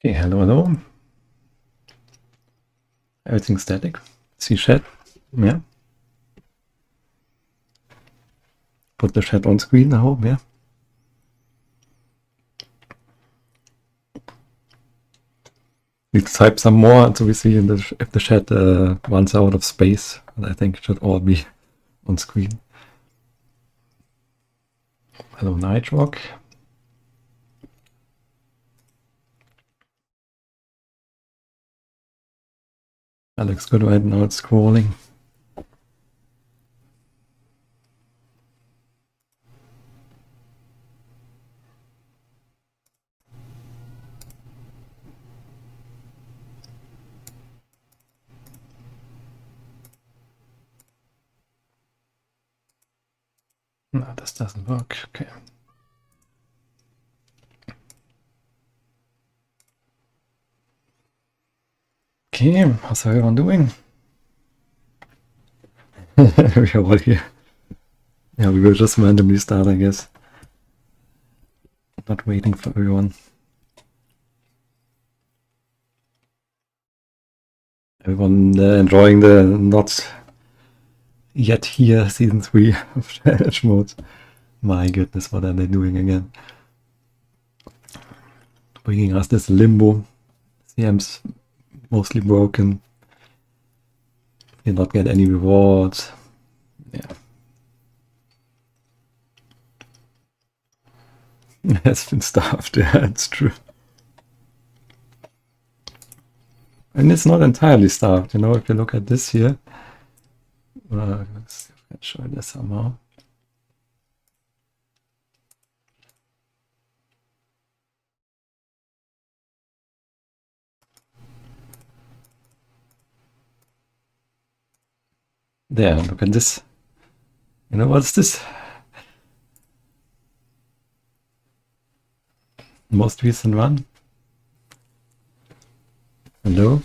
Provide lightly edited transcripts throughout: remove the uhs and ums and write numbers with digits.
Okay, hello, hello. Everything's static. See chat? Yeah. Put the chat on screen, I hope, yeah. You type some more so we see if the chat runs out of space. But I think it should all be on screen. Hello, Nightrock. That looks good right now, it's scrolling. No, this doesn't work. Okay. Okay, how's everyone doing? We're all here. Yeah, we will just randomly start, I guess. Not waiting for everyone. Everyone enjoying the not yet here season 3 of challenge mode. My goodness, what are they doing again? Bringing us this limbo. CM's mostly broken. Did not get any rewards. Yeah. Has been starved, yeah, it's true. And it's not entirely starved, you know, if you look at this here. Let's see if I can show this somehow. There, look at this. You know, what's this? Most recent run. Hello?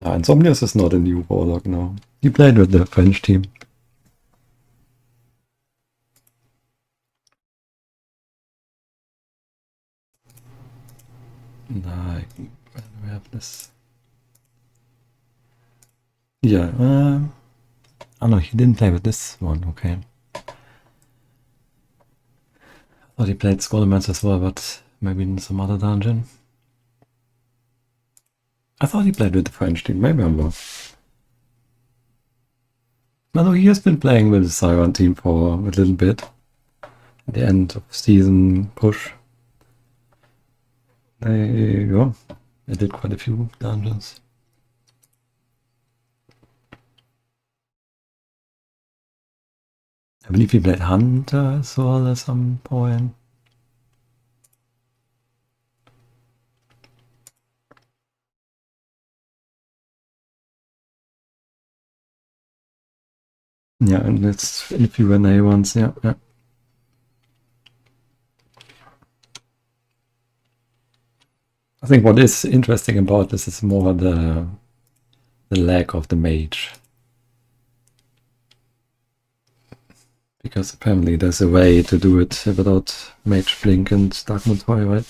Insomnius is not a new warlock now. He played with the French team. Like, where do we have this? Yeah, oh no, he didn't play with this one, okay. I thought he played Skullmans as well, but maybe in some other dungeon. I thought he played with the French team, maybe I'm wrong. No, he has been playing with the Siren team for a little bit. At the end of season push. There you go. I did quite a few dungeons. I believe he played Hunter as well at some point. Yeah, and it's a few NA ones, yeah. I think what is interesting about this is more the lack of the mage. Because apparently there's a way to do it without Mage Blink and Darkmoon Twilight.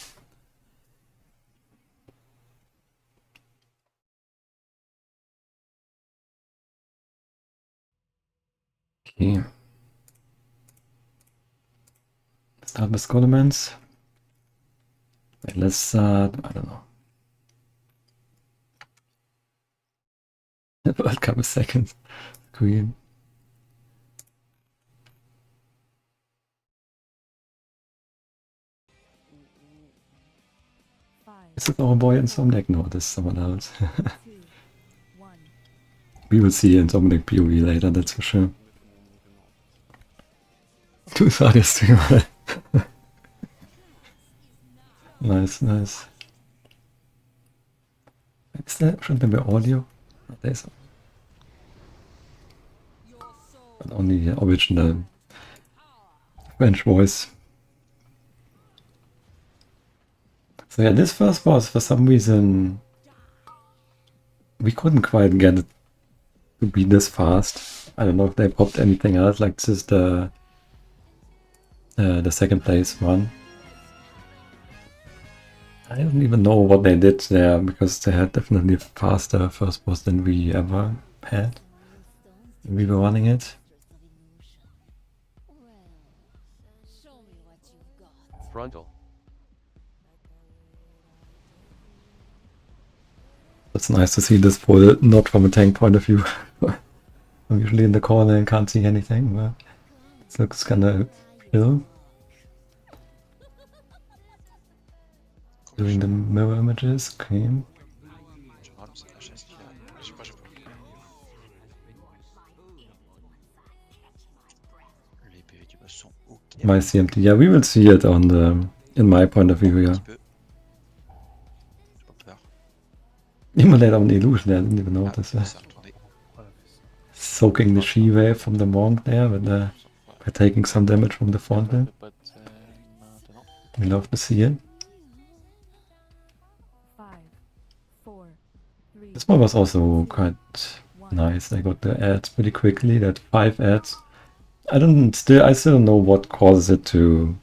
Okay. Start with Scolomans. Wait, let's start, I don't know. World Cup is second. Queen. Is it our boy Insomniac? No, this is someone else. We will see Insomniac POV later, that's for sure. 230 streamer. Nice, nice. Is there, shouldn't there be audio? Oh, there's but only the original French voice. So yeah, this first boss for some reason we couldn't quite get it to be this fast. I don't know if they popped anything else, like this is the second place one. I don't even know what they did there, because they had definitely a faster first boss than we ever had. We were running it. Frontal. It's nice to see this pull, not from a tank point of view. I'm usually in the corner and can't see anything, but it looks kinda chill. Doing the mirror images, okay. Je rame, c'est la chaise qu'il a. Je sais pas, j'ai pas. Les PV du boss sont ok. My CMT, yeah, we will see it on the, in my point of view, Un yeah. petit peu. J'ai pas peur. Immolate on illusion, I didn't even notice Ça that. s'est retourné. Soaking the she wave from the monk there, but by taking some damage from the front there. Maintenant. We love to see it. 5, 4, 3, This one was also quite nice. I got the ads pretty quickly. That 5 ads. I still don't know what causes it to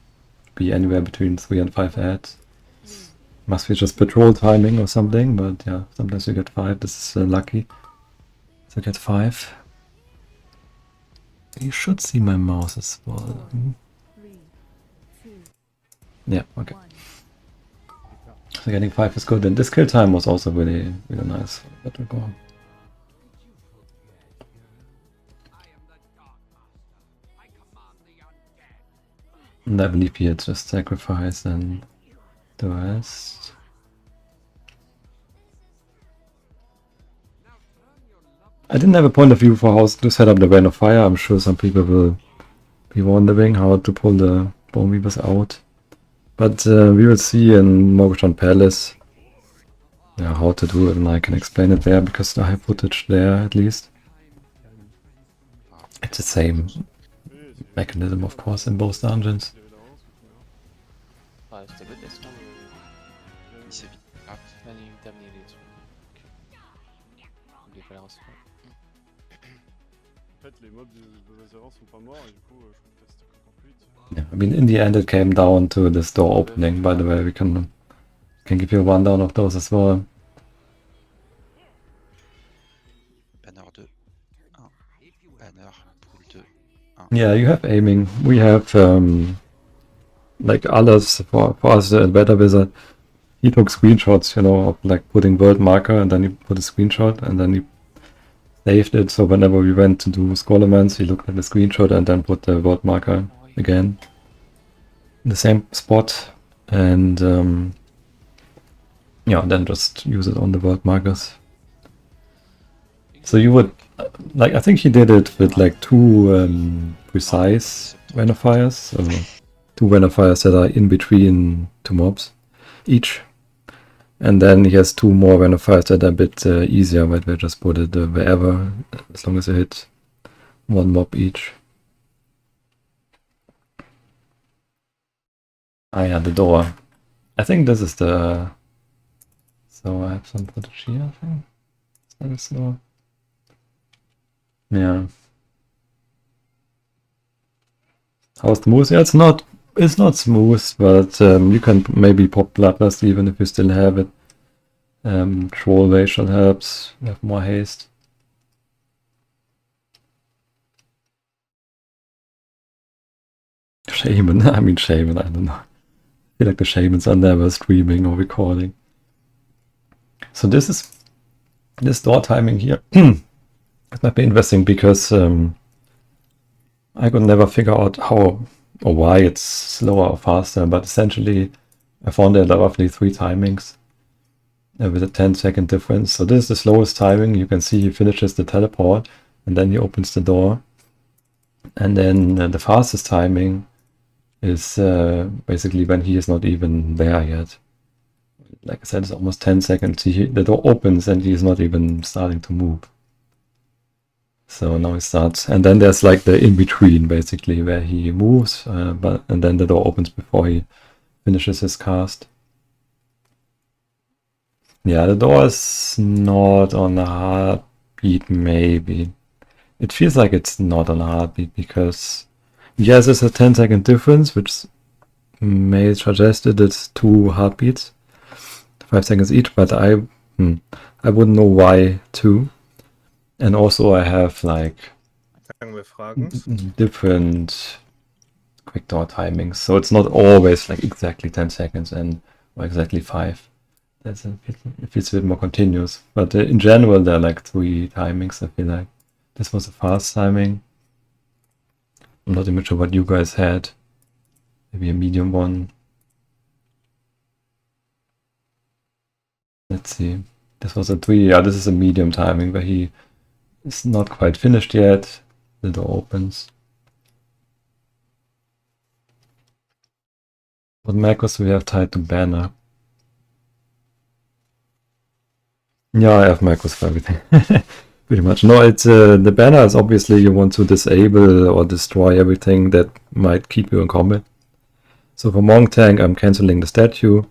be anywhere between 3 and 5 ads. Must be just patrol timing or something, but yeah, sometimes you get 5. This is lucky to get 5. You should see my mouse as well. 3, 2, Yeah, okay. 1. So getting 5 is good, and this kill time was also really nice for Battleground. And I believe he had just sacrificed and the rest. I didn't have a point of view for how to set up the Rain of Fire. I'm sure some people will be wondering how to pull the Bone Weavers out. But we will see in Morgashon Palace how to do it, and I can explain it there because I have footage there at least. It's the same mechanism, of course, in both dungeons. Ouais, c'était good laisse-moi. Il s'est vite. Ah, Terminer les trucs. N'oublie pas la recette. En fait, les mobs des avants sont pas morts et du coup, je trouve que c'était encore plus vite. Yeah, I mean, in the end, it came down to this door opening. By the way, we can give you a rundown of those as well. banner 2. 1. Banner, pool 2. 1. Yeah, you have aiming. We have, like others, for us, the Better Wizard, he took screenshots, of like putting world marker, and then he put a screenshot, and then he saved it. So whenever we went to do Scholemans, he looked at the screenshot and then put the world marker again in the same spot, and then just use it on the world markers. So you would, like, I think he did it with like 2 precise Venifiers, so 2 Venifiers that are in between 2 mobs each. And then he has 2 more Venifiers that are a bit easier, but we just put it wherever, as long as you hit 1 mob each. Ah yeah, the door. I think this is the... So I have some footage here, I think. Is that this door? Yeah. How's the smooth? Yeah, it's not smooth, but you can maybe pop Bloodlust even if you still have it. Troll Racial helps, you have more haste. Shaman, I don't know. I feel like the Shamans are never streaming or recording. So this door timing here. It might be interesting because I could never figure out how or why it's slower or faster, but essentially I found there are roughly 3 timings with a 10-second difference. So this is the slowest timing. You can see he finishes the teleport and then he opens the door. And then the fastest timing is basically when he is not even there yet. Like I said, it's almost 10 seconds. The door opens and he is not even starting to move. So now it starts, and then there's like the in-between basically where he moves, and then the door opens before he finishes his cast. Yeah, the door is not on a heartbeat, maybe. It feels like it's not on a heartbeat because, yes, there's a 10-second difference, which may suggest it it's 2 heartbeats, 5 seconds each, but I wouldn't know why 2. And also I have like Fangen wir fragend. different quick door timings, so it's not always like exactly 10 seconds or exactly 5. It feels a bit more continuous, but in general there are like 3 timings. I feel like this was a fast timing. I'm not even sure what you guys had. Maybe a medium one. Let's see. This was a 3. Yeah, this is a medium timing where he is not quite finished yet. The door opens. What macros do we have tied to banner? Yeah, I have macros for everything. Pretty much. No, it's the banner is obviously you want to disable or destroy everything that might keep you in combat. So for Monk Tank, I'm canceling the statue.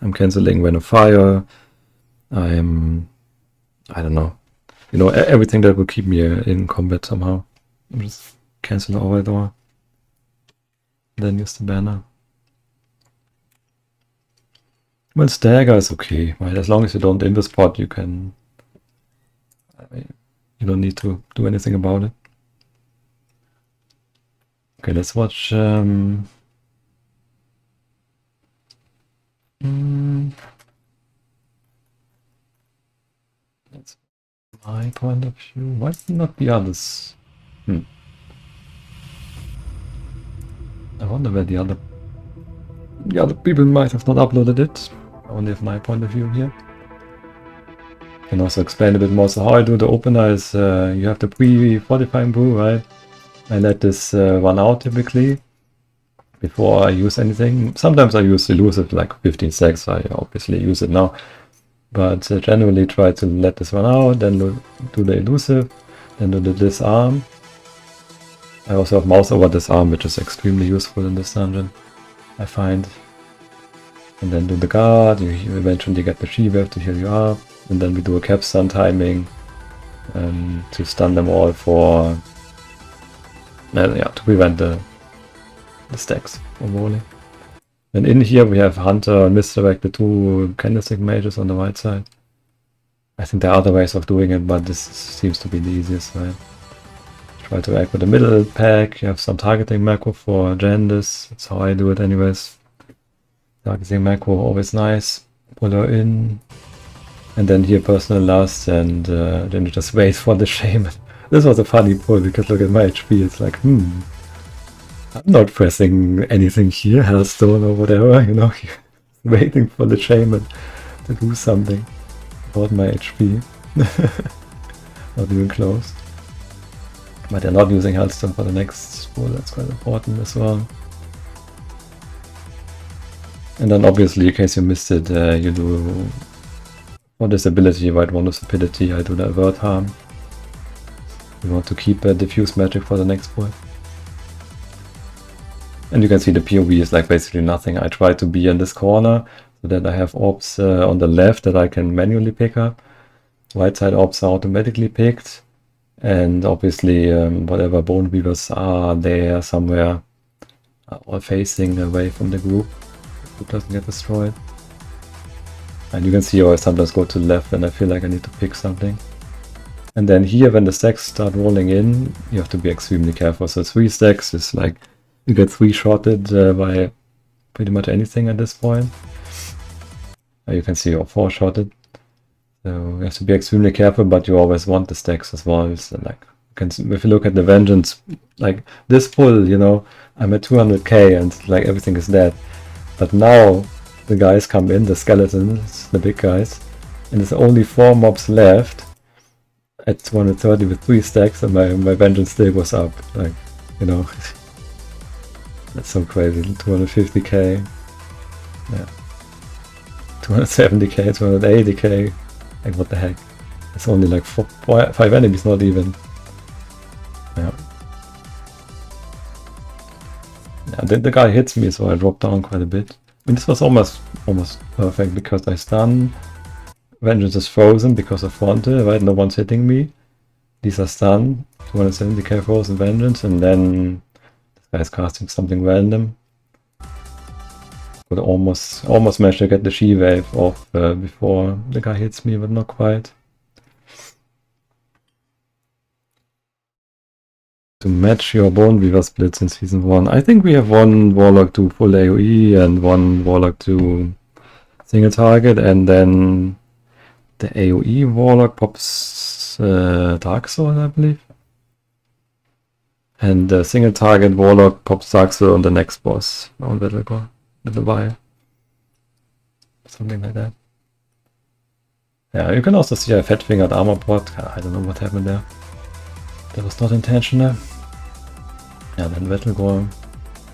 I'm canceling When of Fire. I don't know. You know, everything that will keep me in combat somehow. I'm just cancel the override door. Then use the banner. Well, stagger is okay, right? As long as you don't in the spot, you can. You don't need to do anything about it. Okay, let's watch. That's my point of view. Why not the others? I wonder where the other people might have not uploaded it. I only have my point of view here. Can also explain a bit more. So how I do the opener is you have the pre-fortifying brew, right? I let this run out typically before I use anything. Sometimes I use elusive like 15 seconds. I obviously use it now, but generally try to let this run out, then do the elusive, then do the disarm. I also have mouse over disarm, which is extremely useful in this dungeon, I find. And then do the guard. You eventually get the she-wave to heal you up. And then we do a cap stun timing to stun them all for to prevent the stacks from rolling. And in here we have Hunter and Misdirect, the 2 candlestick mages on the right side. I think there are other ways of doing it, but this seems to be the easiest, right? Try to act with the middle pack. You have some targeting macro for Jandis. That's how I do it anyways. Targeting macro, always nice. Pull her in. And then here personal last, and then you just wait for the shaman. This was a funny pull because look at my HP, it's like, I'm not pressing anything here, Hellstone or whatever, you know, waiting for the shaman to do something about my HP. Not even close. But they're not using Hellstone for the next pull, that's quite important as well. And then obviously, in case you missed it, you do for this ability, right, one of stupidity, I do the avert harm. We want to keep diffuse magic for the next point. And you can see the POV is like basically nothing. I try to be in this corner so that I have orbs on the left that I can manually pick up. Right side orbs are automatically picked. And obviously whatever bone weavers are there somewhere are all facing away from the group. It doesn't get destroyed. And you can see how I sometimes go to the left when I feel like I need to pick something. And then here, when the stacks start rolling in, you have to be extremely careful. So 3 stacks is like, you get 3-shotted by pretty much anything at this point. You can see you're 4-shotted. So you have to be extremely careful, but you always want the stacks as well. So like, if you look at the Vengeance, like this pull, you know, I'm at 200k and like everything is dead. But now, the guys come in, the skeletons, the big guys, and there's only 4 mobs left at 230 with 3 stacks, and my vengeance still goes up. Like, you know, that's so crazy. 250k, yeah, 270k, 280k. Like, what the heck? It's only like 5 enemies, not even. Yeah. Yeah, the guy hits me, so I drop down quite a bit. I mean, this was almost perfect because I stun Vengeance is frozen because of Fronte, right? No one's hitting me. These are stunned. 270k frozen Vengeance, and then this guy's casting something random. Would almost manage to get the She-Wave off before the guy hits me, but not quite. To match your Bone Weaver splits in Season 1. I think we have one Warlock to full AoE and one Warlock to single target, and then the AoE Warlock pops Dark Soul, I believe. And the single target Warlock pops Dark Soul on the next boss on Battlecore with the Wire. Something like that. Yeah, you can also see a fat fingered armor pot. I don't know what happened there. That was not intentional. Yeah, then Battlecore.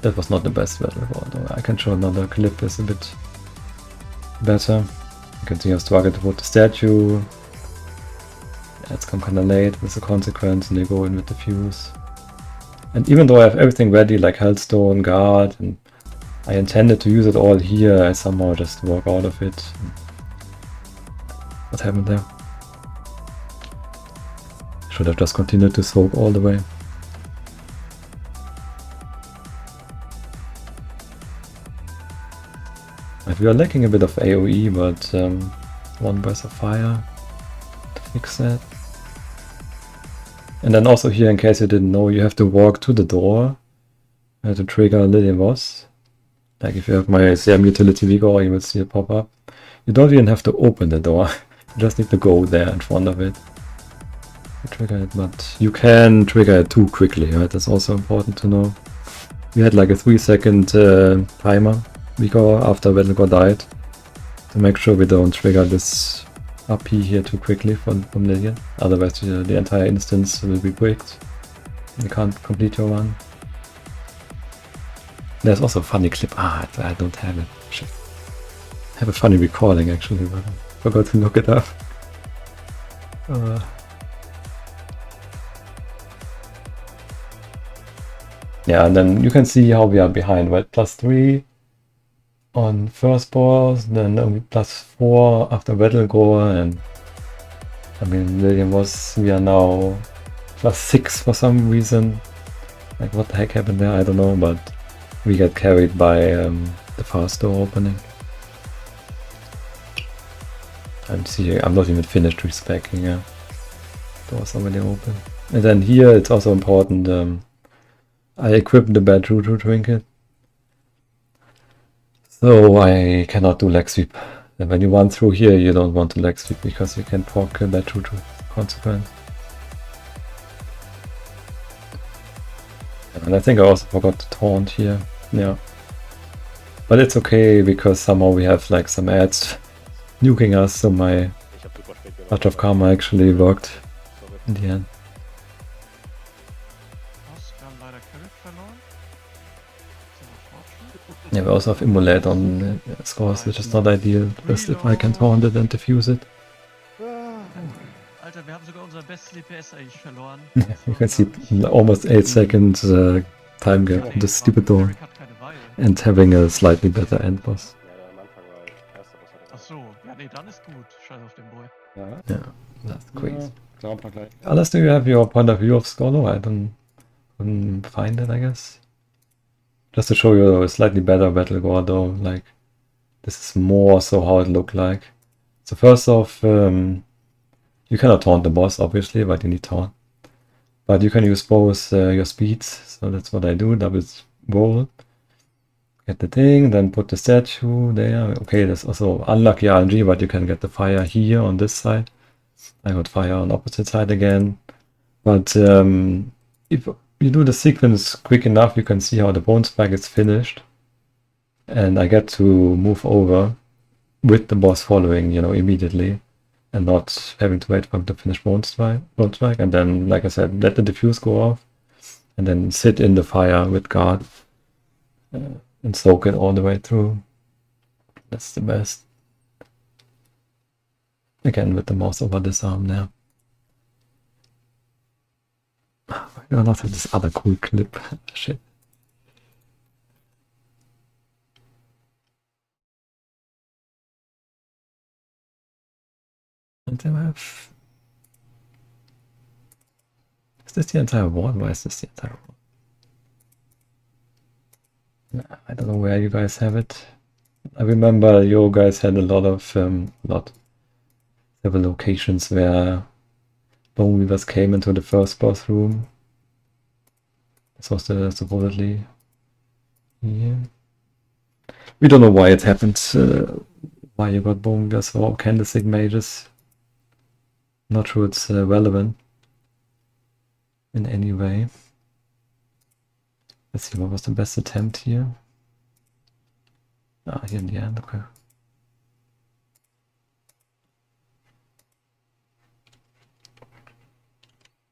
That was not the best Battlecore though. I can show another clip is a bit better. You can see I struggle to put the statue. Yeah, it's come kinda late with the consequence and they go in with the fuse. And even though I have everything ready like Hellstone, Guard, and I intended to use it all here, I somehow just walk out of it. What happened there? Should have just continued to soak all the way. But we are lacking a bit of AoE, but one Breath of Fire to fix that. And then also here, in case you didn't know, you have to walk to the door to trigger Lillian Boss. Like if you have my CM utility vigor, you will see it pop up. You don't even have to open the door. You just need to go there in front of it to trigger it. But you can trigger it too quickly, right? That's also important to know. We had like a 3-second timer vigor after Battlecore died to make sure we don't trigger this RP here too quickly from Lillian. Otherwise the entire instance will be bricked. You can't complete your run. There's also a funny clip. I don't have it. Shit. I have a funny recording actually, but I forgot to look it up. Yeah, and then you can see how we are behind, right? +3 on first boss, then only +4 after Battlecore, and I mean, Lillian was, we are now +6 for some reason. Like, what the heck happened there? I don't know, but we get carried by the fast door opening. I'm not even finished respecking, yeah. Doors already open. And then here it's also important, I equipped the Bad Juju trinket. So I cannot do leg sweep. And when you run through here, you don't want to leg sweep because you can proc Bad Juju consequence. And I think I also forgot to taunt here. Yeah. But it's okay because somehow we have like some ads nuking us, so my Ich hab super spät gemacht. Touch of Karma actually worked Sorry. in the end. Was? Wir haben leider Carrot verloren. So, Fortune. Yeah, we also have Immolate on scores, which is not ideal. Just if I can taunt it and defuse it. Alter, wir haben sogar unser bestes DPS eigentlich verloren. Yeah, you can see almost 8 seconds time gap on this stupid door. Hat keine Weile. And having a slightly better end boss. Ja, am Anfang war ich erster, was hat er Ach so, ja nee, dann ist gut. Scheiß auf den Boy. Yeah, that's crazy. Glaubt man gleich. Unless do you have your point of view of Scholo? I couldn't find it, I guess. Just to show you a slightly better Battlecore though, like this is more so how it looked like. So first off, you cannot taunt the boss obviously, but you need taunt. But you can use both your speeds, so that's what I do, double roll. Get the thing, then put the statue there. Okay, there's also unlucky RNG, but you can get the fire here on this side. I got fire on opposite side again. But if you do the sequence quick enough, you can see how the bone spike is finished. And I get to move over with the boss following, you know, immediately. And not having to wait for him to finish bone strike. And then, like I said, let the diffuse go off. And then sit in the fire with guard. And soak it all the way through. That's the best. Again, with the mouse over this arm there. Why do I not have this other cool clip? Shit. And then I have... Is this the entire wall? Why is this the entire wall? I don't know where you guys have it. I remember you guys had a lot of several locations where bone weavers came into the first boss room. This was the supposedly here. We don't know why it happened. Why you got bone weavers or candlestick mages. Not sure it's relevant in any way. Let's see, what was the best attempt here? Ah, here in the end, okay.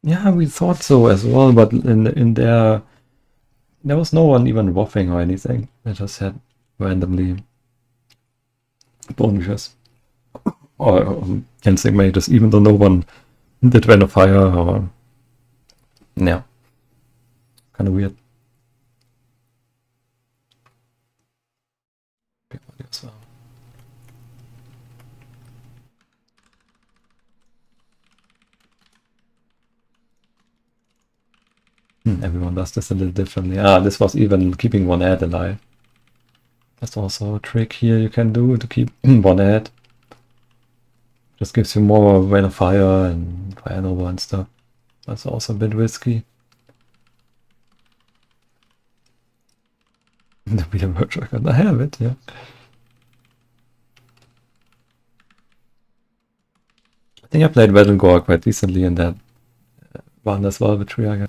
Yeah, we thought so as well, but in there was no one even waffing or anything. They just had randomly bone weavers or candlestick mages, even though no one did Vein of Fire or yeah, kind of weird. Everyone does this a little differently. Ah, this was even keeping one ad alive. That's also a trick here you can do to keep one ad. Just gives you more Vein of Fire and Fire Nova and stuff. That's also a bit risky. The Beer Workshop, I have it, yeah. I think I played Vedengore quite decently in that one as well, which we are.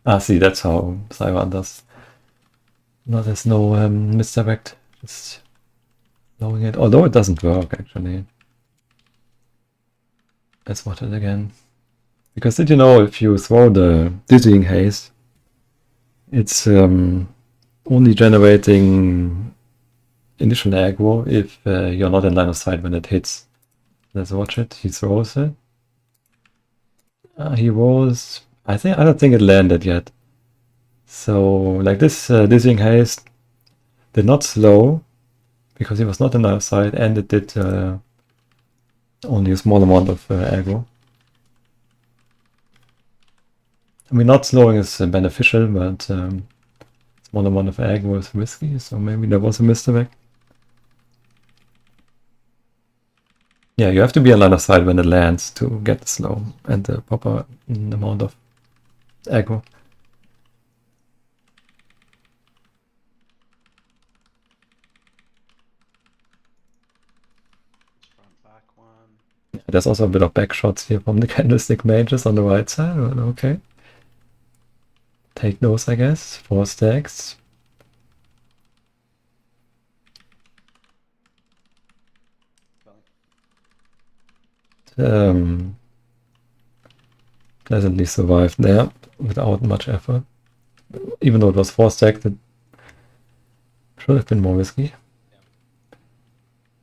Ah, see, that's how Cyron does. No, there's no misdirect. Just knowing it, although it doesn't work actually. Let's watch it again. Because did you know if you throw the Dizzying Haze, it's only generating initial aggro if you're not in line of sight when it hits. Let's watch it. He throws it. He rolls. I don't think it landed yet. So like this Dizzying Haze did not slow because he was not in line of sight, and it did only a small amount of aggro. I mean, not slowing is beneficial, but small amount of aggro is risky, so maybe there was a misdirect. Yeah, you have to be in line of sight when it lands to get the slow and the proper amount of aggro. Front back one. Yeah, there's also a bit of back shots here from the candlestick mages on the right side, but okay. Take those, I guess. 4 stacks. Pleasantly survived there without much effort. Even though it was 4 stacked, it should have been more risky.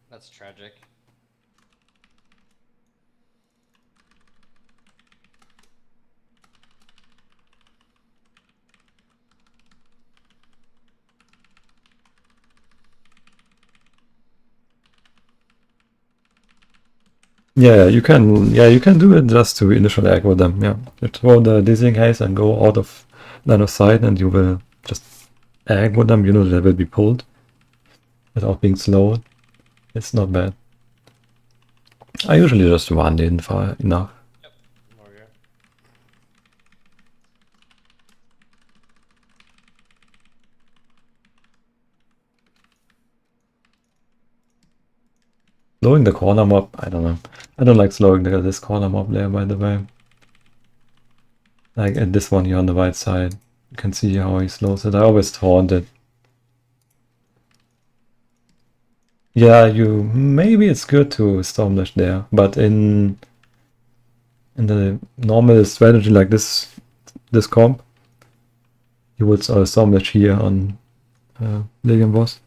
That's tragic. Yeah, you can do it just to initial aggro them, yeah. You throw the Dizzying Haze and go out of line of sight and you will just aggro them, you know they will be pulled without being slowed. It's not bad. I usually just run in far enough. Yep, more here. Slowing the corner mob, I don't know. I don't like slowing this corner mob there, by the way. Like at this one here on the right side. You can see how he slows it. I always taunt it. Yeah, maybe it's good to Stormlash there, but in the normal strategy like this comp, you would Stormlash here on Legion boss.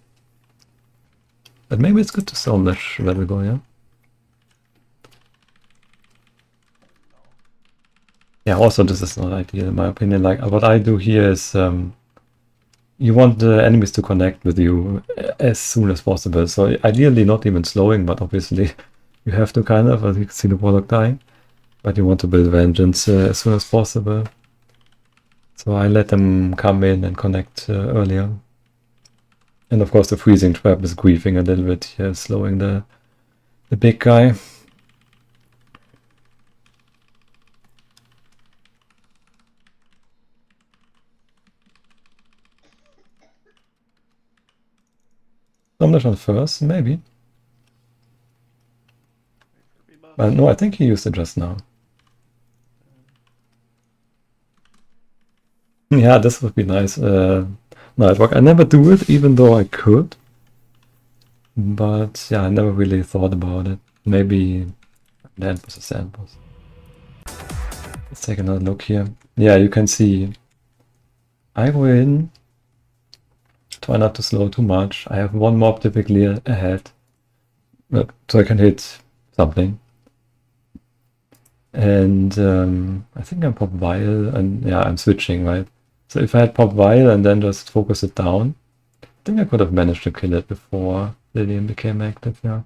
But maybe it's good to Stormlash Vedengore, yeah? Yeah, also this is not ideal in my opinion. Like what I do here is you want the enemies to connect with you as soon as possible. So ideally not even slowing, but obviously You have to kind of, as you can see the warlock dying, but you want to build vengeance as soon as possible. So I let them come in and connect earlier. And of course the freezing trap is griefing a little bit here, slowing the big guy. Domination on first, maybe. No, I think he used it just now. Yeah, this would be nice. Nightwalk. I never do it, even though I could. But yeah, I never really thought about it. Maybe land was a sandbox. Let's take another look here. Yeah, you can see I go in. Try not to slow too much. I have one mob typically ahead. So I can hit something. And I think I'm pop vial, and yeah, I'm switching, right? So if I had pop vial and then just focus it down, I think I could have managed to kill it before Lillian became active, yeah.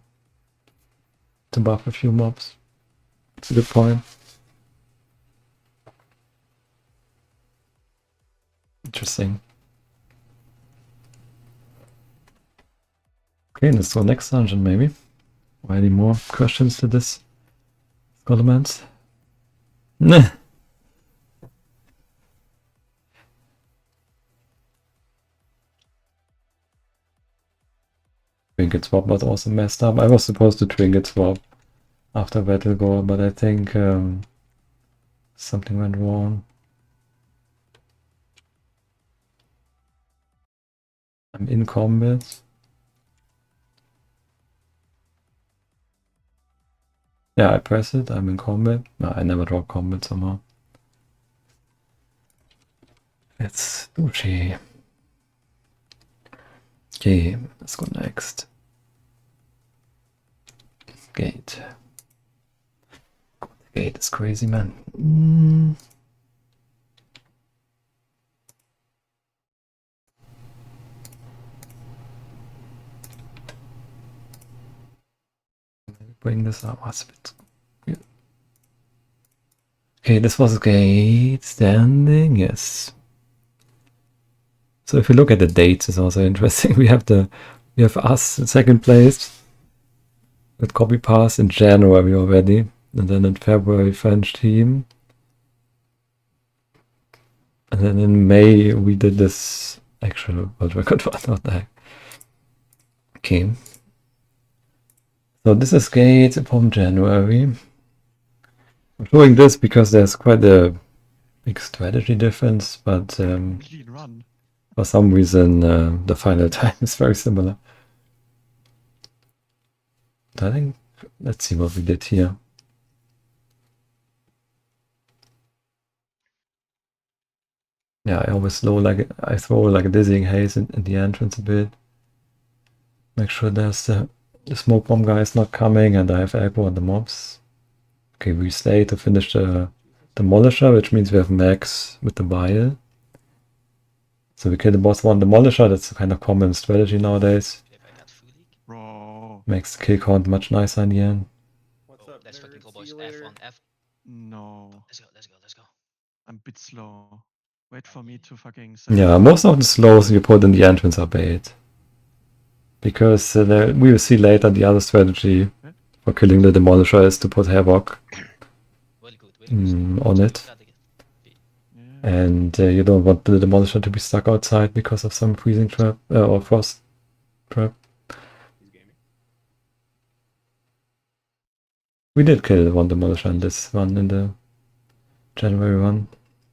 To buff a few mobs. That's a good point. Interesting. Okay, let's go next dungeon maybe. Or any more questions to this Scolomance? Nah. Trinket swap was also messed up. I was supposed to trinket swap after battle goal, but I think something went wrong. I'm in combat. Yeah, I press it. I'm in combat. No, I never draw combat somehow. It's douchey. Okay, let's go next. Gate. God, the gate is crazy, man. Bring this up. What's a bit weird. Okay, this was gate standing, yes. So if you look at the dates, it's also interesting. We have us in second place with copy pass in January already, and then in February French team, and then in May we did this actual world record. What the heck? Okay. So this is gate from January. I'm showing this because there's quite a big strategy difference, but for some reason the final time is very similar. I think, let's see what we did here. Yeah, I always throw like a dizzying haze in the entrance a bit. Make sure there's the smoke bomb guy is not coming, and I have aggro on the mobs. Okay, we stay to finish the Demolisher, which means we have max with the vial. So we kill the boss one Demolisher, that's a kind of common strategy nowadays. Bro. Makes the kill count much nicer in the end. What's up, Let's fucking nerd? go, See boys. you F later. on F. No. Let's go, let's go, let's go. I'm a bit slow. Wait for me to fucking Yeah, most of the slows you put in the entrance are bait. Because we will see later the other strategy for killing the Demolisher is to put Havoc Well good, on it. Yeah. And you don't want the Demolisher to be stuck outside because of some freezing trap or frost trap. He's gaming. We did kill one Demolisher in this one, in the January one.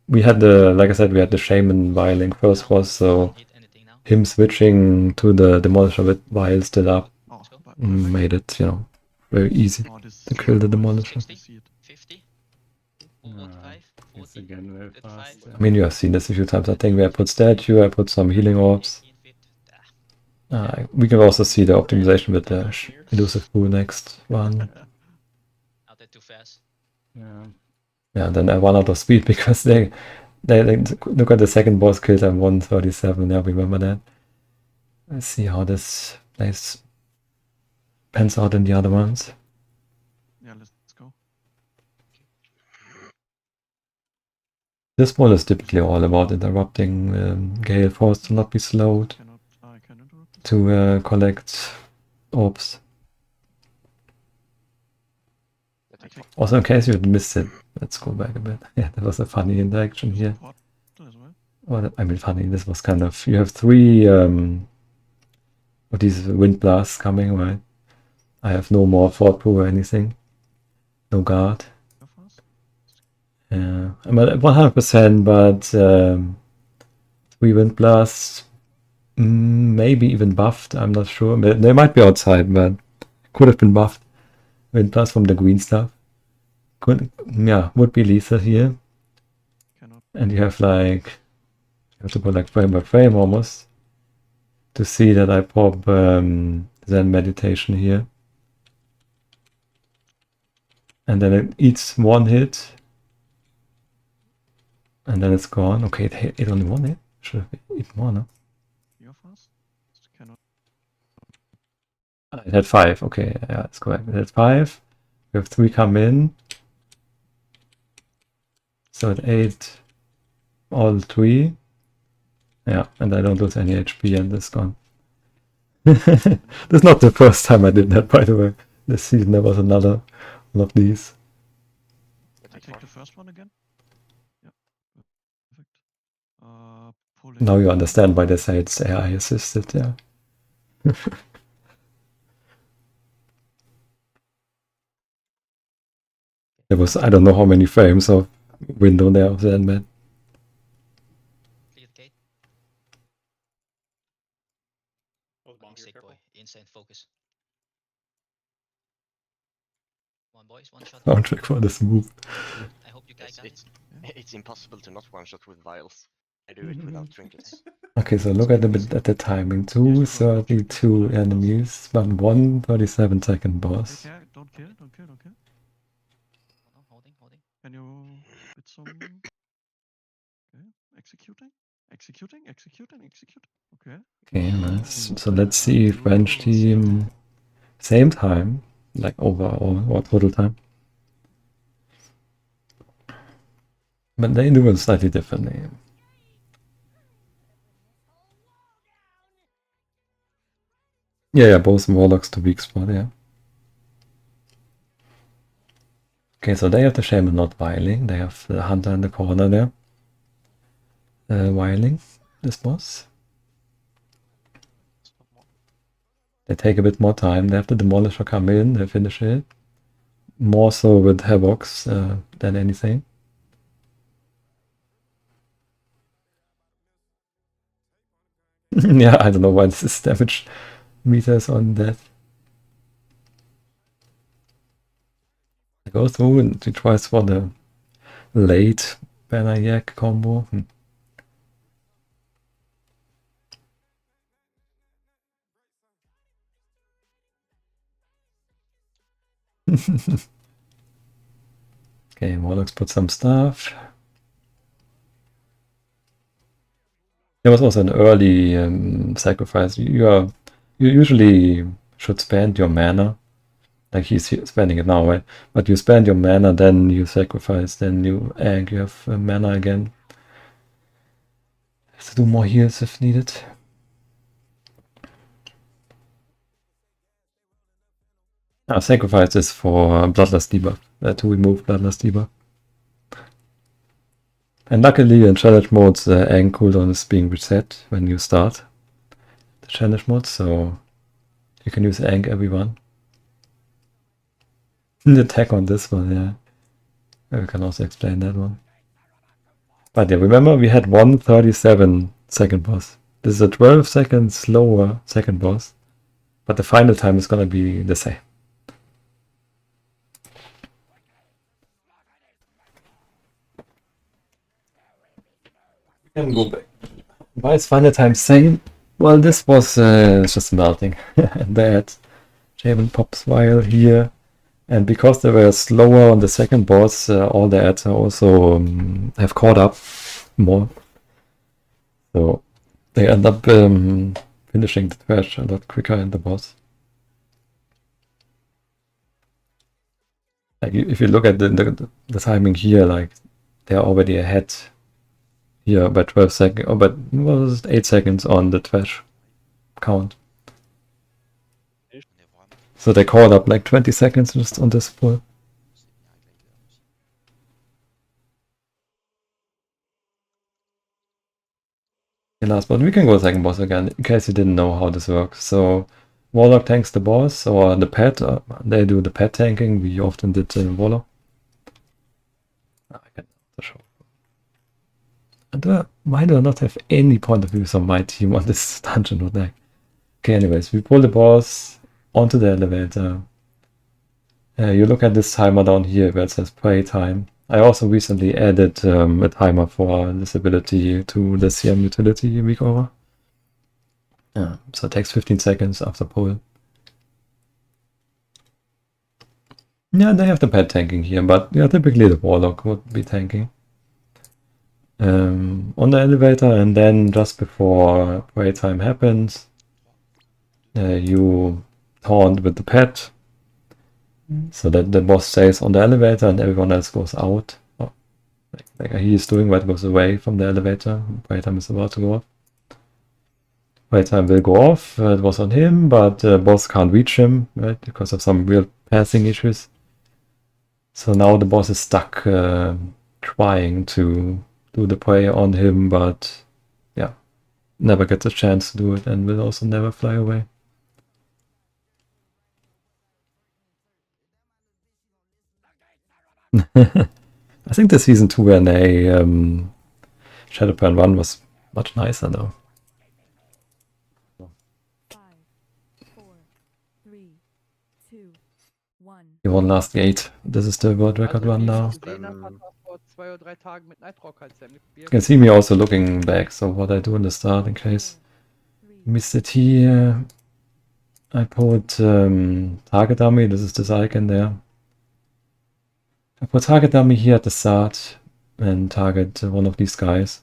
We had the, like I said, we had the Shaman vialing first was, so Hit anything now? him switching to the Demolisher with vial still up Oh, but made it, you know, very easy oh, this to kill the Demolisher. 60, 50, 45, 40, again very 35, I mean, you have seen this a few times. I think where I put statue, I put some healing orbs. 18, 50. We can also see the optimization with the elusive pool next one. Out there too fast. Yeah, then I run out of speed because they look at the second boss kill time 137. Yeah, remember that. Let's see how this place pans out in the other ones. This wall is typically all about interrupting Gale Force to not be slowed, I can interrupt this. to collect orbs. I take Also, in case you had missed it, let's go back a bit. Yeah, that was a funny interaction here. Support as well. Well, I mean, funny, this was kind of... You have 3 of these wind blasts coming, right? I have no more fort crew or anything. No guard. Go fast. I'm at 100%, but 3 wind blasts, maybe even buffed, I'm not sure. They might be outside, but could have been buffed. Wind blast from the green stuff. Could, yeah, would be lethal here. Cannot. And you have like, you have to go like frame by frame almost to see that I pop Zen meditation here. And then it eats 1 hit. And then it's gone. Okay, it only 1 hit. Should have eaten more, no? You're fast. Cannot. It had 5. Okay, yeah, that's correct. It had 5. We have 3 come in. So it ate all 3. Yeah, and I don't lose any HP and it's gone. This is not the first time I did that, by the way. This season there was another one of these. I take the first one again. Yeah. Perfect. Pulling. Now you understand why they say it's AI assisted, yeah. There was, I don't know how many frames of window there of the man. Clear the gate. Oh, bomb here, Sick careful. boy. Insane focus. One boys, one shot. Soundtrack for this move. I hope you guys got it. It's impossible to not one-shot with vials. I do it without trinkets. Okay, so look at the timing. 232 enemies, but 137 second boss. Take care. Don't kill. Don't kill. Don't kill. No, holding. Can you get some? Okay. Executing. Okay. Okay, nice. So let's see French team same time, like overall or total time. But they do it slightly differently. Yeah, both warlocks to weak spot, yeah. Okay, so they have the shaman not viling. They have the hunter in the corner there. Viling this boss. They take a bit more time. They have the demolisher come in, they finish it. More so with Havocs than anything. Yeah, I don't know why this is damage meters on that. I go through and he tries for the late banner yak combo. Okay, Warlocks put some stuff. There was also an early sacrifice. You usually should spend your mana. Like he's spending it now, right? But you spend your mana, then you sacrifice, then you egg, you have mana again. Have to do more heals if needed. Sacrifice is for Bloodlust debuff, to remove Bloodlust debuff. And luckily in challenge modes the Aang cooldown is being reset when you start the challenge mode, so you can use Aang everyone. The attack on this one, yeah. We can also explain that one. But yeah, remember we had 137 second boss. This is a 12 seconds slower second boss, but the final time is gonna be the same. Can go back. Why is final time same? Well, this was just melting. And they had Javen pops vial here, and because they were slower on the second boss, all the ads also have caught up more. So they end up finishing the trash a lot quicker in the boss. Like if you look at the timing here, like they're already ahead here by 12 seconds, or but was it 8 seconds on the trash count. Ne, warm. So they caught up like 20 seconds just on this pull. Okay, last boss. We can go second boss again, in case you didn't know how this works. So Warlock tanks the boss, or the pet. They do the pet tanking. We often did Warlock. I can show. And why do I not have any point of views on my team on this dungeon? What the heck? Okay, anyways, we pull the boss onto the elevator. You look at this timer down here where it says play time. I also recently added a timer for this ability to the CM utility week over. So it takes 15 seconds after pull. Yeah, they have the pet tanking here, but yeah, typically the Warlock would be tanking. On the elevator, and then just before play time happens, you taunt with the pet, so that the boss stays on the elevator and everyone else goes out. Like he is doing, but goes away from the elevator. Play time is about to go off. Play time will go off. It was on him, but the boss can't reach him, right, because of some real passing issues. So now the boss is stuck trying to do the play on him, but yeah, never gets a chance to do it and will also never fly away. I think the season 2 NA Shadowpan 1 was much nicer though. 5, 4, 3, 2, 1. He won last gate. This is the world record run now. gesehen habe, hat er vor 2 oder 3 Tagen mit Nightrock halt Sam gespielt. You can see me also looking back, so what I do in the start in case you missed it here. I put target dummy, this is this icon there. I put target dummy here at the start and target one of these guys.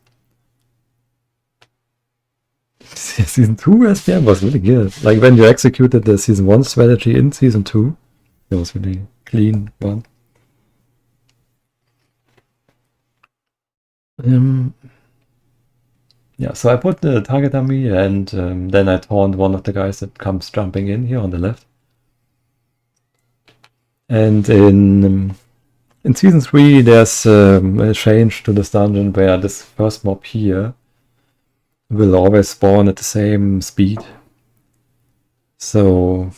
Season 2 SPM was really good. Like when you executed the Season 1 strategy in Season 2, it was really clean one. Yeah, so I put the target dummy and then I taunt one of the guys that comes jumping in here on the left. And in Season 3 there's a change to this dungeon where this first mob here will always spawn at the same speed. So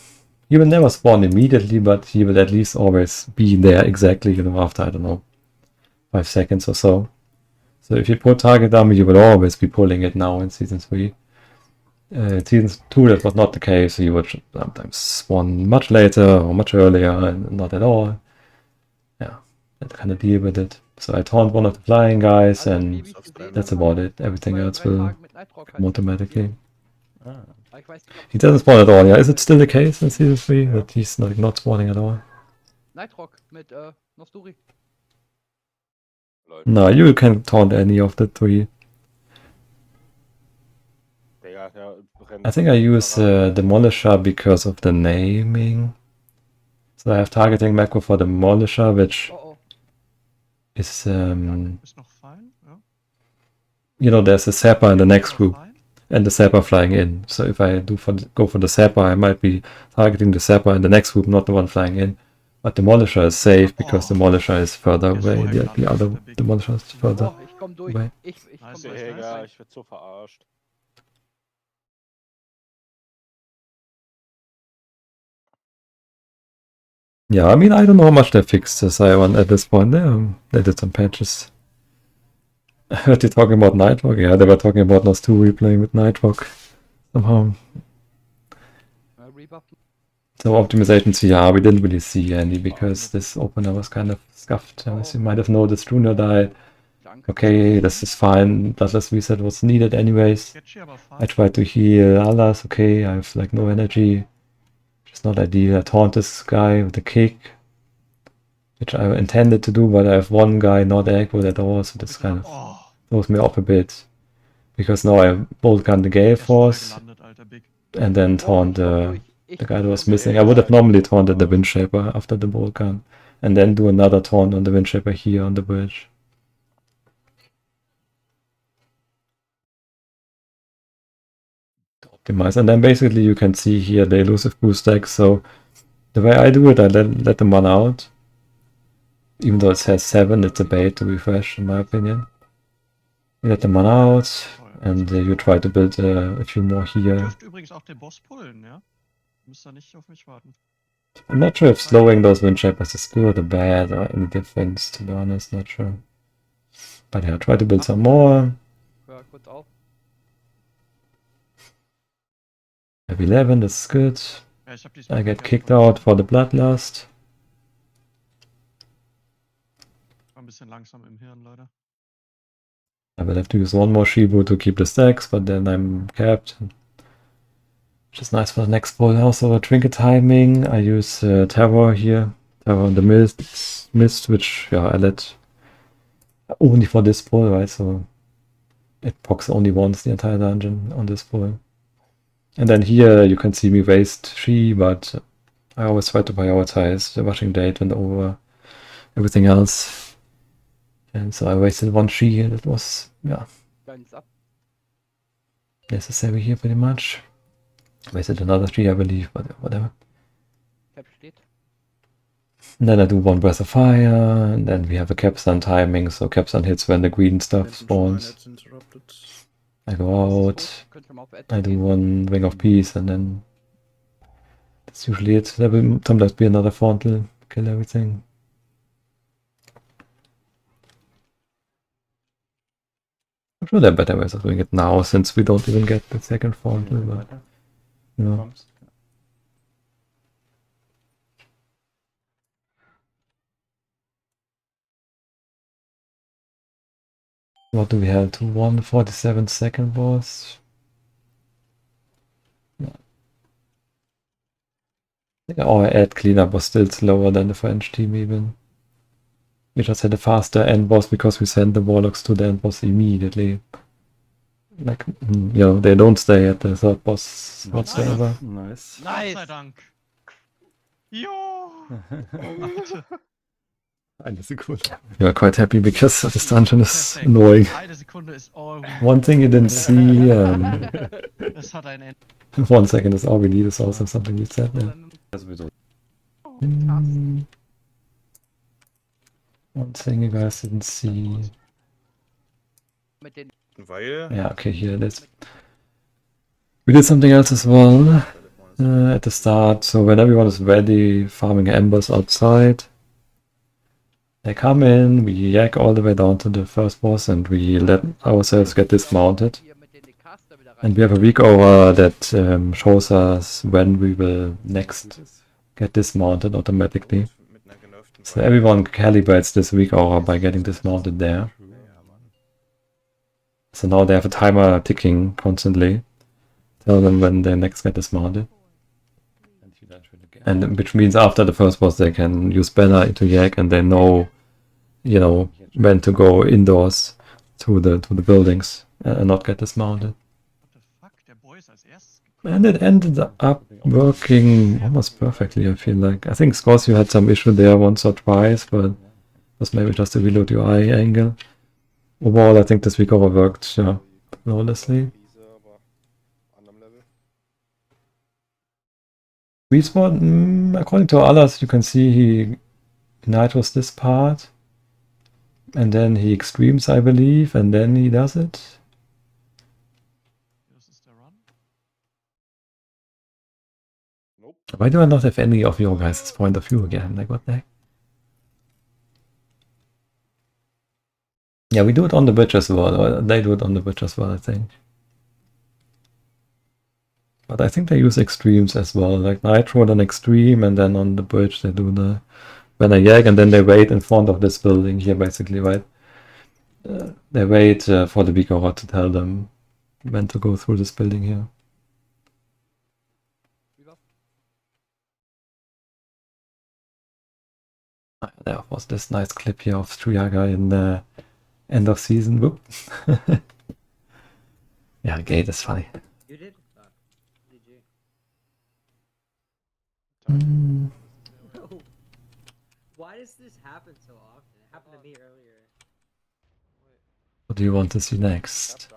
he will never spawn immediately, but he will at least always be there exactly, after, I don't know, 5 seconds or so. So if you put target dummy, you will always be pulling it now in Season 3. Season 2 that was not the case, so you would sometimes spawn much later or much earlier, and not at all. Yeah, that kind of deal with it. So I taunt one of the flying guys, and that's about it. Everything else will come automatically. He doesn't spawn at all, yeah. Is it still the case in Season 3 that he's not spawning at all? Nightrock mit Nosturi. No, you can taunt any of the 3. I think I use Demolisher because of the naming. So I have targeting macro for Demolisher, which is Ist noch fein, ja. There's a Sapper in the next group Fein. and the Sapper flying in. So if I go for the Sapper, I might be targeting the Sapper in the next group, not the one flying in. But Demolisher is safe because Demolisher is further away. The other Demolisher is further Ich komm durch. away. Ich komm Nice, durch. nice, Digga, nice. ich werd so verarscht. Yeah, I mean, I don't know how much they fixed the Siren at this point. They did some patches. I heard you talking about Nightrock. Yeah, they were talking about Nos 2 replaying with Nightrock somehow. Rebuff. So optimizations, yeah, we didn't really see any because this opener was kind of scuffed. As you might have noticed, Junior died. Danke. Okay, this is fine. Bloodless reset was needed anyways. Sketchy, aber fein. I tried to heal Alas. Okay, I have like no energy. Which is not ideal. I taunt this guy with a kick, which I intended to do, but I have one guy not aggro at all, so this kind of Oh, throws me off a bit. Because now I bolt gun the Gale er ist voll Force gelandet, Alter, Big. and then taunt Ich komm durch. the guy that was missing. I would have normally taunted the Windshaper after the bolt gun and then do another taunt on the Windshaper here on the bridge. optimize. And then basically you can see here the elusive boost stack. So the way I do it, I let them run out. Even though it says 7, it's a bait to refresh, in my opinion. You let them run out, and you try to build a few more Ihr here. dürft übrigens auch den Boss pullen, ja? Müsst ihr nicht auf mich warten. I'm not sure if slowing those wind shapers is good or bad or any difference, to be honest, not sure. But yeah, try to build some more. Hör kurz auf. I have 11, that's good. Ja, ich hab diesmal I get vergessen, kicked was out ich- for the bloodlust. War ein bisschen langsam im Hirn, leider. I will have to use one more Shibu to keep the stacks, but then I'm capped. Which is nice for the next pull. Also, trinket timing. I use Terror here. Terror in the mist, which I let only for this pull, right? So it procs only once the entire dungeon on this pull. And then here you can see me waste Shi, but I always try to prioritize the rushing date and over everything else. And so I wasted one Shi, and it was, Ganz ab. necessary here pretty much. Wasted another Shi, I believe, but whatever. Cap steht. And then I do one Breath of Fire, and then we have a Capstone timing, so Capstone hits when the green stuff spawns. I go out, Könnt ihr mal auf Ad I do gehen? one Ring of Peace, and then that's usually it. There will sometimes be another Fontal, kill everything. I'm sure there are better ways of doing it now, since we don't even get the second Fontal, but yeah. What do we have? 147 second boss. I think our ad cleanup was still slower than the French team even. We just had a faster end boss because we sent the warlocks to the end boss immediately. Like, they don't stay at the third boss whatsoever. Nice. Gott sei Dank. Jo! Alter. Eine Sekunde. We are quite happy because this dungeon is Perfekt. annoying. Eine Sekunde ist all we One thing you didn't see, Es hat ein Ende. 1 second is all we need is also something we said. Yeah. Dann One thing you guys didn't see. mit den Weil. Yeah, okay, here it is. We did something else as well at the start. So when everyone is ready, farming embers outside, they come in, we yak all the way down to the first boss, and we let ourselves get dismounted. hier mit den Caster wieder rein. And we have a week over that shows us when we will next get dismounted automatically. Mit einer genervten So everyone calibrates this week over by getting dismounted there. So now they have a timer ticking constantly. Tell them when they next get dismounted. And which means after the first boss they can use banner to yak, and they know, when to go indoors to the buildings and not get dismounted. What the fuck? Der Boy ist als erstes gekommen. And it ended up working almost perfectly, I feel like. I think Scorsese had some issue there once or twice, but it was maybe just a reload UI angle. Overall, I think this week over worked flawlessly. Wiese, aber anderem Level. Sweet spot, according to others, you can see he nitros this part, and then he extremes, I believe, and then he does it. Das ist der Run. Nope. Why do I not have any of your guys' point of view again? Like, what the heck? Yeah, we do it on the bridge as well, or they do it on the bridge as well, I think. But I think they use extremes as well, like Nitro and extreme, and then on the bridge they do the when I yak, and then they wait in front of this building here, basically, right? They wait for the Vigor to tell them when to go through this building here. There was this nice clip here of Struyaga in the end of season. Whoop. Yeah, Gate is funny. You did? GG. Mm. Why does this happen so often? It happened to me earlier. What do you want to see next?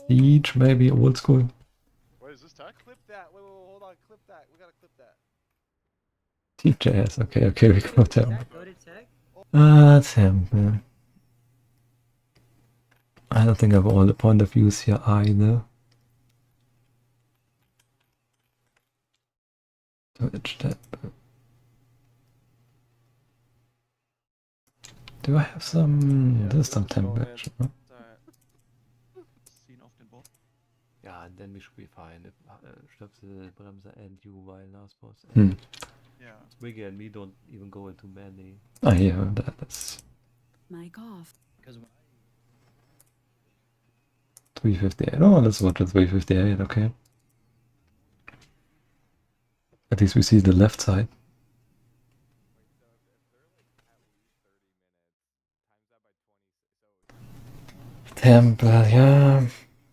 Siege, maybe old school. Wait, is this tactically? clip that. We gotta clip that. TJS, okay, we go Is temp. that coded tech? Temp. I don't think I have all the point of views here either. Which tab? Do I have some? There's some temp action. Huh? It's alright. Seen often both. Yeah, and then we should be fine if Stöpsel, Bremse and you while last boss. Hmm. Yeah. Twiggy and me don't even go into many. I hear that. That's Mic off. Because 358. Oh, let's watch the 358. Okay. At least we see the left side. Temp, yeah.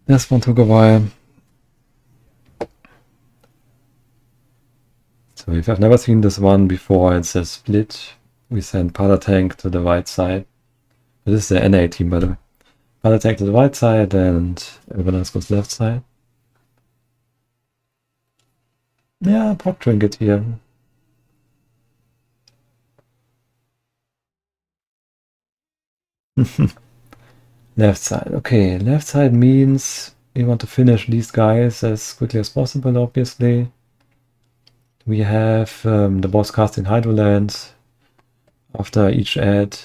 This one took a while. So if I've never seen this one before, it's a split. We send Tank to the right side. This is the NA team, by the way. Tank to the right side and everyone else goes left side. Yeah, pop trinket here. Left side. Okay, left side means we want to finish these guys as quickly as possible, obviously. We have the boss casting Hydrolands after each ad.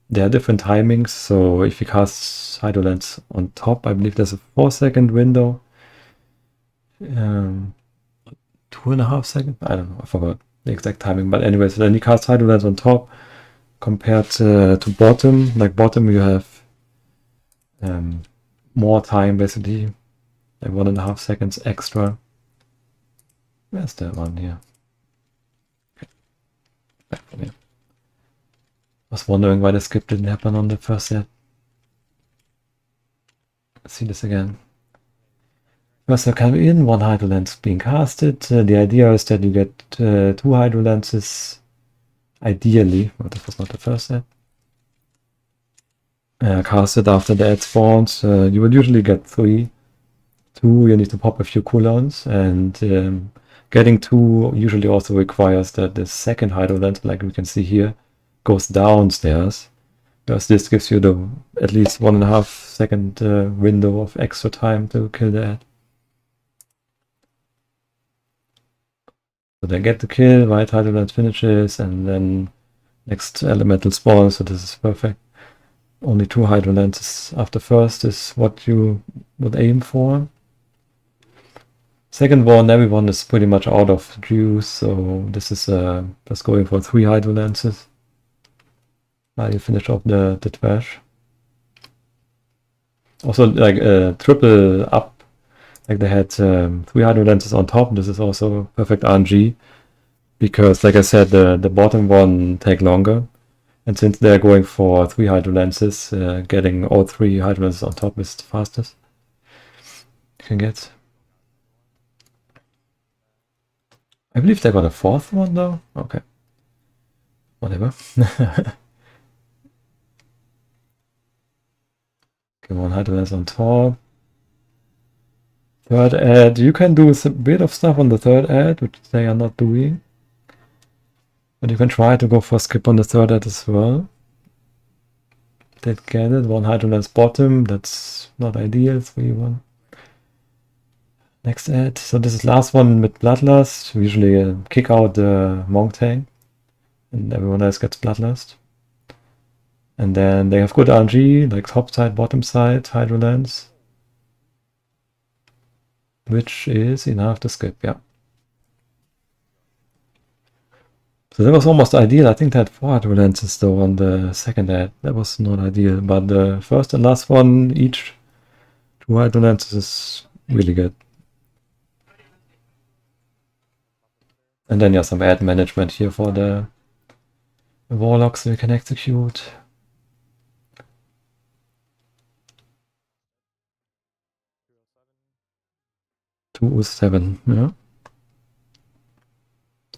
There are different timings, so if you cast Hydrolands on top, I believe there's a 4-second window. 2.5 seconds? I don't know, I forgot the exact timing, but anyways, then you cast Hydrolands on top compared to bottom. Like bottom, you have more time, basically, like 1.5 seconds extra. Where's that one here? Okay. Back from here. I was wondering why the skip didn't happen on the first set. Let's see this again. First I come in, one Hydrolands being casted. The idea is that you get 2 Hydrolands ideally, but this was not the first set. Casted after the ad spawns. You would usually get 3. 2, you need to pop a few cooldowns, and getting 2 usually also requires that the second Hydroland, like we can see here, goes downstairs. Because this gives you the at least 1.5 second window of extra time to kill the ad. So they get the kill, right Hydroland finishes, and then next elemental spawns, so this is perfect. Only 2 Hydrolands after first is what you would aim for. Second one, everyone is pretty much out of juice, so this is just going for 3 Hydrolands. Now you finish off the trash. Also, like triple up. Like they had 3 Hydrolands on top. This is also perfect RNG. Because, like I said, the bottom one take longer. And since they're going for 3 Hydrolands, getting all 3 Hydrolands on top is the fastest you can get. I believe they got a 4th one though. Okay. Whatever. Okay, 1 Hydrolands on top. Third ad, you can do a bit of stuff on the third ad, which they are not doing. But you can try to go for skip on the third ad as well. Did get it. 1 Hydrolands bottom, that's not ideal. 3-1. Next ad. So this is last one with Bloodlust. We usually kick out the Monk tank. And everyone else gets Bloodlust. And then they have good RNG, like top side, bottom side, Hydrolands. Which is enough to skip, yeah. So that was almost ideal. I think they had 4 Hydrolands though on the second ad. That was not ideal. But the first and last one, each 2 Hydrolands is really good. And then yeah, some ad management here for the warlocks we can execute. 207, yeah.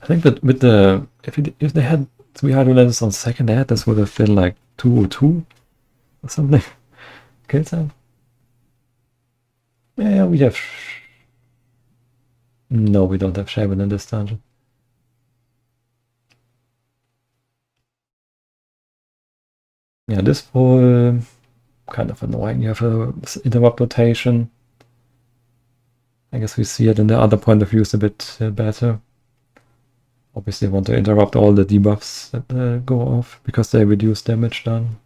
I think that with the if they had 3 Hydrolands on second ad, this would have been like 202 or something. Kill time. Yeah, we have No, we don't have Shaman in this dungeon. Yeah, this pull kind of annoying. You have a interrupt rotation. I guess we see it in the other point of view is a bit better. Obviously, want to interrupt all the debuffs that go off because they reduce damage done.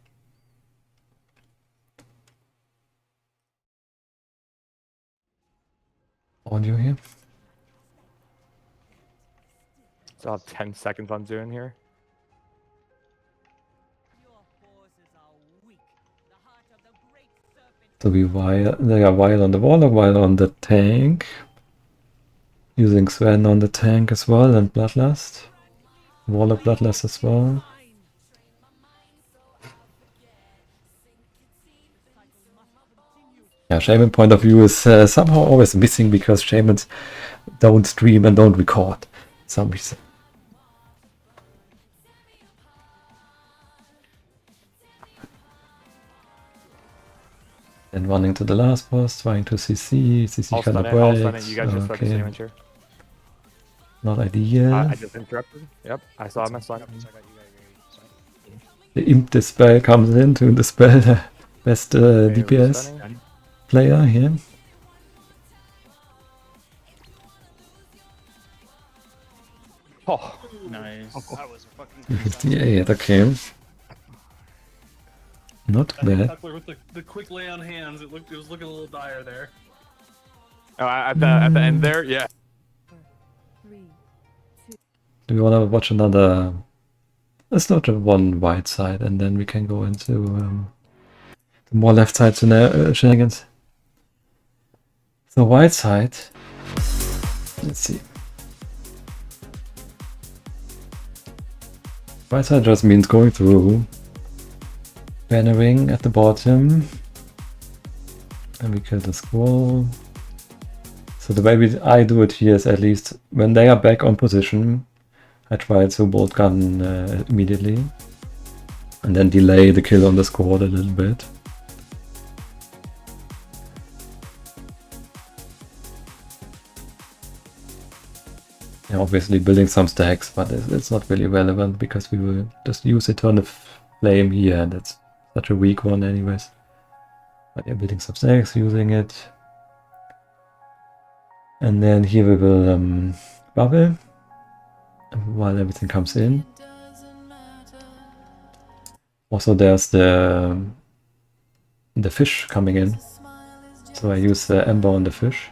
Audio here. Still have 10 seconds on Zune here. So they are wild on the Warlock, wild on the tank. Using Sven on the tank as well and Bloodlust. Warlock Bloodlust as well. Yeah, Shaman point of view is somehow always missing because Shamans don't stream and don't record for some reason. Then running to the last boss, trying to CC I'll kind stun of it, I'll stun it. breaks. You guys just focus Okay, damage here. not ideal. I just interrupted. Yep, I saw my stun. The Imp Dispel comes in to dispel the best DPS player here. Oh, Nice. That was fucking 58, okay. Not bad. Tuckler with the quick lay on hands, it was looking a little dire there. oh at the end there, yeah. 3, Do we want to watch another? Let's not have one white side, and then we can go into the more left side shenanigans. So white side. Let's see. White side just means going through, bannering at the bottom, and we kill the scroll. So the way I do it here is at least when they are back on position, I try to bolt gun immediately, and then delay the kill on the squad a little bit. Yeah, obviously building some stacks, but it's not really relevant because we will just use Eternal Flame here, and it's such a weak one anyways. But yeah, building some stacks, using it. And then here we will bubble while everything comes in. Also there's the fish coming in, so I use the ember on the fish.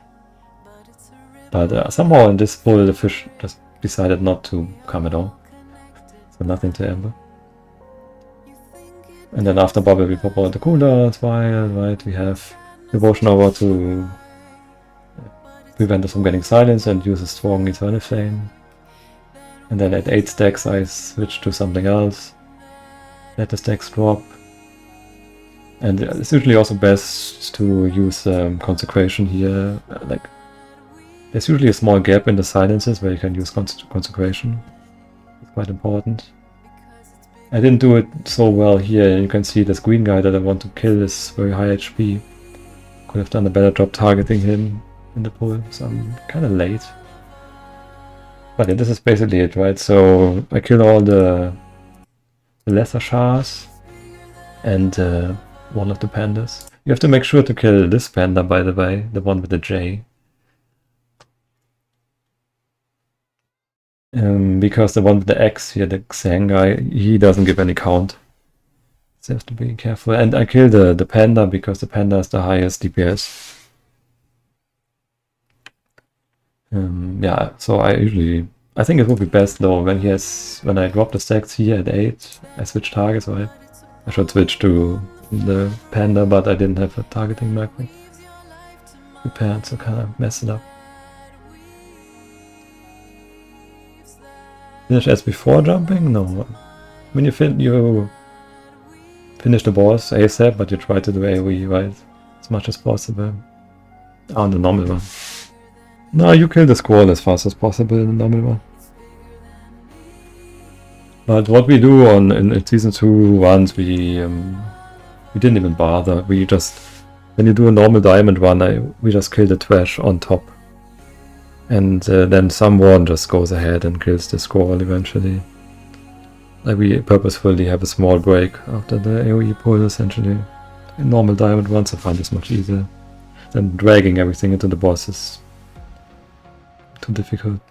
But somehow in this pull the fish just decided not to come at all, so nothing to ember. And then after bubble we pop out the cooldowns, right? We have devotion over to prevent us from getting silenced and use a strong Eternal Flame. And then at 8 stacks I switch to something else. Let the stacks drop. And it's usually also best to use Consecration here. Like, there's usually a small gap in the silences where you can use Consecration. It's quite important. I didn't do it so well here. You can see this green guy that I want to kill is very high HP. Could have done a better job targeting him in the pull, so I'm kind of late. But yeah, this is basically it, right? So I kill all the lesser shards and one of the pandas. You have to make sure to kill this panda, by the way, the one with the J. Because the one with the X here, the Xang guy, he doesn't give any count. So you have to be careful. And I kill the panda because the panda is the highest DPS. Yeah, so I think it would be best though when I drop the stacks here at 8, I switch targets, right? I should switch to the panda, but I didn't have a targeting macro prepared, so kind of mess it up. Finish as before jumping? No. When you finish the boss ASAP, but you try to do AoE, right? As much as possible. On the normal one. No, you kill the squall as fast as possible in the normal one. But what we do in season 2 runs, we didn't even bother. We just, when you do a normal diamond run, we just kill the trash on top. And then someone just goes ahead and kills the scroll eventually. Like we purposefully have a small break after the AoE pull essentially. In normal diamond runs I find this much easier than dragging everything into the boss is too difficult.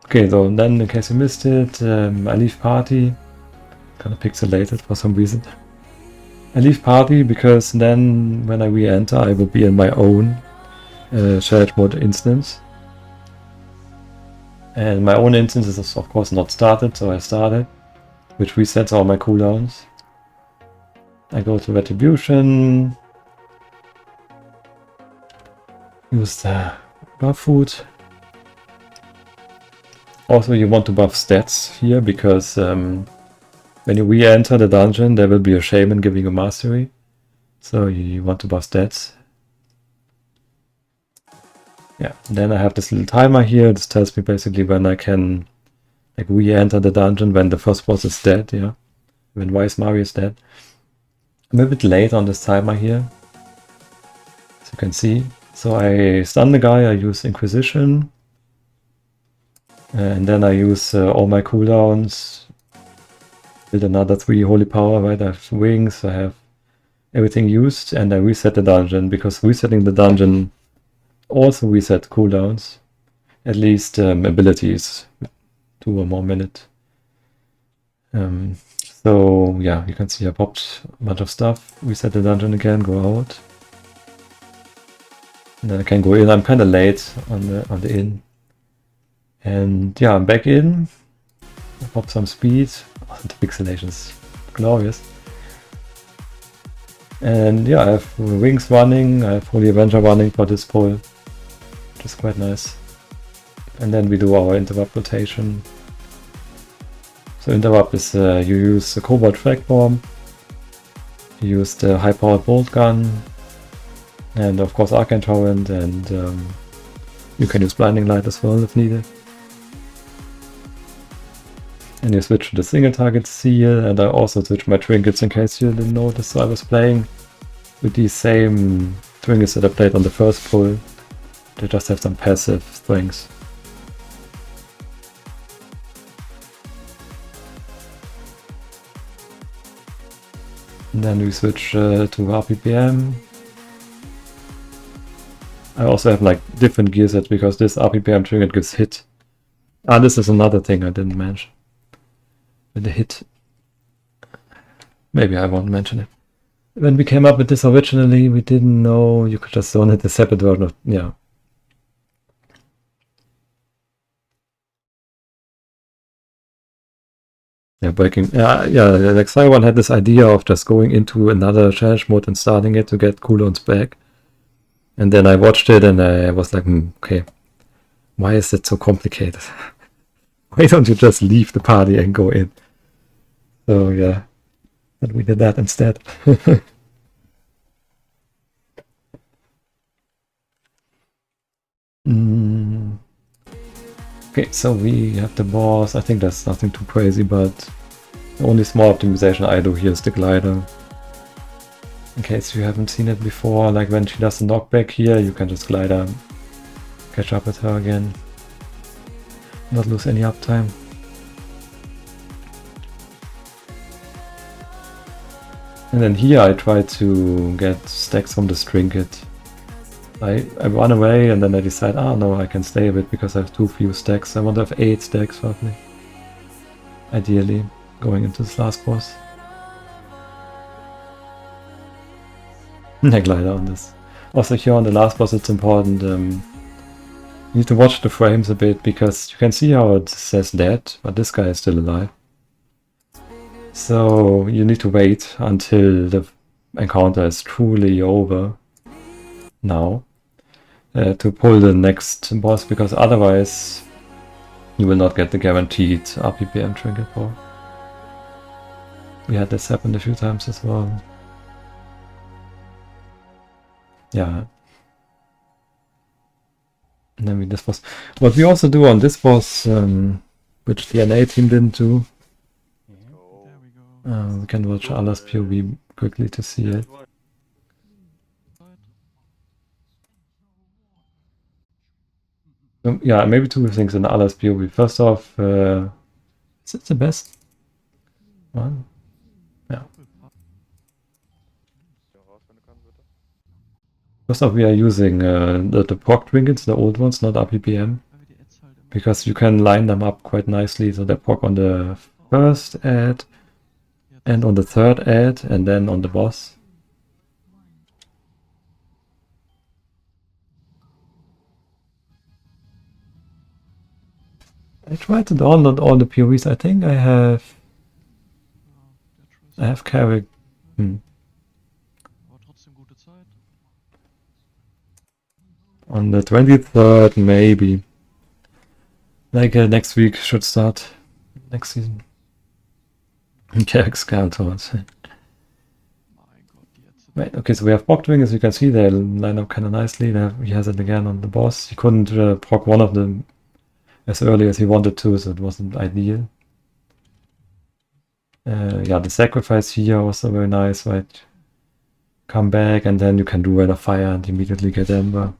Okay, so then in case you missed it, I leave party. Kinda pixelated for some reason. I leave party because then when I re-enter I will be in my own challenge mode instance. And my own instance is of course not started, so I started, which resets all my cooldowns. I go to retribution, use the buff food. Also you want to buff stats here because when you re-enter the dungeon there will be a shaman giving you mastery. So you want to buff stats. Yeah, then I have this little timer here. This tells me basically when I can like re-enter the dungeon when the first boss is dead, yeah. When Wise Mario is dead. I'm a bit late on this timer here, as you can see. So I stun the guy, I use Inquisition. And then I use all my cooldowns. Build another 3 holy power, right? I have wings, I have everything used, and I reset the dungeon, because resetting the dungeon also reset cooldowns. At least abilities, 2 or more minutes. So yeah, you can see I popped a bunch of stuff, reset the dungeon again, go out. And then I can go in. I'm kinda late on the in. And yeah, I'm back in. I pop some speed. Oh, the pixelation is glorious. And yeah, I have wings running, I have Holy Avenger running for this pull, which is quite nice. And then we do our interrupt rotation. So interrupt is you use the Cobalt Frag Bomb, you use the high-powered bolt gun, and of course Arcane Torrent, and you can use Blinding Light as well if needed. And you switch to the single target seal, and I also switch my trinkets in case you didn't notice. So I was playing with these same trinkets that I played on the first pull. They just have some passive strengths. And then we switch to RPPM. I also have like different gear sets because this RPPM trinket gives hit. Ah, this is another thing I didn't mention. With the hit. Maybe I won't mention it. When we came up with this originally, we didn't know you could just zone it a separate version of, yeah. Yeah, breaking. Yeah, like Cyron had this idea of just going into another challenge mode and starting it to get cooldowns back. And then I watched it and I was like, okay, why is it so complicated? Why don't you just leave the party and go in? So yeah, but we did that instead. Okay, so we have the boss. I think that's nothing too crazy, but the only small optimization I do here is the glider. In case you haven't seen it before, like when she does the knockback here, you can just glide her, catch up with her again, not lose any uptime. And then here I try to get stacks from this trinket. I run away and then I decide, oh no, I can stay a bit because I have too few stacks. I want to have 8 stacks roughly. Ideally, going into this last boss. I glider on this. Also here on the last boss it's important, you need to watch the frames a bit because you can see how it says dead, but this guy is still alive. So you need to wait until the encounter is truly over now to pull the next boss, because otherwise you will not get the guaranteed RPPM trinket power. We had this happen a few times as well. Yeah. And then this boss. What we also do on this boss, which the NA team didn't do, we can watch Allah's POV quickly to see it. Yeah, maybe two things in Allah's POV. First off, is it the best one? Raus, wenn du kannst, bitte. First off, we are using the pork trinkets, the old ones, not RPPM, Weil wir die Ads halt immer. because you can line them up quite nicely. So they pork on the first ad, Jetzt and on the third ad, and then on the boss. I tried to download all the POVs. I think I have ja, der Trace. Carrick. Aber trotzdem gute Zeit. On the 23rd, maybe. Like next week should start. Next season. Carrick Scouters. Mein Gott, die Ads sind. Right, okay, so we have proc doing, as you can see, they line up kind of nicely. He has it again on the boss. He couldn't proc one of them as early as he wanted to, so it wasn't ideal. Yeah, the sacrifice here also very nice, right? Come back, and then you can do Red of Fire and immediately get Ember.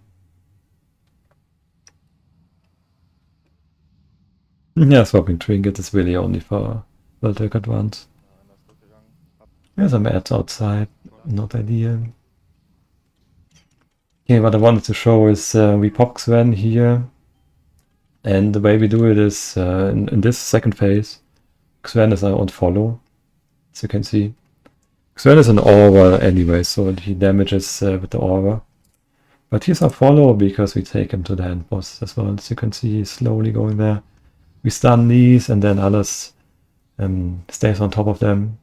Yeah, swapping Trinket is really only for World Record ones. Nein, das ist zurückgegangen. Ab. There's some ads outside, not ideal. Okay, what I wanted to show is we pop Sven here, and the way we do it is in this second phase, Sven is on follow, as you can see. Sven is an aura anyway, so he damages with the aura. But he's on follow because we take him to the end boss as well. As you can see, he's slowly going there. We stun these, and then Alice stays on top of them.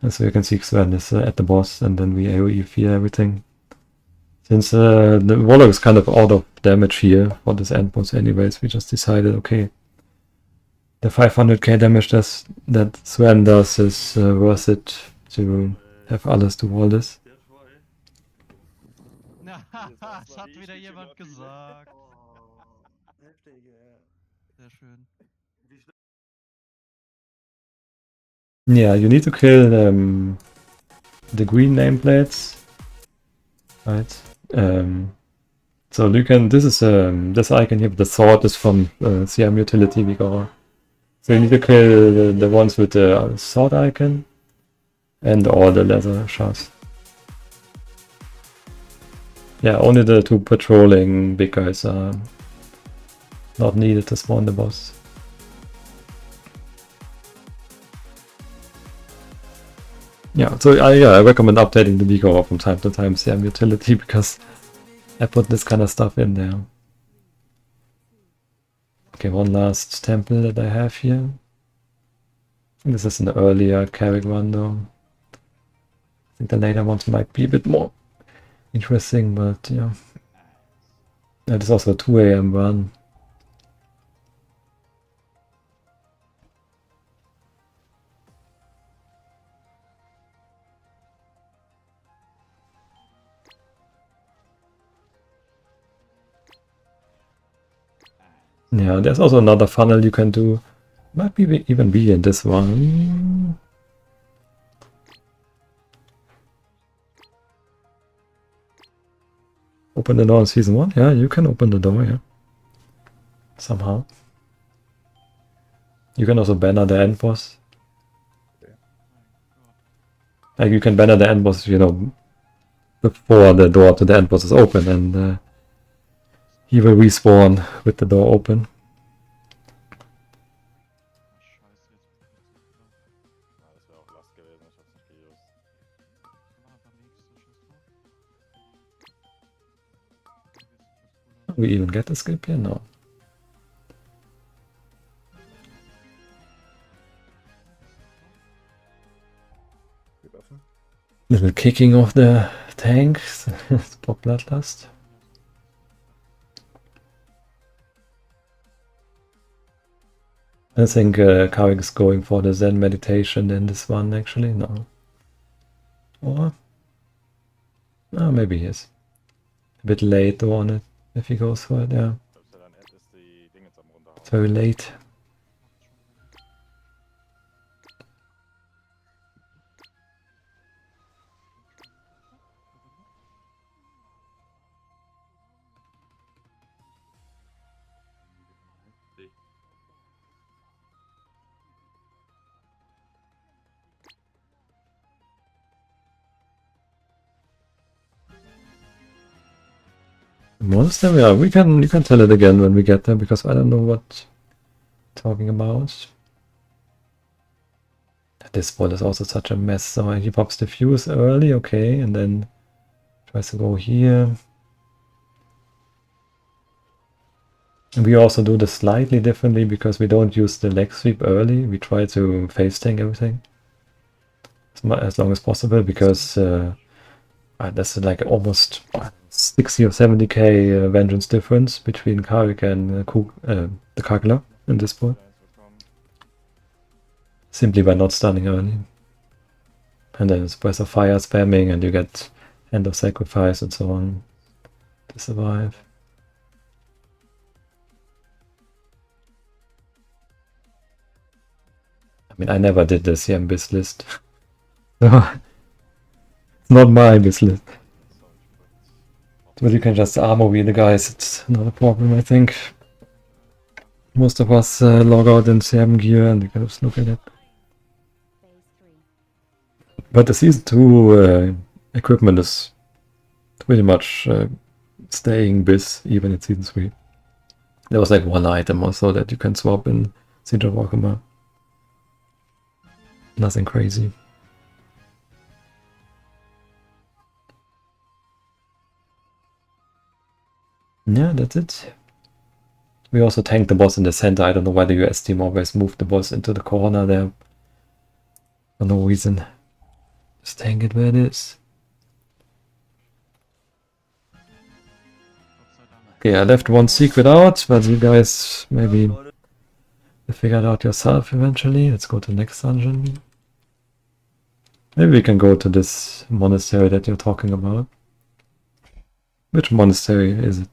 And so you can see Sven is at the boss, and then we AoE fear everything. Since the Warlock is kind of out of damage here for this end boss anyways, we just decided, okay, the 500k damage that Sven does is worth it to have Alice do all this. Das hat wieder jemand gesagt. Sehr schön. Yeah, you need to kill the green nameplates, right? So you can. This is this icon here. The sword is from CM utility Vigor. So you need to kill the ones with the sword icon and all the leather shards. Yeah, only the two patrolling big guys are not needed to spawn the boss. Yeah, so I recommend updating the Vigor from time to time, CM utility, because I put this kind of stuff in there. Okay, one last temple that I have here. This is an earlier Carrick run though. I think the later ones might be a bit more interesting, but yeah. That is also a 2 AM run. Yeah, there's also another funnel you can do. Might be even be in this one. Open the door in season 1? Yeah, you can open the door, yeah. Somehow. You can also banner the end boss. Like you can banner the end boss, you know, before the door to the end boss is open, and he will respawn with the door open. Scheiße, jetzt bin ich Ja, das wäre auch nicht genau. Last gewesen, ich hab's nicht geused. Kann man einfach nächste Schuss drauf. We even get a skip here? No. Little kicking of the tank for Bloodlust. I think Carrick is going for the Zen meditation in this one, actually. No. Or? Oh, maybe he is. A bit late though on it, if he goes for it, yeah. Selbst dein Ad ist die Dinge jetzt am runterhauen. It's very late. Monastery? Yeah, you can tell it again when we get there, because I don't know what talking about. This ball is also such a mess. So he pops the fuse early, okay, and then tries to go here. And we also do this slightly differently because we don't use the leg sweep early. We try to face tank everything as long as possible, because that's like almost 60 or 70k vengeance difference between Karik and the Kagler in this board. Simply by not stunning early. And then it's Breath of Fire spamming, and you get End of Sacrifice and so on to survive. I mean, I never did this here in Biz list. So, it's not my Biz list. But you can just armor wheel the guys, it's not a problem, I think. Most of us log out in CM gear and you can just look at it. But the Season 2 equipment is pretty much staying Biz, even in Season 3. There was like one item or so that you can swap in Siege of Orgrimmar. Nothing crazy. Yeah, that's it. We also tanked the boss in the center. I don't know why the US team always moved the boss into the corner there. For no reason. Just tank it where it is. Okay, I left one secret out, but you guys maybe figure it out yourself eventually. Let's go to the next dungeon. Maybe we can go to this monastery that you're talking about. Which monastery is it?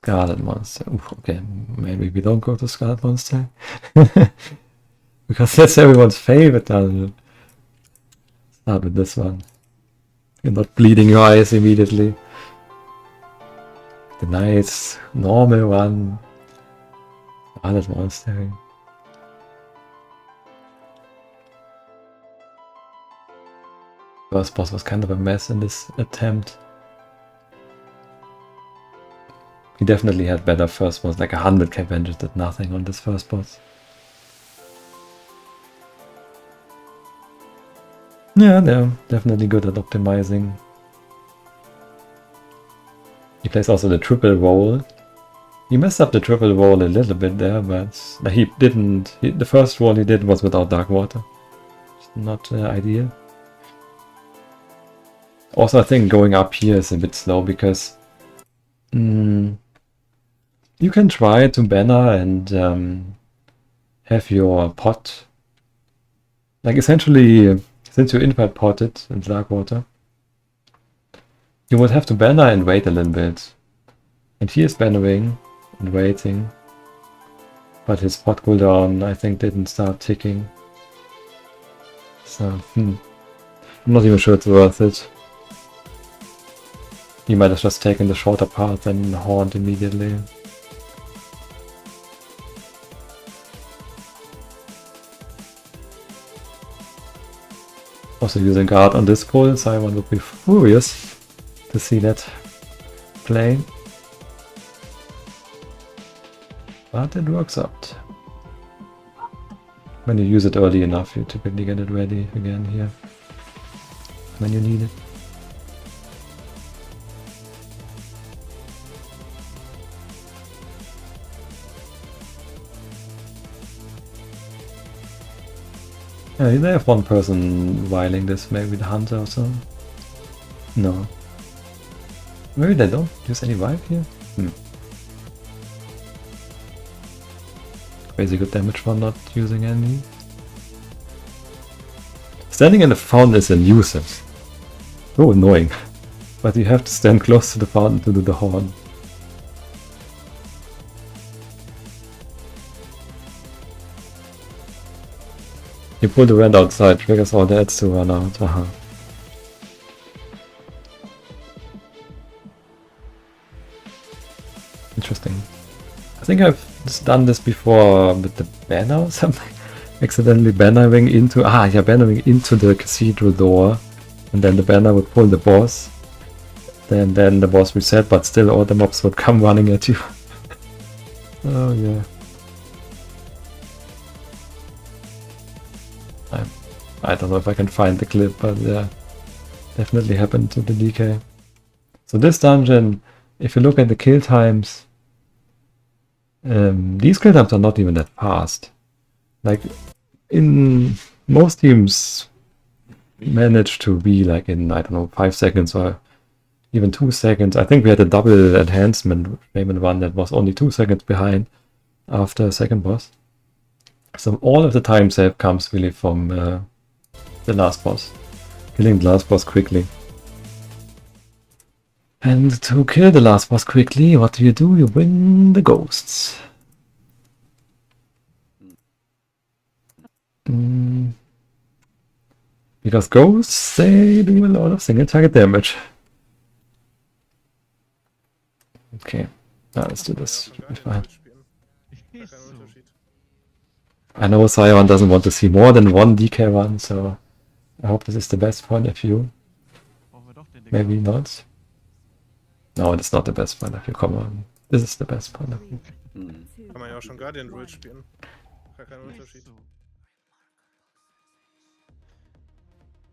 Scarlet Monastery. Oof, okay, maybe we don't go to Scarlet Monastery. Because that's everyone's favorite dungeon. Start with this one. You're not bleeding your eyes immediately. The nice, normal one. Scarlet Monastery. First boss was kind of a mess in this attempt. He definitely had better first boss, like 100k vengeance did nothing on this first boss. Yeah, they're definitely good at optimizing. He plays also the triple roll. He messed up the triple roll a little bit there, but he didn't. The first roll he did was without Dark Water. It's not ideal. Also, I think going up here is a bit slow because you can try to banner and have your pot. Like essentially, since you invert potted in Dark Water, you would have to banner and wait a little bit. And he is bannering and waiting. But his pot cooldown, I think, didn't start ticking. So, I'm not even sure it's worth it. He might have just taken the shorter path and horned immediately. Also using guard on this pull, Simon would be furious to see that play. But it works out. When you use it early enough, you typically get it ready again here when you need it. Yeah, they have one person whiling this, maybe the hunter or so. No. Maybe they don't use any vibe here? Crazy good damage for not using any. Standing in the fountain is a nuisance. So annoying. But you have to stand close to the fountain to do the horn. You pull the rend outside, triggers all the ads to run out. Aha. Interesting. I think I've done this before with the banner or something. accidentally bannering into bannering into the cathedral door, and then the banner would pull the boss. Then the boss reset, but still all the mobs would come running at you. Oh yeah. I don't know if I can find the clip, but yeah, definitely happened to the DK. So this dungeon, if you look at the kill times, these kill times are not even that fast. Like, in most teams manage to be like in, I don't know, 5 seconds or even 2 seconds. I think we had a double enhancement Shaman one that was only 2 seconds behind after second boss. So all of the time save comes really from the last boss. Killing the last boss quickly. And to kill the last boss quickly, what do? You bring the ghosts. Because ghosts, they do a lot of single target damage. Okay, now let's do this. Should be fine. I know Sion doesn't want to see more than one DK run, so I hope this is the best point of view. Maybe not. No, it's not the best point of view, come on. This is the best point of view. Kann man ja auch schon Guardian Druid spielen. Gar kein Unterschied.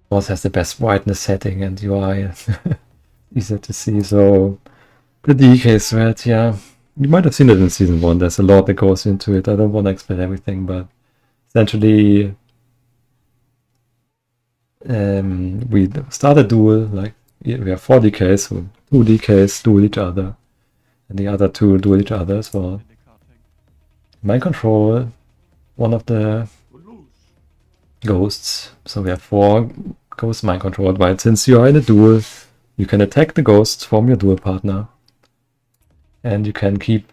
Boss has the best brightness setting and UI. Easier to see, so the DK threat, yeah. You might have seen it in Season 1, there's a lot that goes into it. I don't want to explain everything, but essentially we start a duel, like we have 4 DKs, so 2 DKs duel each other, and the other 2 duel each other as well. Mind control, one of the ghosts, so we have 4 ghosts mind controlled, right? Since you are in a duel, you can attack the ghosts from your duel partner, and you can keep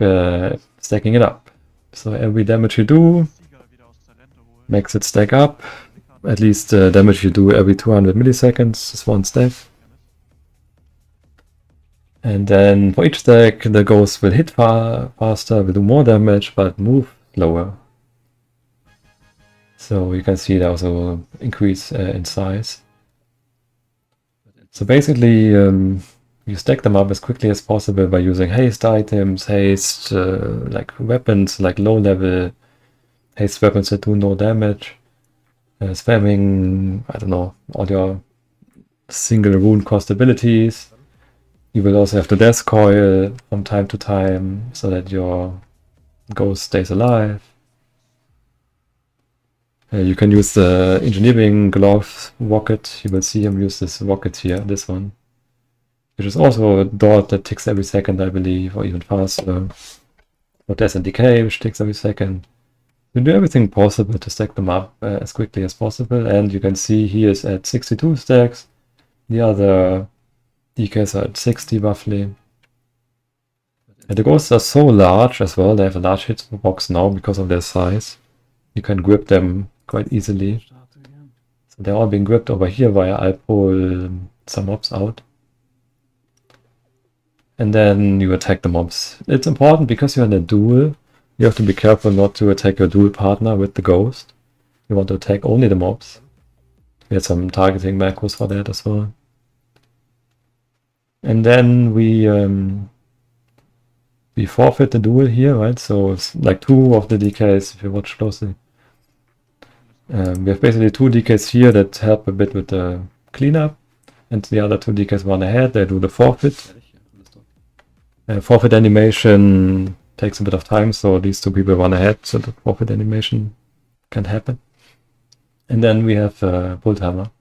stacking it up. So every damage you do makes it stack up. At least damage you do every 200 milliseconds is 1 stack. And then for each stack, the ghost will hit faster, will do more damage, but move slower. So you can see they also increase in size. So basically, you stack them up as quickly as possible by using haste items, haste like weapons, like low level haste weapons that do no damage, spamming, I don't know, all your single rune cost abilities. You will also have to death coil from time to time so that your ghost stays alive. You can use the engineering glove rocket. You will see him use this rocket here, this one, which is also a dot that ticks every second, I believe, or even faster. Or death and decay, which ticks every second. You do everything possible to stack them up as quickly as possible, and you can see he is at 62 stacks. The other DKs are at 60 roughly. And the ghosts are so large as well, they have a large hitbox now because of their size. You can grip them quite easily. So they're all being gripped over here while I pull some mobs out. And then you attack the mobs. It's important because you're in a duel. You have to be careful not to attack your duel partner with the ghost. You want to attack only the mobs. We had some targeting macros for that as well. And then we forfeit the duel here, right? So it's like 2 of the DKs, if you watch closely. We have basically 2 DKs here that help a bit with the cleanup, and the other 2 DKs run ahead, they do the forfeit. Forfeit animation takes a bit of time, so these 2 people run ahead, so the forfeit animation can happen. And then we have Bolt Hammer.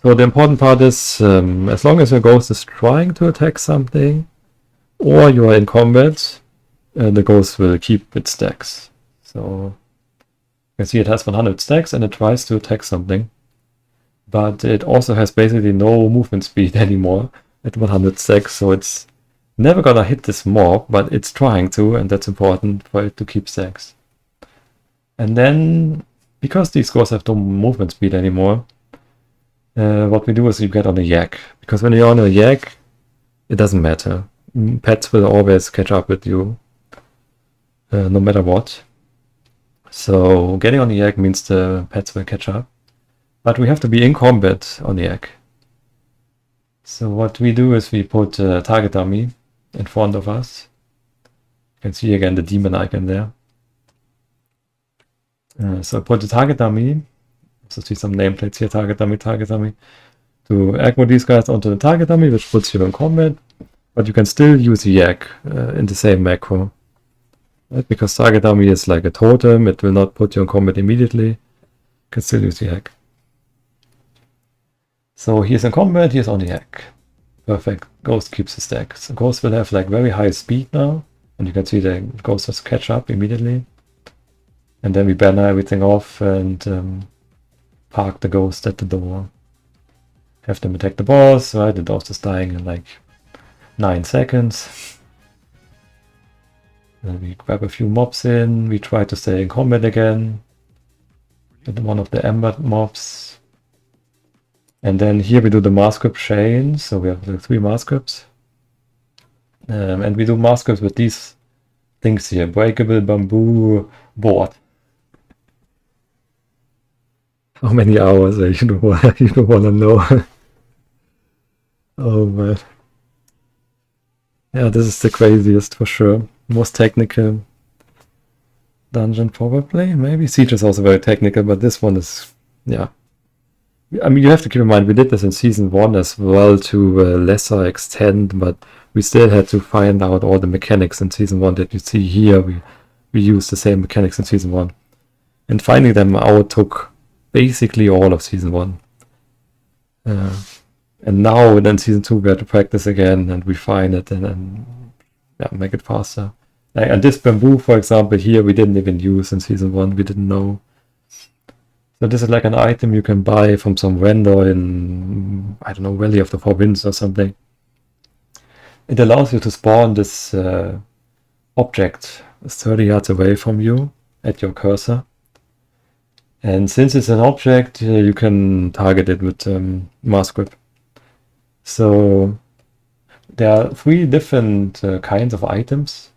So the important part is, as long as your ghost is trying to attack something, or you are in combat, the ghost will keep its stacks. So you can see it has 100 stacks and it tries to attack something, but it also has basically no movement speed anymore at 100 stacks, so it's never gonna hit this mob, but it's trying to, and that's important for it to keep stacks. And then, because these ghosts have no movement speed anymore, what we do is you get on a yak, because when you're on a yak, it doesn't matter. Pets will always catch up with you, no matter what. So getting on the egg means the pets will catch up. But we have to be in combat on the egg. So what we do is we put a target dummy in front of us. You can see again the demon icon there. So put the target dummy. So see some nameplates here, target dummy, to aggro these guys onto the target dummy, which puts you in combat. But you can still use the egg in the same macro. Right? Because target dummy is like a totem, it will not put you in combat immediately. You can still use the egg. So he's in combat, he's on the egg. Perfect. Ghost keeps the stack. So Ghost will have like very high speed now. And you can see the Ghost has to catch up immediately. And then we banner everything off and park the Ghost at the door. Have them attack the boss, right? The Ghost is dying in like 9 seconds. Then we grab a few mobs in. We try to stay in combat again. With one of the Ember mobs. And then here we do the mass grip chain. So we have the 3 mass grips. And we do mass grips with these things here. Breakable bamboo board. How many hours? You don't want to know. Oh man. Yeah, this is the craziest for sure. Most technical dungeon probably. Maybe Siege is also very technical, but this one is, yeah. I mean, you have to keep in mind, we did this in Season 1 as well to a lesser extent, but we still had to find out all the mechanics in Season 1 that you see here. We used the same mechanics in Season 1. And finding them out took basically all of Season 1. And now in Season 2 we have to practice again and refine it and yeah, make it faster. Like, and this bamboo, for example, here we didn't even use in Season 1, we didn't know. So this is like an item you can buy from some vendor in, I don't know, Valley of the Four Winds or something. It allows you to spawn this object 30 yards away from you at your cursor. And since it's an object, you can target it with mass grip. So there are 3 different kinds of items.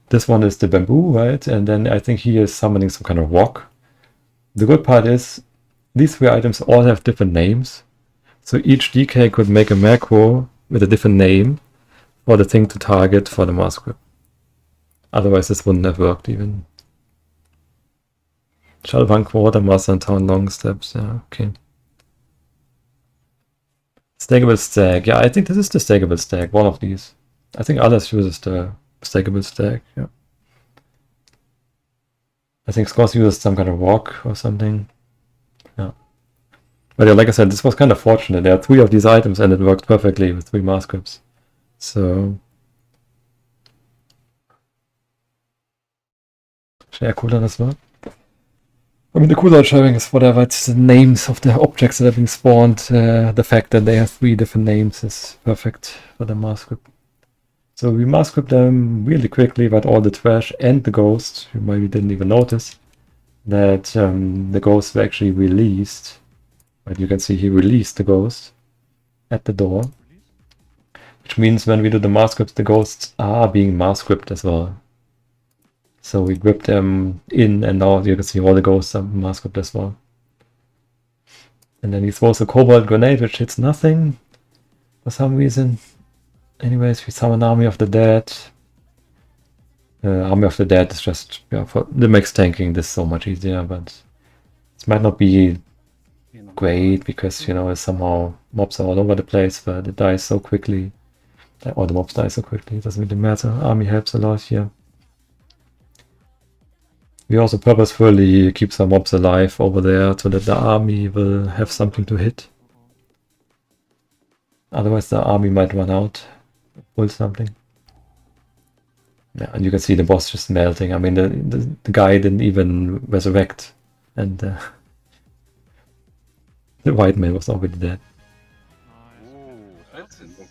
This one is the bamboo, right? And then I think he is summoning some kind of rock. The good part is these 3 items all have different names. So each DK could make a macro with a different name for the thing to target for the mass grip. Otherwise this wouldn't have worked even. Shadowpunk Quartermaster and Town Long Steps, yeah, okay. Stackable stack, yeah, I think this is the stackable stack, one of these. I think others uses the stackable stack, yeah. I think Scots uses some kind of rock or something. Yeah. But yeah, like I said, this was kind of fortunate. There are 3 of these items and it worked perfectly with 3 mass grips. So share cooldown as well. I mean, the cooldown sharing is whatever, it's the names of the objects that are being spawned. The fact that they have 3 different names is perfect for the mass grip. So we mass grip them really quickly, but all the trash and the ghost, you maybe didn't even notice that the ghosts were actually released. But you can see he released the ghost at the door. Which means when we do the mass grips, the ghosts are being mass gripped as well. So we grip them in and now you can see all the ghosts are mass gripped as well. And then he throws a cobalt grenade which hits nothing for some reason. Anyways, we summon Army of the Dead. Army of the Dead is just, yeah, for the max tanking this is so much easier, but it might not be great because, you know, somehow mobs are all over the place, but it dies so quickly. Or the mobs die so quickly, it doesn't really matter. Army helps a lot here. We also purposefully keep some mobs alive over there so that the army will have something to hit. Otherwise the army might run out, pull something. Yeah, and you can see the boss just melting. I mean, the guy didn't even resurrect, and the white man was already dead.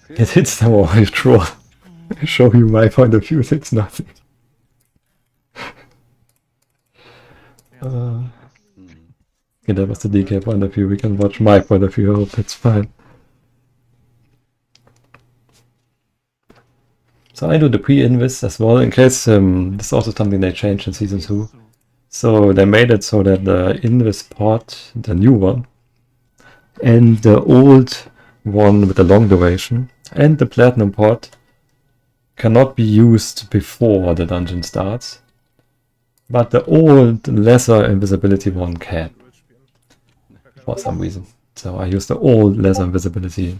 It hits them all, you troll. I show you my point of view, it's nothing. Yeah, that was the DK point of view. We can watch my point of view. I hope that's fine. So I do the pre-invis as well, in case this is also something they changed in Season 2. So they made it so that in this pot, the new one, and the old one with the long duration, and the platinum pot cannot be used before the dungeon starts, but the old lesser invisibility one can, for some reason. So I use the old lesser invisibility.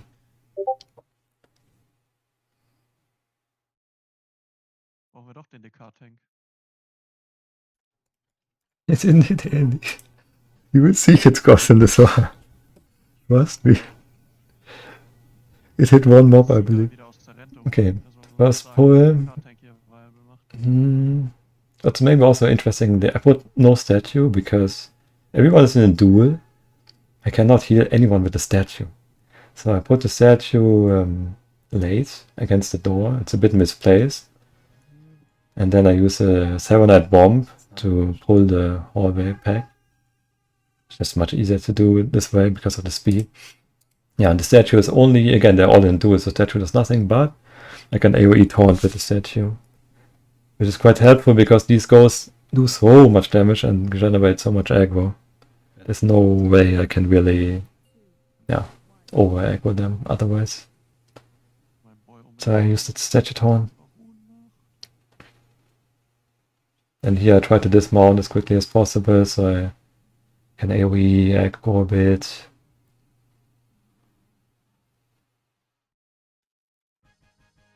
Brauchen wir doch den DK-Tank. It's in it, Andy. You will see its cost in the song. Trust me. It hit one mob, I believe. Wieder aus Zerrento. Okay, Das war first was pull. DK-Tank hier viable macht. That's maybe also interesting. I put no statue because everyone is in a duel. I cannot heal anyone with a statue. So I put the statue late against the door. It's a bit misplaced. And then I use a Serenite Bomb to pull the hallway pack. It's just much easier to do it this way because of the speed. Yeah, and the statue is only, again, they're all in duel, so statue does nothing, but I can AoE taunt with the statue. Which is quite helpful because these ghosts do so much damage and generate so much aggro. There's no way I can really, over aggro them otherwise. Mein Boy So I used the statue taunt. And here I try to dismount as quickly as possible so I can AoE aggro a bit.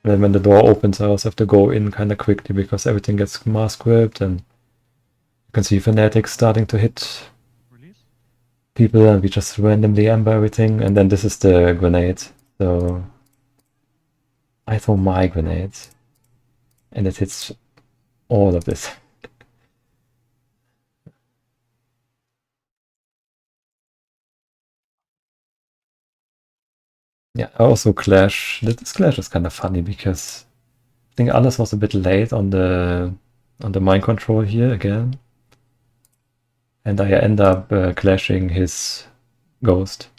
And then when the door opens, I also have to go in kind of quickly because everything gets mask gripped, and you can see fanatics starting to hit Release? people, and we just randomly amber everything. And then this is the grenade. So I throw my grenade, and it hits all of this. Yeah, I also clash. This clash is kind of funny because I think Alice was a bit late on the mind control here again, and I end up clashing his ghost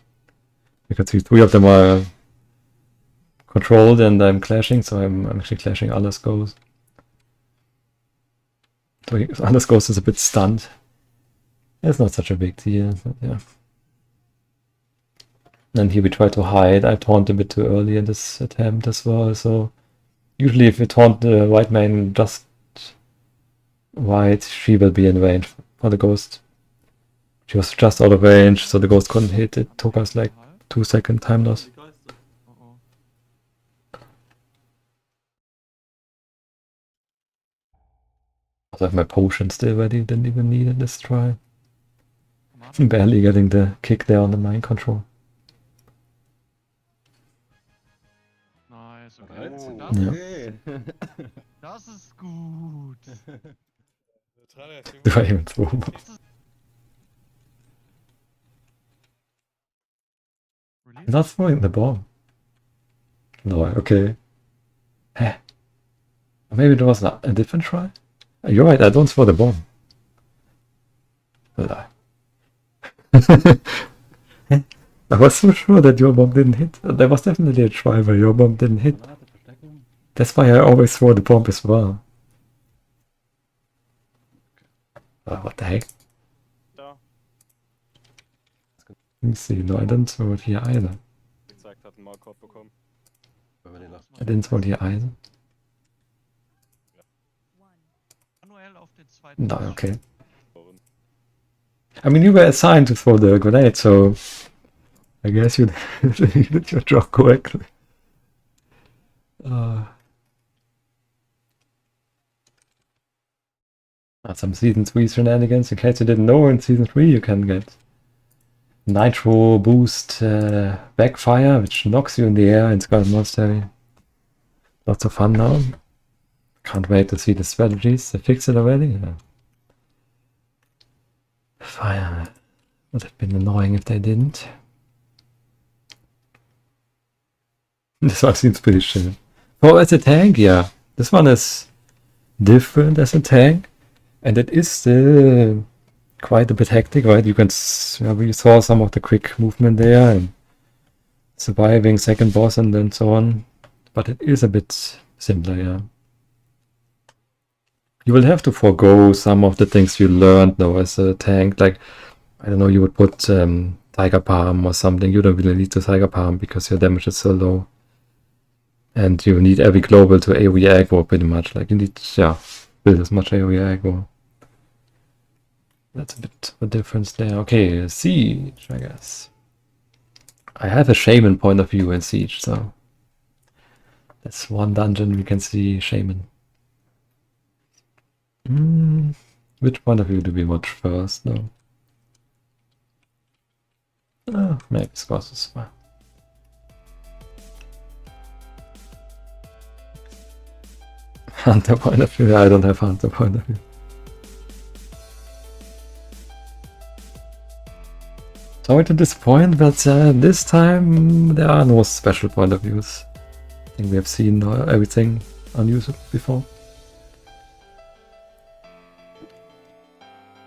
because three of them are controlled and I'm clashing, so I'm actually clashing Alice ghost. So Alice ghost is a bit stunned. It's not such a big deal, but yeah. And here we try to hide. I taunt a bit too early in this attempt as well, so usually if you taunt the white main just white, she will be in range for the ghost. She was just out of range, so the ghost couldn't hit. It took us like 2-second time loss. Oh. Also I have my potion still ready, didn't even need it this try. Barely getting the kick there on the mind control. Nice, okay. Oh. Das, Ja. das ist gut. 3 und 2. Release? Not throwing the bomb. No, okay. Heh. Maybe there was a different try? You're right, I don't throw the bomb. Lie. I was so sure that your bomb didn't hit. There was definitely a try where your bomb didn't hit. That's why I always throw the bomb as well. What the heck? Da. Let me see. No, I didn't throw it here either. Gezeigt hat, einen Markcode bekommen. I didn't throw it here either. Manuell auf den zweiten. No, okay. I mean, you were assigned to throw the grenade, so I guess you did your job correctly. Some Season 3 shenanigans. In case you didn't know, in Season 3 you can get Nitro Boost Backfire, which knocks you in the air in Scarlet Monastery. Lots of fun now. Can't wait to see the strategies. They fixed it already. Yeah. Fire. Would have been annoying if they didn't. This one seems pretty chill. Oh, as a tank, yeah. This one is different as a tank. And it is still quite a bit hectic, right? You can, we saw some of the quick movement there and surviving second boss and then so on. But it is a bit simpler, yeah. You will have to forego some of the things you learned though as a tank. Like, I don't know, you would put Tiger Palm or something. You don't really need the Tiger Palm because your damage is so low. And you need every global to AoE aggro pretty much. Like, you need, yeah, build as much AoE aggro. That's a bit of a difference there. Okay, Siege, I guess. I have a Shaman point of view in Siege, so that's one dungeon we can see Shaman. Which point of view do we watch first? No. Maybe Scores as well. Hunter point of view? I don't have Hunter point of view. Sorry to disappoint, but this time there are no special point of views. I think we have seen everything on YouTube before.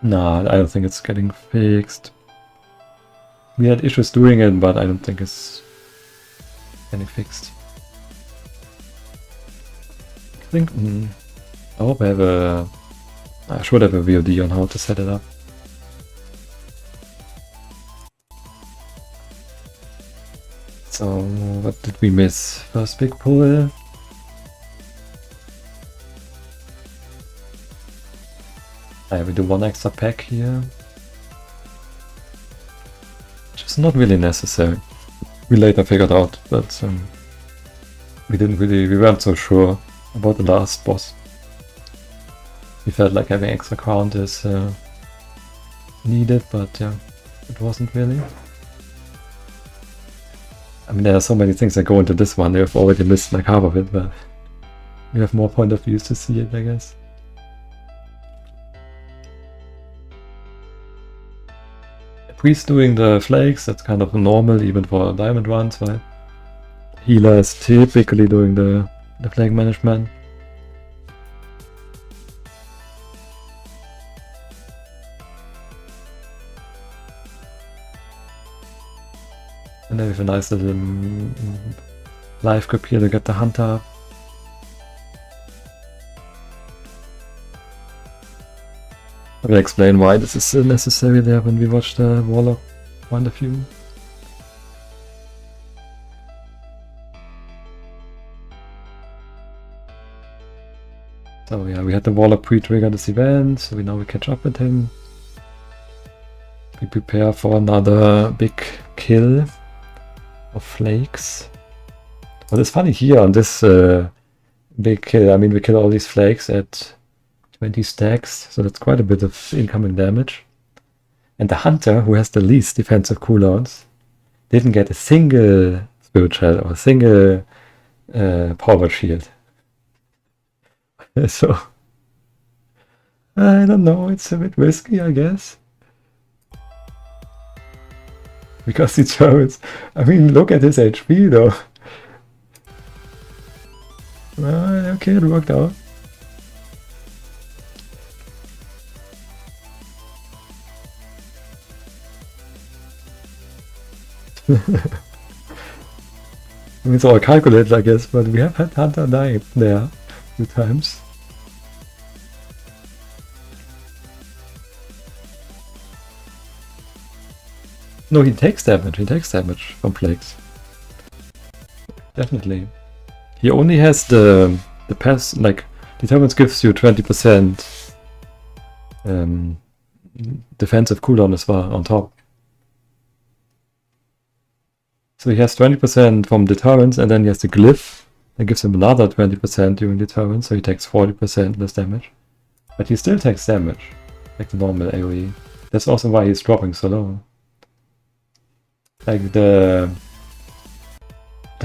Nah, I don't think it's getting fixed. We had issues doing it, but I don't think it's getting fixed. I think I hope I have a... I should have a VOD on how to set it up. So, what did we miss? First big pull. We do one extra pack here. Which is not really necessary. We later figured out that we weren't so sure about the last boss. We felt like having extra count is needed, but yeah, it wasn't really. I mean, there are so many things that go into this one. You've already missed like half of it, but you have more point of views to see it, I guess. Priest doing the flakes, that's kind of normal even for diamond runs, right? Healer is typically doing the flake management. And then we have a nice little life group here to get the hunter up. I will explain why this is necessary there when we watch the Warlock point of view. So yeah, we had the Warlock pre-trigger this event, so we catch up with him. We prepare for another big kill of flakes. What is funny here on this big kill, I mean we kill all these flakes at 20 stacks, so that's quite a bit of incoming damage. And the hunter, who has the least defensive cooldowns, didn't get a single spirit shell or a single power shield. So, I don't know, it's a bit risky, I guess. Because the Germans, I mean, look at his HP though. Okay, it worked out. It's all calculated, I guess, but we have had Hunter die there a few times. No, he takes damage from flakes. Definitely. He only has the pass, like, Determines gives you 20% defensive cooldown as well on top. So he has 20% from deterrence, and then he has the glyph that gives him another 20% during deterrence, so he takes 40% less damage. But he still takes damage, like the normal AoE. That's also why he's dropping so low. Like the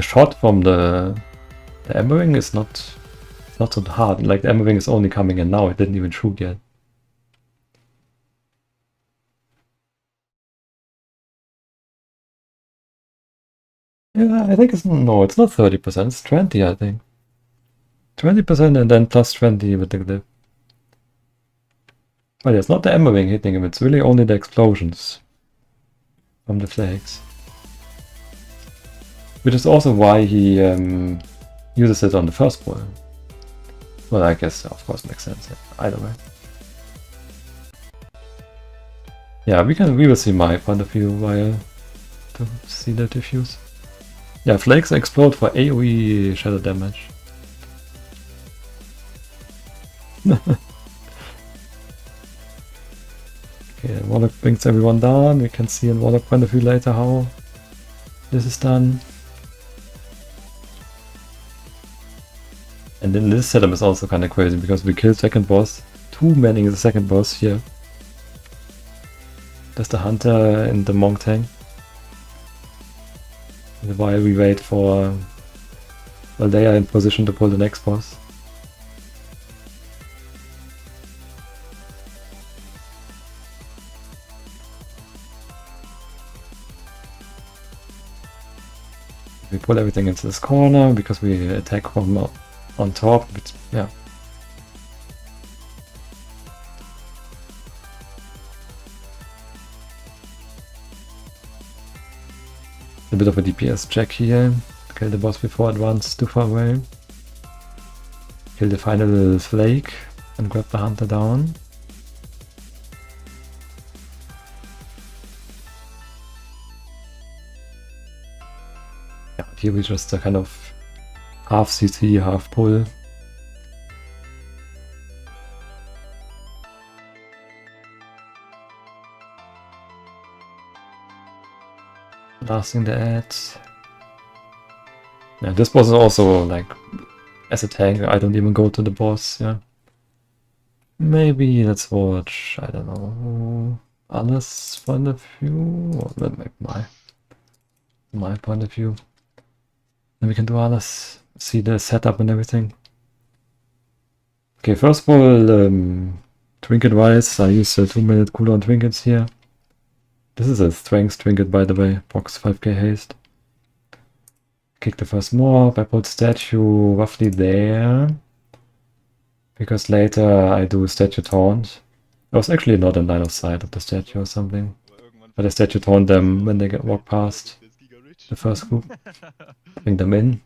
shot from the Embering is not so hard. Like the Embering is only coming in now, it didn't even shoot yet. Yeah, I think it's not 30%, it's 20, I think. 20% and then plus 20 with the glyph. But it's not the Embering hitting him, it's really only the explosions from the flakes. Which is also why he uses it on the first pull. Well, I guess of course makes sense. Yeah. Either way. Yeah, we will see my point of view while to see the diffuse. Yeah, flakes explode for AoE shadow damage. Okay, Warlock brings everyone down. We can see in Warlock point of view later how this is done. And then this setup is also kind of crazy because we kill second boss. Too many in the second boss here. There's the hunter and the monk tank. While we wait for... Well, they are in position to pull the next boss. We pull everything into this corner because we attack from on top. But, yeah. A bit of a DPS check here. Kill the boss before advance too far away. Kill the final flake and grab the hunter down. Yeah, here we just kind of half CC, half pull. Blasting the ads. Yeah, this boss is also like, as a tank, I don't even go to the boss, yeah. Maybe let's watch, I don't know, Anna's point of view, or maybe my point of view. Then we can do Anna's, see the setup and everything. Okay, first of all, trinket wise, I use 2-minute cooldown trinkets here. This is a strength trinket, by the way, box 5k haste. Kick the first mob, I put statue roughly there. Because later I do statue taunt. I was actually not in line of sight of the statue or something. But I statue taunt them when they walk past the first group. Bring them in.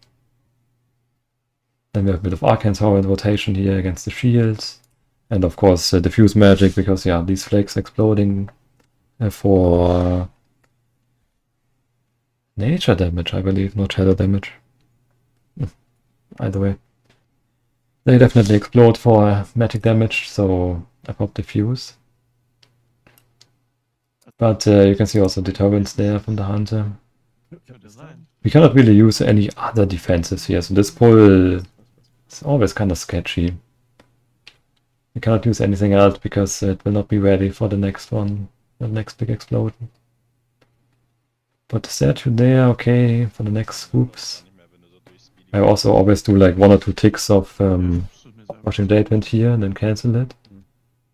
Then we have a bit of Arcane Torrent rotation here against the shields. And of course diffuse magic, because yeah, these flakes exploding for nature damage, I believe, not shadow damage. Either way. They definitely explode for magic damage, so I pop diffuse. But you can see also deterrence there from the hunter. We cannot really use any other defenses here, so this pull is always kind of sketchy. We cannot use anything else because it will not be ready for the next one. The next big explosion. Put the statue there, okay, for the next swoops. I also always do like 1 or 2 ticks of Rushing Jadewin here and then cancel it.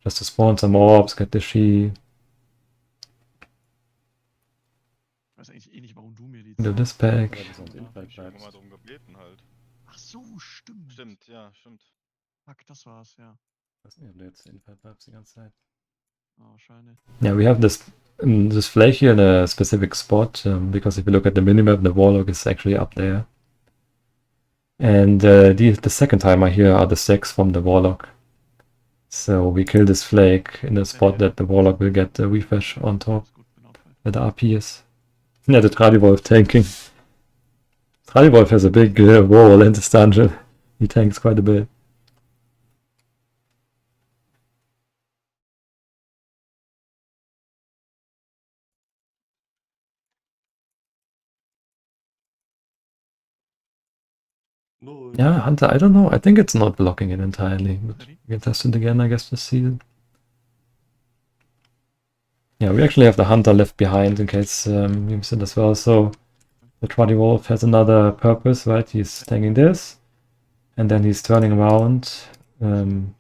Just to spawn some orbs, get the Shi. Do this pack. Ach so, stimmt. Stimmt, ja, stimmt. Fuck, das war's, ja. Oh, schade. Yeah, we have this flake here in a specific spot, because if you look at the minimap, the Warlock is actually up there. And the second timer here are the stacks from the Warlock. So we kill this flake in a spot that the Warlock will get the refresh on top, where the RP is. Yeah, the Tradiwolf tanking. Tradiwolf has a big wall in this dungeon. He tanks quite a bit. Yeah, Hunter, I don't know. I think it's not blocking it entirely, but we can test it again, I guess, this season. Yeah, we actually have the Hunter left behind in case you miss it as well. So the Tradiwolf has another purpose, right? He's tanking this, and then he's turning around and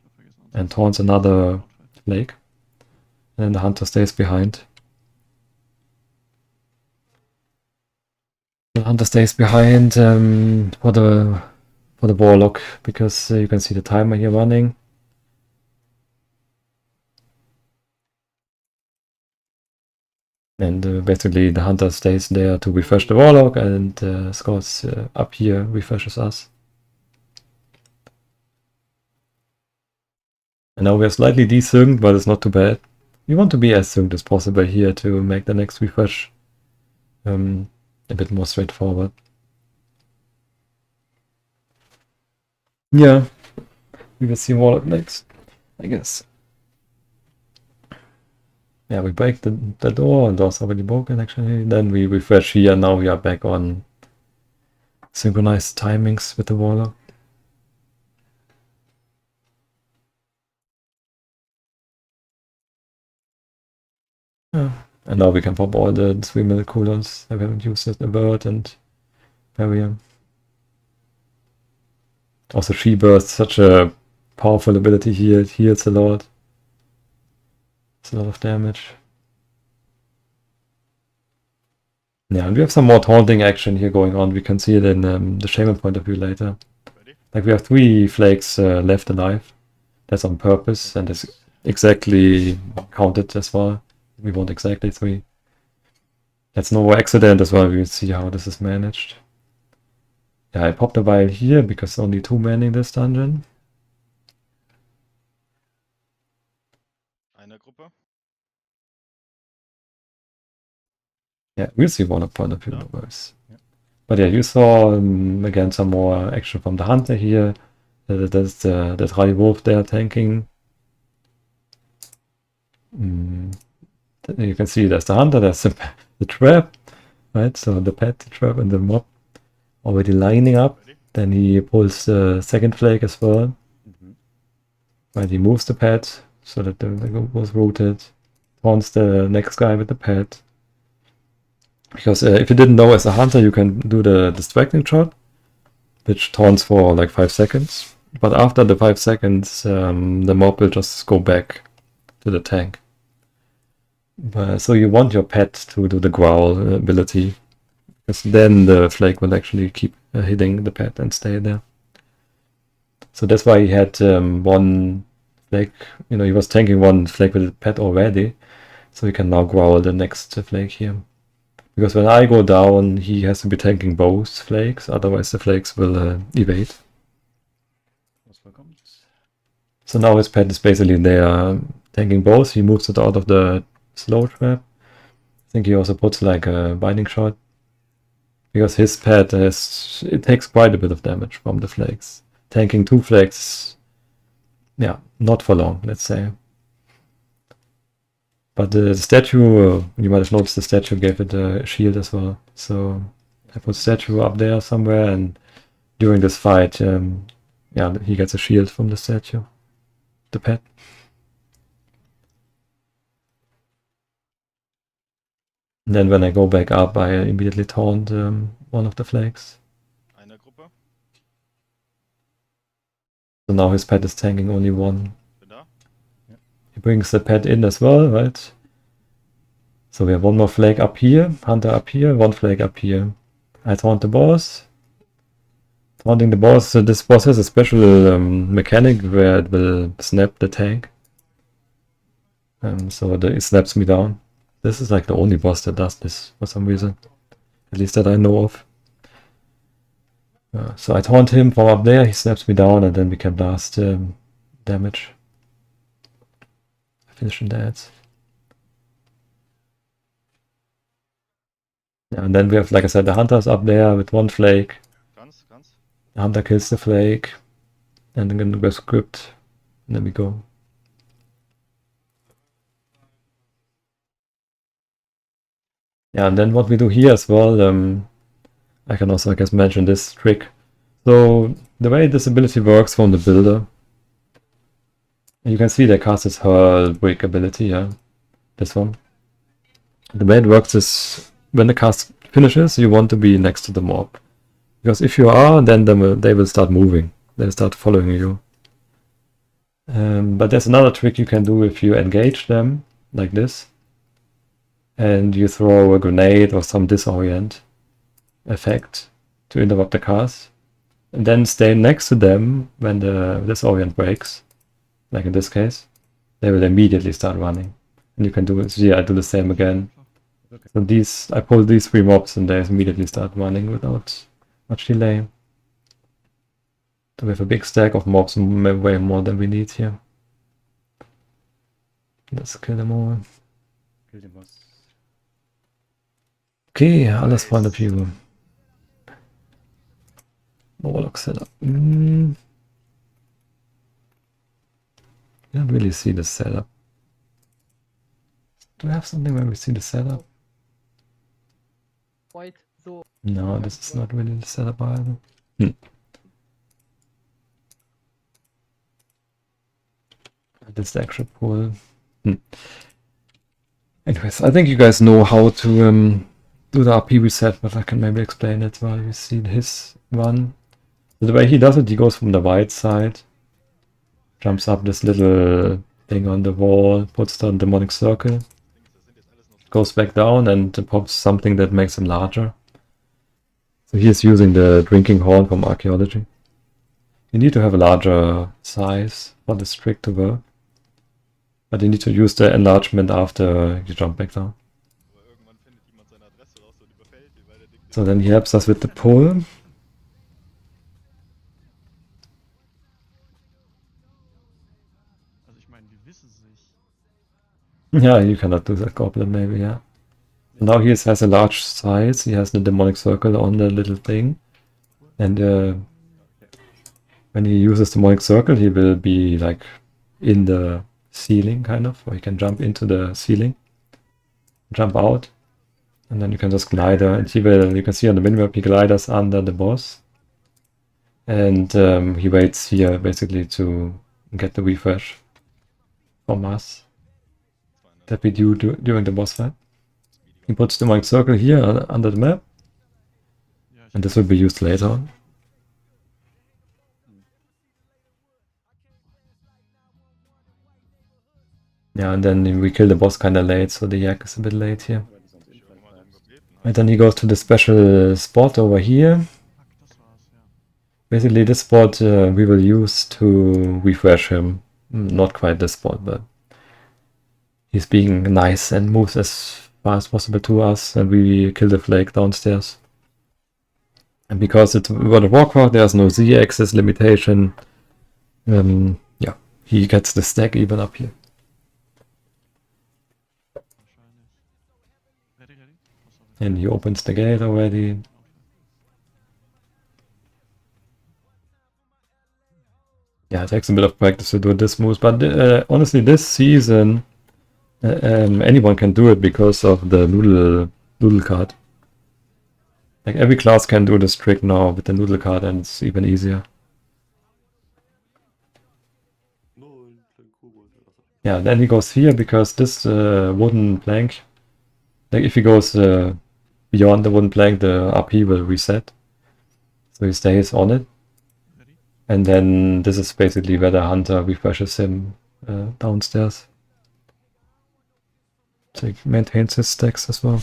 taunts another flake. And then the Hunter stays behind. The Hunter stays behind for the Warlock, because you can see the timer here running. And basically the Hunter stays there to refresh the Warlock, and Scott's up here refreshes us. And now we are slightly desynced, but it's not too bad. We want to be as synced as possible here to make the next refresh a bit more straightforward. Yeah, we will see more next, I guess. Yeah, we break the door, and door's already broken actually. Then we refresh here, now we are back on synchronized timings with the warlock. Yeah. And now we can pop all the 3 minute cooldowns that we haven't used as Avert and Barrier. Also She Burst, such a powerful ability here, it heals a lot. It's a lot of damage. Yeah, and we have some more taunting action here going on. We can see it in the Shaman point of view later. Like we have 3 flakes left alive. That's on purpose and is exactly counted as well. We want exactly 3. That's no accident as well. We will see how this is managed. Yeah, I popped a vial here because only 2 men in this dungeon. Eine Gruppe. Yeah, we'll see one point of view numbers. But yeah, you saw again some more action from the hunter here. There's the Rally Wolf there tanking. You can see there's the hunter, there's the trap, right? So the pet, the trap, and the mob already lining up. Then he pulls the second flake as well. Right, he moves the pet so that the was rooted. Taunts the next guy with the pet. Because if you didn't know, as a hunter you can do the distracting shot, which taunts for like 5 seconds. But after the 5 seconds, the mob will just go back to the tank. So you want your pet to do the growl ability, because then the flake will actually keep hitting the pet and stay there. So that's why he had 1 flake, he was tanking 1 flake with the pet already, so he can now growl the next flake here. Because when I go down, he has to be tanking both flakes, otherwise the flakes will evade. So now his pet is basically there tanking both. He moves it out of the slow trap. I think he also puts like a binding shot. Because his pet it takes quite a bit of damage from the flakes. Tanking 2 flakes, yeah, not for long, let's say. But the statue, you might have noticed the statue gave it a shield as well. So I put statue up there somewhere, and during this fight, yeah, he gets a shield from the statue, the pet. And then when I go back up, I immediately taunt one of the flakes. Eine Gruppe. So now his pet is tanking only 1. Bin da. He brings the pet in as well, right? So we have 1 more flake up here, hunter up here, 1 flake up here. I taunt the boss. Taunting the boss, this boss has a special mechanic where it will snap the tank. So it snaps me down. This is like the only boss that does this for some reason. At least that I know of. So I taunt him from up there, he snaps me down, and then we can blast damage. Finishing that. Yeah, and then we have, like I said, the hunters up there with 1 flake. Ganz. The hunter kills the flake, and then we go script, and then we go. Yeah, and then what we do here as well, I can also, I guess, mention this trick. So the way this ability works from the builder, you can see they cast this Hurl Brick ability, yeah, this one. The way it works is, when the cast finishes, you want to be next to the mob. Because if you are, then they will start moving. They'll start following you. But there's another trick you can do if you engage them, like this. And you throw a grenade or some disorient effect to interrupt the cast. And then stay next to them when the disorient breaks. Like in this case. They will immediately start running. And you can do it. So yeah, I do the same again. So I pull these 3 mobs and they immediately start running without much delay. So we have a big stack of mobs, way more than we need here. Let's kill them all. Kill den Boss. Okay, alles Point of Nice. view. Warlock setup. I don't really see the setup. Do we have something where we see the setup? White, so. No, this is not really the setup either. This is the actual pull. Anyways, I think you guys know how to do the RP reset, but I can maybe explain it while you see his one. So the way he does it, he goes from the right side, jumps up this little thing on the wall, puts down the demonic circle, goes back down and pops something that makes him larger. So he is using the drinking horn from archaeology. You need to have a larger size for this trick to work. But you need to use the enlargement after you jump back down. So then he helps us with the pull. Also ich meine, die wissen sich. Yeah, you cannot do that goblin maybe, yeah. Now he has a large size, he has the demonic circle on the little thing. And when he uses the demonic circle, he will be like in the ceiling kind of, or he can jump into the ceiling, jump out, and then you can just glide and he will, you can see on the minimap, he glides under the boss. And he waits here basically to get the refresh from us that we do during the boss fight. He puts the demonic circle here under the map, Ja, ich and this will be used later on. Yeah, and then we kill the boss kinda late, so the yak is a bit late here. Aber die sonst Infall bleiben. And then he goes to the special spot over here. Fuck, das war's, ja. Basically this spot we will use to refresh him. Not quite this spot, but he's being nice and moves as far as possible to us, and we kill the flake downstairs. And because it's World of Warcraft, there's no Z-axis limitation. Yeah, he gets the stack even up here. Wahrscheinlich. Ready, ready? Oh, sorry. And he opens the gate already. Yeah, it takes a bit of practice to do this move, but honestly, this season anyone can do it because of the noodle card. Like every class can do this trick now with the noodle card, and it's even easier. Yeah, then he goes here because this wooden plank, like if he goes beyond the wooden plank, the RP will reset. So he stays on it. Ready? And then this is basically where the hunter refreshes him downstairs. So he maintains his stacks as well.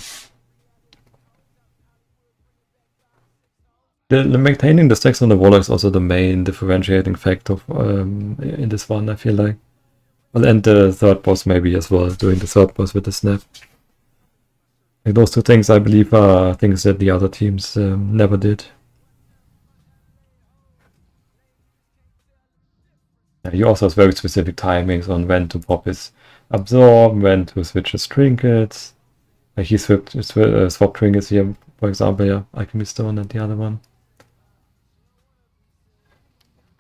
The maintaining the stacks on the wall is also the main differentiating factor in this one, I feel like. Well, and the third boss maybe as well, doing the third boss with the snap. Like those two things, I believe, are things that the other teams never did. Yeah, he also has very specific timings on when to pop his absorb, when to switch his trinkets. Like he swapped trinkets here, for example, yeah, Alchemy Stone and the other one.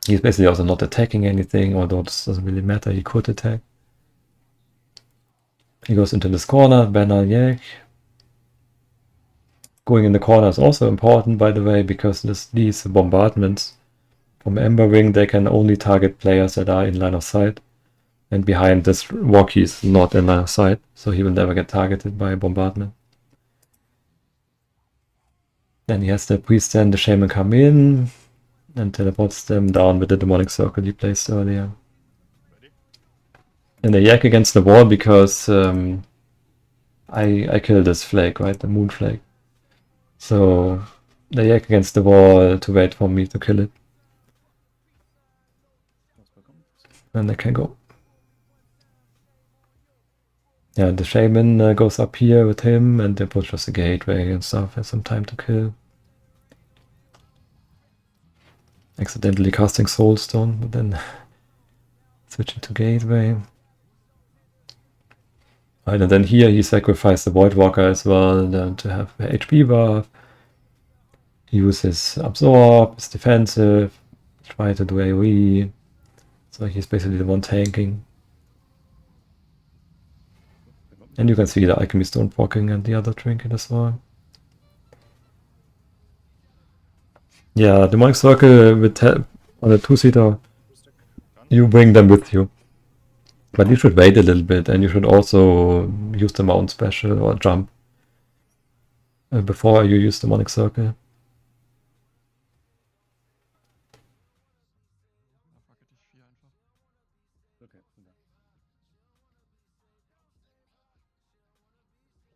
He's basically also not attacking anything, although this doesn't really matter, he could attack. He goes into this corner, banner yak. Going in the corner is also important, by the way, because these bombardments from Ember Ring, they can only target players that are in line of sight. And behind this walk, he's not in line of sight, so he will never get targeted by a bombardment. Then he has the priest and the shaman come in and teleports them down with the demonic circle he placed earlier. And they yak against the wall because I killed this flake, right? The moon flake. So they yak against the wall to wait for me to kill it. Then they can go. Yeah, the shaman goes up here with him and they pushes the gateway and stuff. Has some time to kill. Accidentally casting Soulstone, but then switching to gateway. Right, and then here he sacrificed the Void Walker as well then to have the HP buff. He uses Absorb, is defensive, try to do AoE. So he's basically the one tanking. And you can see the Alchemy Stone proccing and the other trinket as well. Yeah, Demonic Circle with on a 2-seater, you bring them with you. But you should wait a little bit, and you should also use the mount special or jump before you use the Demonic Circle.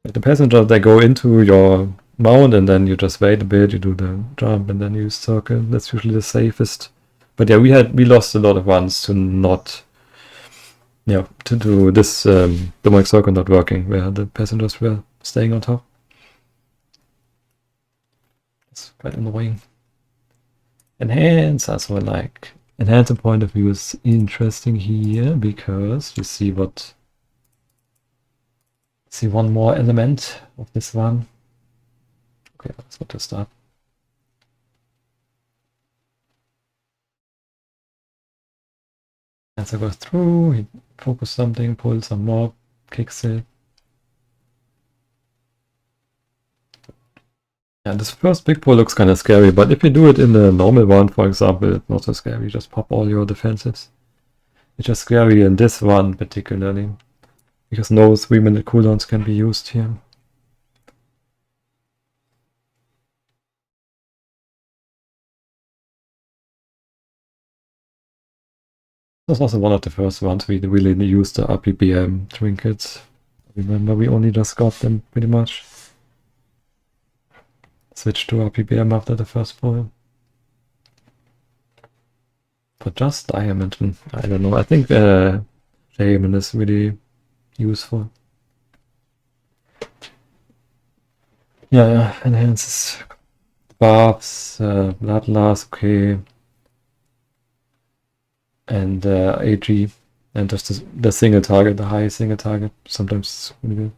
The passenger, they go into your mount and then you just wait a bit, you do the jump and then you use circle. That's usually the safest. But yeah, we lost a lot of runs to not, yeah, to do this demonic circle not working, where the passengers were staying on top. It's quite annoying. Enhance, as well, like enhance point of view is interesting here because you see what. See one more element of this one. Okay, let's go to start. As I go through, he focus something, pull some mob, kicks it. Yeah, this first big pull looks kind of scary, but if you do it in the normal one, for example, it's not so scary. You just pop all your defensives. It's just scary in this one particularly, because no 3-minute cooldowns can be used here. This was also one of the first ones we really used the RPBM trinkets. Remember, we only just got them pretty much. Switched to RPBM after the first pull. For just Diamond, I don't know. I think Shaman is really useful. Yeah, enhances buffs, Bloodlust, okay. And AG, and just the single target, the high single target, sometimes really good.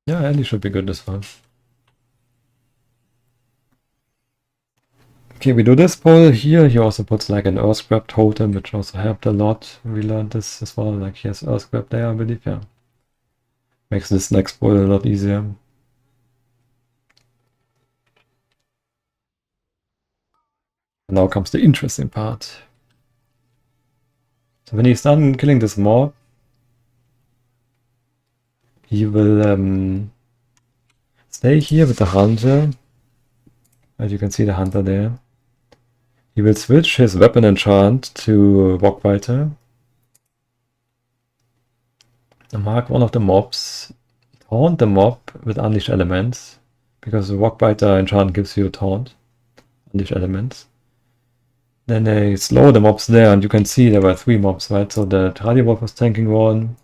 Yeah, Ellie should be good this one. Okay, we do this pull here. He also puts like an Earth Grab totem, which also helped a lot. We learned this as well, like he has Earth Grab there, I believe, yeah. Makes this next pull a lot easier. And now comes the interesting part. So when he's done killing this mob, he will stay here with the hunter. As you can see the hunter there. He will switch his weapon enchant to Walkbiter. And mark one of the mobs. Taunt the mob with Unleash Elements. Because the Walkbiter enchant gives you a taunt. Unleash Elements. Then they slow the mobs there, and you can see there were 3 mobs, right? So the Tradiwolf was tanking one.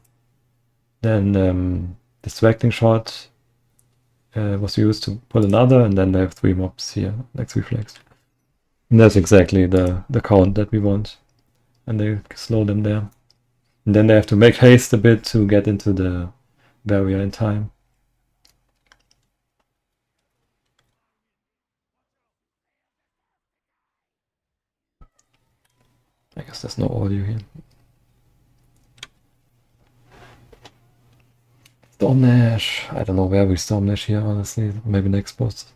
Then Distracting Shot was used to pull another, and then they have 3 mobs here, like 3 flags. And that's exactly the count that we want. And they slow them there. And then they have to make haste a bit to get into the barrier in time. I guess there's no audio here. Stormlash. I don't know where we Stormlash here, honestly. Maybe next boss.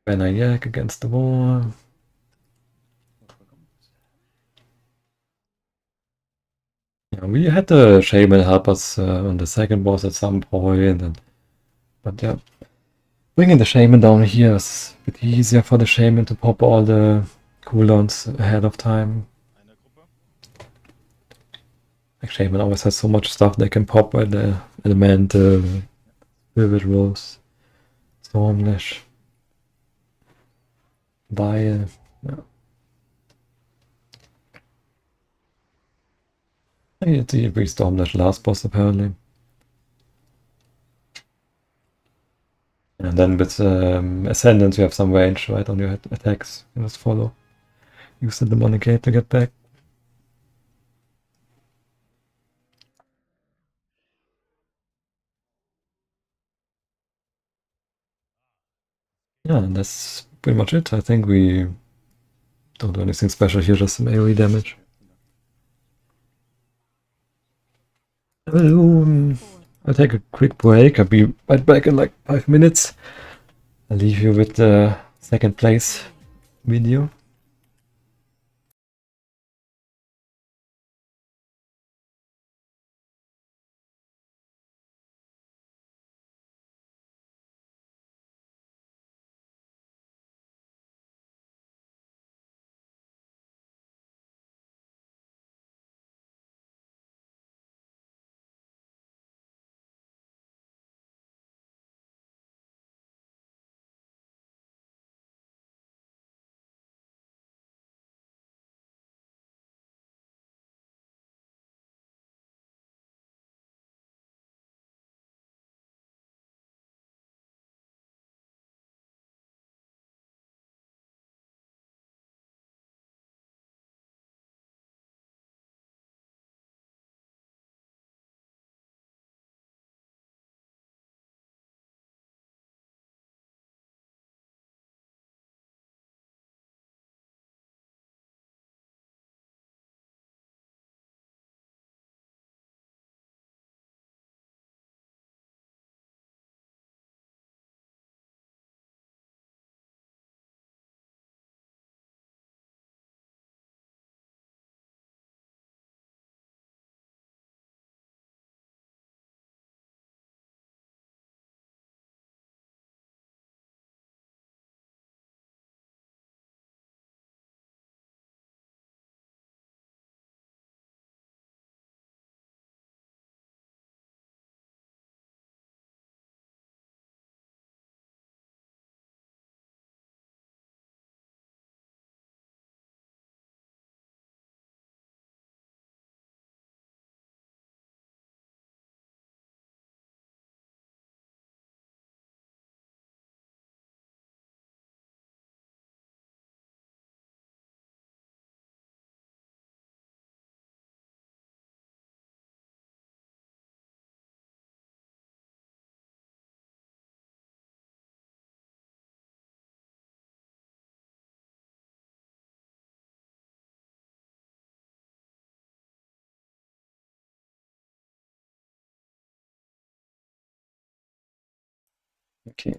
Benayak against the wall. Yeah, we had the Shaman help us on the second boss at some point, but yeah, bringing the Shaman down here is a bit easier for the Shaman to pop all the cooldowns ahead of time. Like Shaman always has so much stuff they can pop by the Elemental, Vivid Rose, Stormlash, Bile, yeah. It's the Stormlash last boss apparently. And then with Ascendance, you have some range, right, on your attacks. You just follow. Use the demonic gate to get back. Yeah, and that's pretty much it. I think we don't do anything special here, just some AoE damage. I'll take a quick break. I'll be right back in like 5 minutes. I'll leave you with the second place video.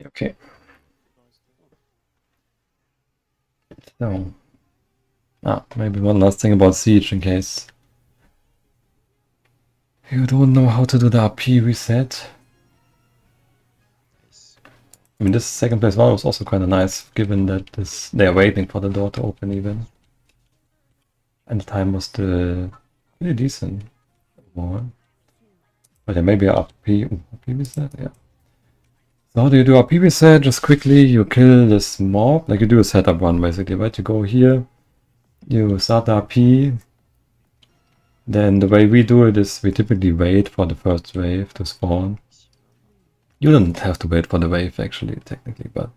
Okay. So, maybe one last thing about Siege in case you don't know how to do the RP reset. Nice. I mean, this second place one was also kind of nice, given that they're waiting for the door to open even. And the time was still pretty decent. More. But yeah, maybe RP reset, yeah. So how do you do RP reset? Just quickly, you kill this mob, like you do a setup run basically, right? You go here, you start the RP, then the way we do it is we typically wait for the first wave to spawn. You don't have to wait for the wave actually, technically, but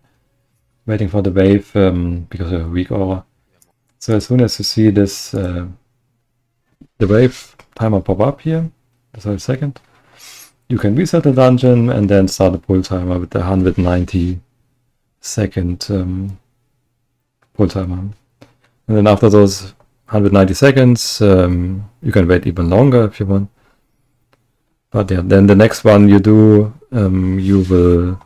waiting for the wave because of a weak aura. So as soon as you see this, the wave timer pop up here, so a second, you can reset the dungeon and then start the pull timer with the 190 second pull timer. And then after those 190 seconds, you can wait even longer if you want. But yeah, then the next one you do, you will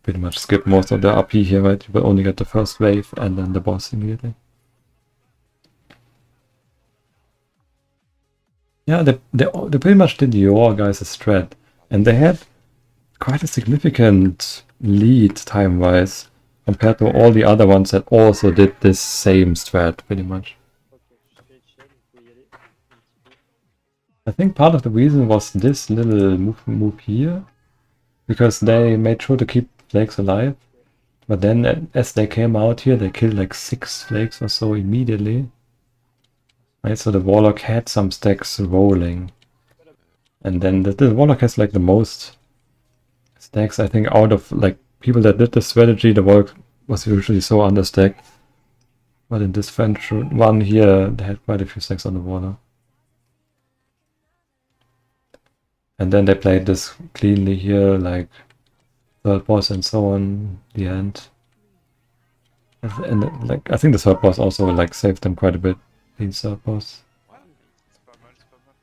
pretty much skip most of the RP here, right? You will only get the first wave and then the boss immediately. Yeah, they pretty much did your guys' strat, and they had quite a significant lead time-wise compared to all the other ones that also did this same strat, pretty much. I think part of the reason was this little move here, because they made sure to keep flakes alive, but then as they came out here, they killed like 6 flakes or so immediately. Right, so the Warlock had some stacks rolling. And then the Warlock has like the most stacks, I think, out of like people that did this strategy, the wall was usually so understacked. But in this French one here, they had quite a few stacks on the water. And then they played this cleanly here, like third boss and so on, the end. And like I think the third boss also like saved them quite a bit, the third boss. C'est pas mal, c'est pas mal.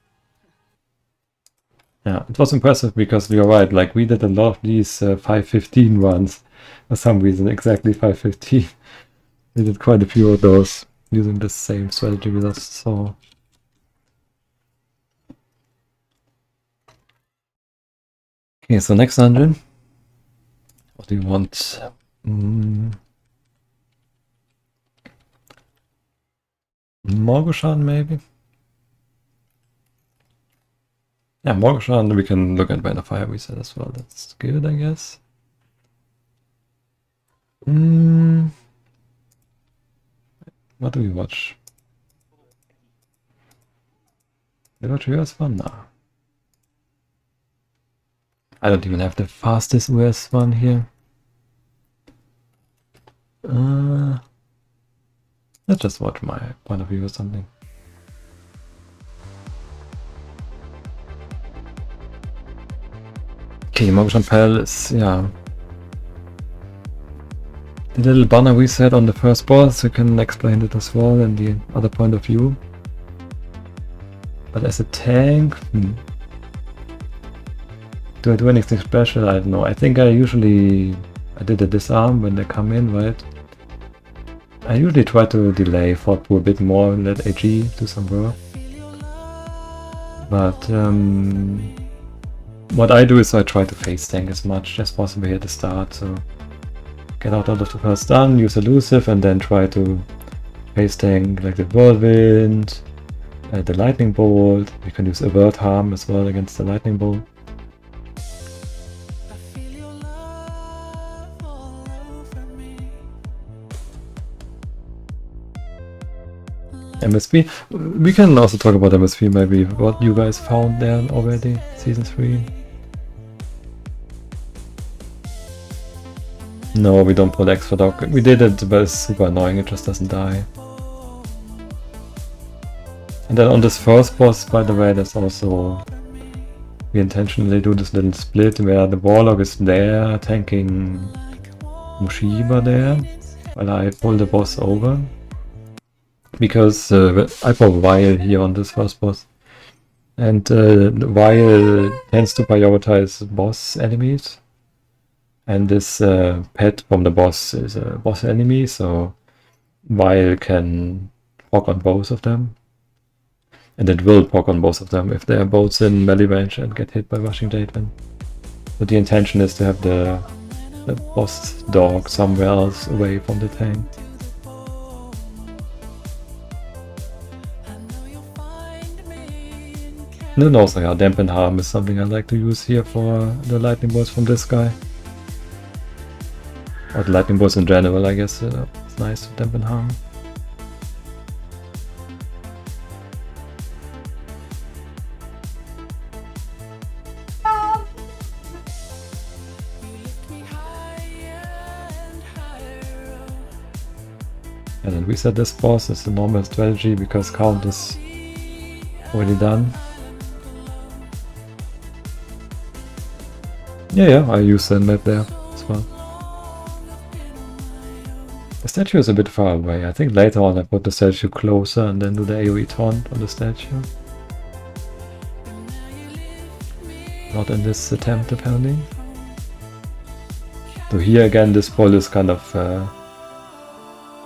Yeah, it was impressive because you're right, like we did a lot of these 5:15 runs for some reason, exactly 5:15. We did quite a few of those using the same strategy we just saw. Okay, so next dungeon. What do you want? Morgushan maybe? Yeah, Morgushan, we can look at Band of Fire reset as well. That's good, I guess. What do we watch? We watch US one now. I don't even have the fastest US one here. Let's just watch my point of view or something. Okay, Morgushan Palace, yeah. The little banner we set on the first boss, you can explain it as well in the other point of view. But as a tank, do I do anything special? I don't know. I think I did a disarm when they come in, right? I usually try to delay Fortpu a bit more, let AG do some work. But what I do is I try to face tank as much as possible here at the start, so get out of the first stun, use elusive, and then try to face tank like the whirlwind, the lightning bolt. You can use avert harm as well against the lightning bolt. MSP. We can also talk about MSP maybe, what you guys found there already, Season 3. No, we don't pull extra dog. We did it, but it's super annoying, it just doesn't die. And then on this first boss, by the way, there's also... We intentionally do this little split where the warlock is there, tanking Mushiba there, while I pull the boss over. Because I pull Vile here on this first boss. And Vile tends to prioritize boss enemies. And this pet from the boss is a boss enemy, so Vile can proc on both of them. And it will proc on both of them if they are both in melee range and get hit by Rushing Jadewin. But the intention is to have the boss dog somewhere else away from the tank. And then also, yeah, Dampen Harm is something I like to use here for the lightning bolts from this guy. Or the lightning bolts in general, I guess. It's nice to dampen harm. And then reset this boss is the normal strategy because count is already done. Yeah, I use the map there as well. The statue is a bit far away. I think later on I put the statue closer and then do the AoE taunt on the statue. Not in this attempt apparently. So here again this pull is kind of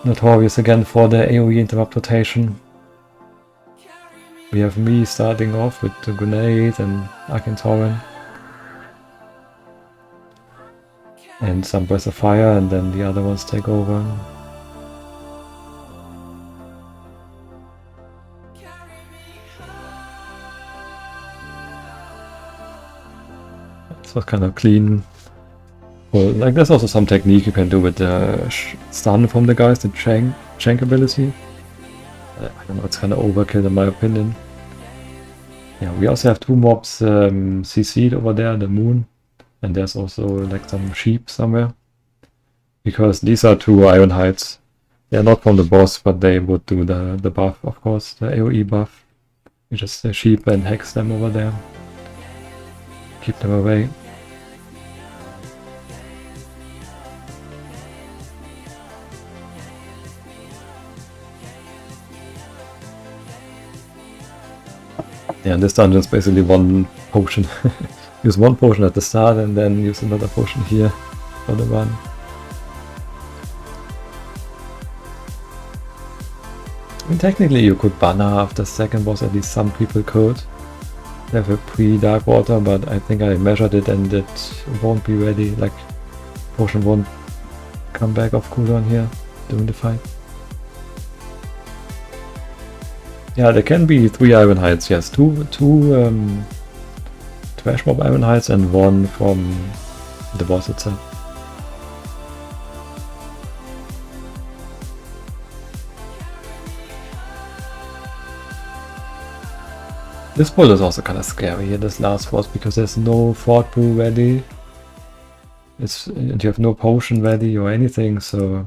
notorious again for the AoE interrupt rotation. We have me starting off with the grenade and Arcane Torrent. And some Breath of Fire, and then the other ones take over. This was kind of clean. Well, like there's also some technique you can do with the stun from the guys, the Shank ability. I don't know, it's kind of overkill in my opinion. Yeah, we also have two mobs CC'd over there, the moon. And there's also like some sheep somewhere. because these are 2 Iron Heights. They're not from the boss, but they would do the buff, of course, the AoE buff. You just sheep and hex them over there. Keep them away. Yeah, this dungeon is basically 1 potion. Use 1 potion at the start and then use another potion here for the run. And technically you could banner after second boss, at least some people could. They have a pre-dark water, but I think I measured it and it won't be ready, like potion won't come back off cooldown here during the fight. Yeah, there can be 3 Iron Heights, yes. Two Trash Mob Iron Heights and 1 from the boss itself. This build is also kind of scary here, this last boss, because there's no Fort Brew ready. And you have no potion ready or anything, so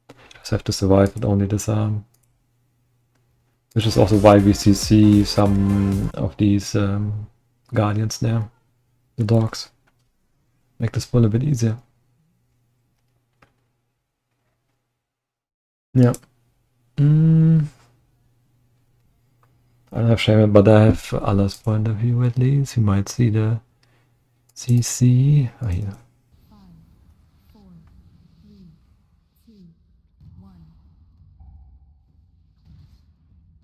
you just have to survive with only this arm. Which is also why we see some of these guardians there, the dogs. Make this pull a bit easier. Yeah. I don't have Shaman, but I have Allah's point of view at least. You might see the CC. Oh, here.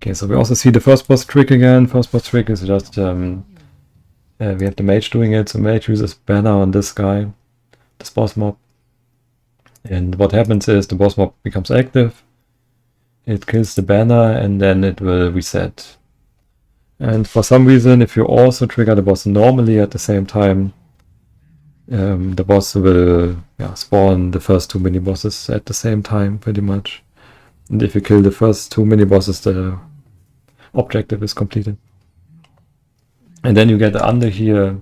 Okay, so we also see the first boss trick again. First boss trick is just we have the mage doing it. So mage uses banner on this guy, this boss mob, and what happens is the boss mob becomes active. It kills the banner and then it will reset. And for some reason, if you also trigger the boss normally at the same time, the boss will spawn the first 2 mini bosses at the same time, pretty much. And if you kill the first 2 mini bosses, the objective is completed. And then you get under here,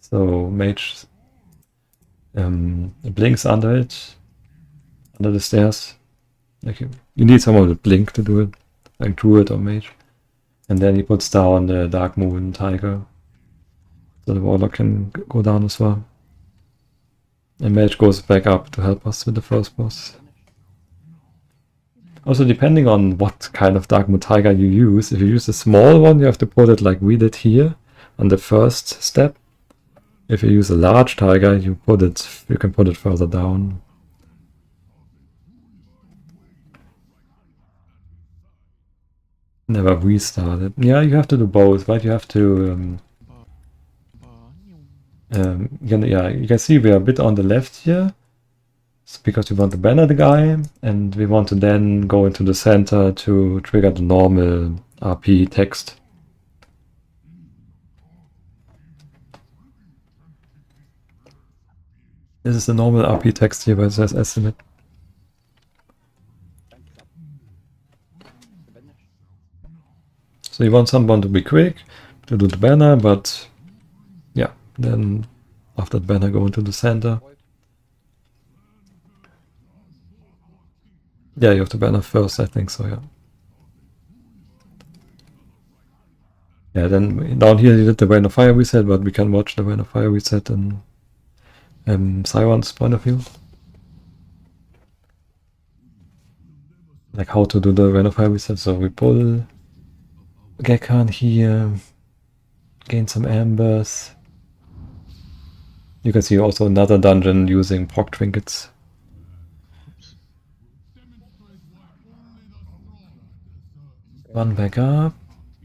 so mage blinks under it, under the stairs. Like you need someone to blink to do it, like druid or mage. And then he puts down the Dark Moon Tiger, so the warlock can go down as well. And mage goes back up to help us with the first boss. Also, depending on what kind of Dark Moon Tiger you use, if you use a small one, you have to put it like we did here on the first step. If you use a large tiger, you can put it further down. Never restarted. Yeah, you have to do both, right? You have to you can see we are a bit on the left here. It's because we want to banner the guy, and we want to then go into the center to trigger the normal RP text. This is the normal RP text here where it says estimate. So you want someone to be quick, to do the banner, but yeah, then after the banner go into the center. Yeah, you have to banner first, I think so, yeah. Yeah, then down here you did the Rain of Fire reset, but we can watch the Rain of Fire reset in Siron's point of view. Like how to do the Rain of Fire reset, so we pull Gekhan here, gain some ambers. You can see also another dungeon using proc trinkets. Run back up,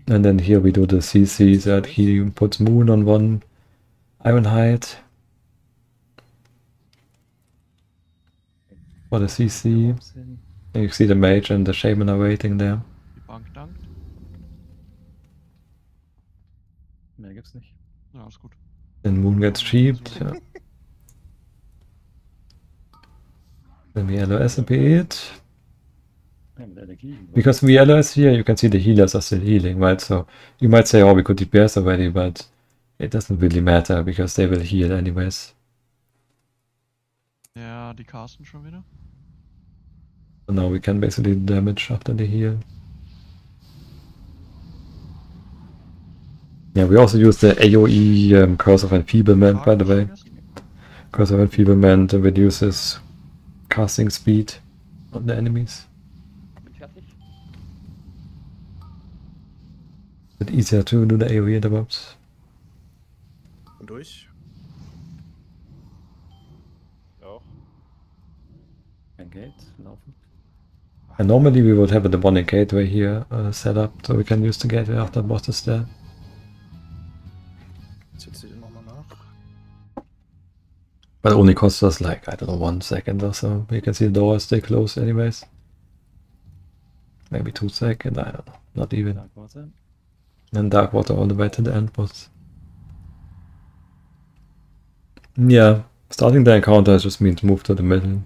and then here we do the CC that he puts Moon on 1 Ironhide for the CC. And you see the mage and the shaman are waiting there. Die Bank dankt. Mehr gibt's nicht. Ja, ist gut. Then Moon gets sheeped. Yeah. Then we LOS a bit. Because we LOS here, you can see the healers are still healing, right? So you might say, oh, we could DPS already, but it doesn't really matter because they will heal anyways. Ja, die casten schon wieder. So now we can basically damage after the heal. Yeah, we also use the AoE Curse of Enfeeblement, by the way. Curse of Enfeeblement reduces casting speed on the enemies. Bin fertig. It's easier to do the AoE at the mobs. Und durch. Auch. Ein Gate laufen. And normally we would have the one gateway here set up, so we can use the gateway after the boss is there. Jetzt setze ich den nochmal nach. But it only costs us like, I don't know, 1 second or so. You can see the doors stay closed anyways. Maybe 2 seconds, I don't know. Not even. Dark Water. And Dark Water all the way to the end boss. Yeah, starting the encounter just means move to the middle.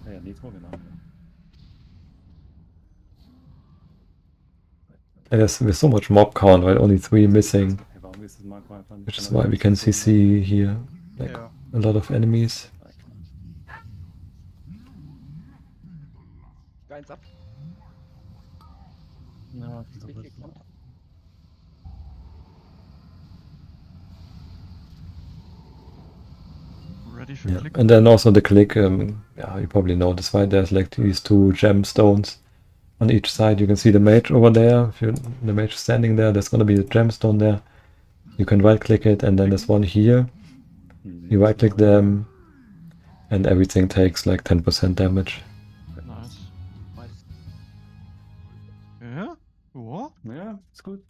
Ja, Nitro, genau. And there's so much mob count, right? Only 3 missing. Hey, warum ist das Marco einfach nicht? Which is why we can CC here. Like Ja. a lot of enemies. Eins ab. Ja, Nicht geklappt. Ready for Yeah, click. and then also the click. Yeah, you probably noticed why there's like these 2 gemstones on each side. You can see the mage over there. If the mage is standing there, there's gonna be a gemstone there. You can right click it, and then there's one here. You right click them, and everything takes like 10% damage. Nice. Ja? Ja? Ja, ist gut.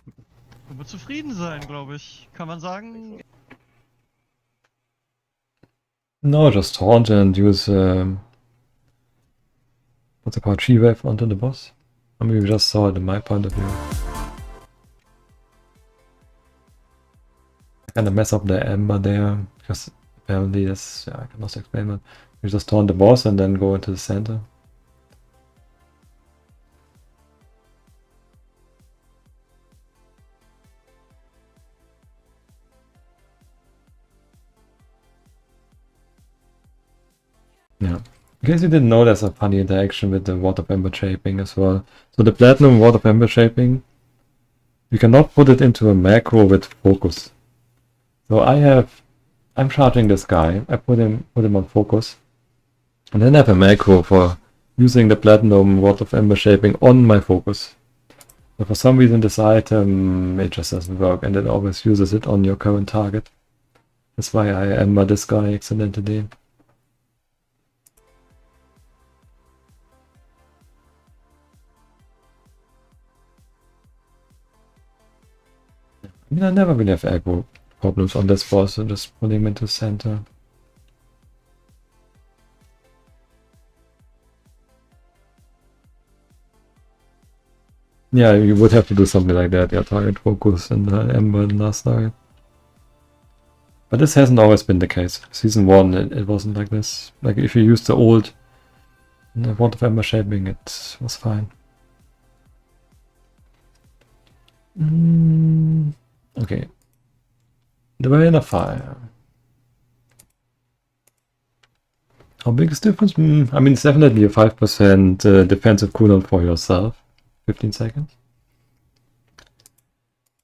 Können wir zufrieden sein, glaube ich. Kann man sagen. No, just taunt and use what's it called, She-Wave onto the boss. I mean, we just saw it in my point of view. I kind of mess up the ember there because apparently this, yeah, I cannot explain it. You just taunt the boss and then go into the center. Yeah. In case you didn't know, there's a funny interaction with the Ward of Ember shaping as well. So the Platinum Ward of Ember shaping, you cannot put it into a macro with focus. So I'm charging this guy, I put him on focus, and then I have a macro for using the Platinum Ward of Ember shaping on my focus. But for some reason this item, it just doesn't work, and it always uses it on your current target. That's why I ember this guy accidentally. I mean, I never really have aggro problems on this boss, so just putting him into center. Yeah, you would have to do something like that, yeah, target focus and Ember and last target. But this hasn't always been the case. Season 1, it wasn't like this. Like, if you used the old Wand of Ember shaping, it was fine. Okay. The Vein of Fire. How big is the difference? I mean, it's definitely a 5% defensive cooldown for yourself. 15 seconds.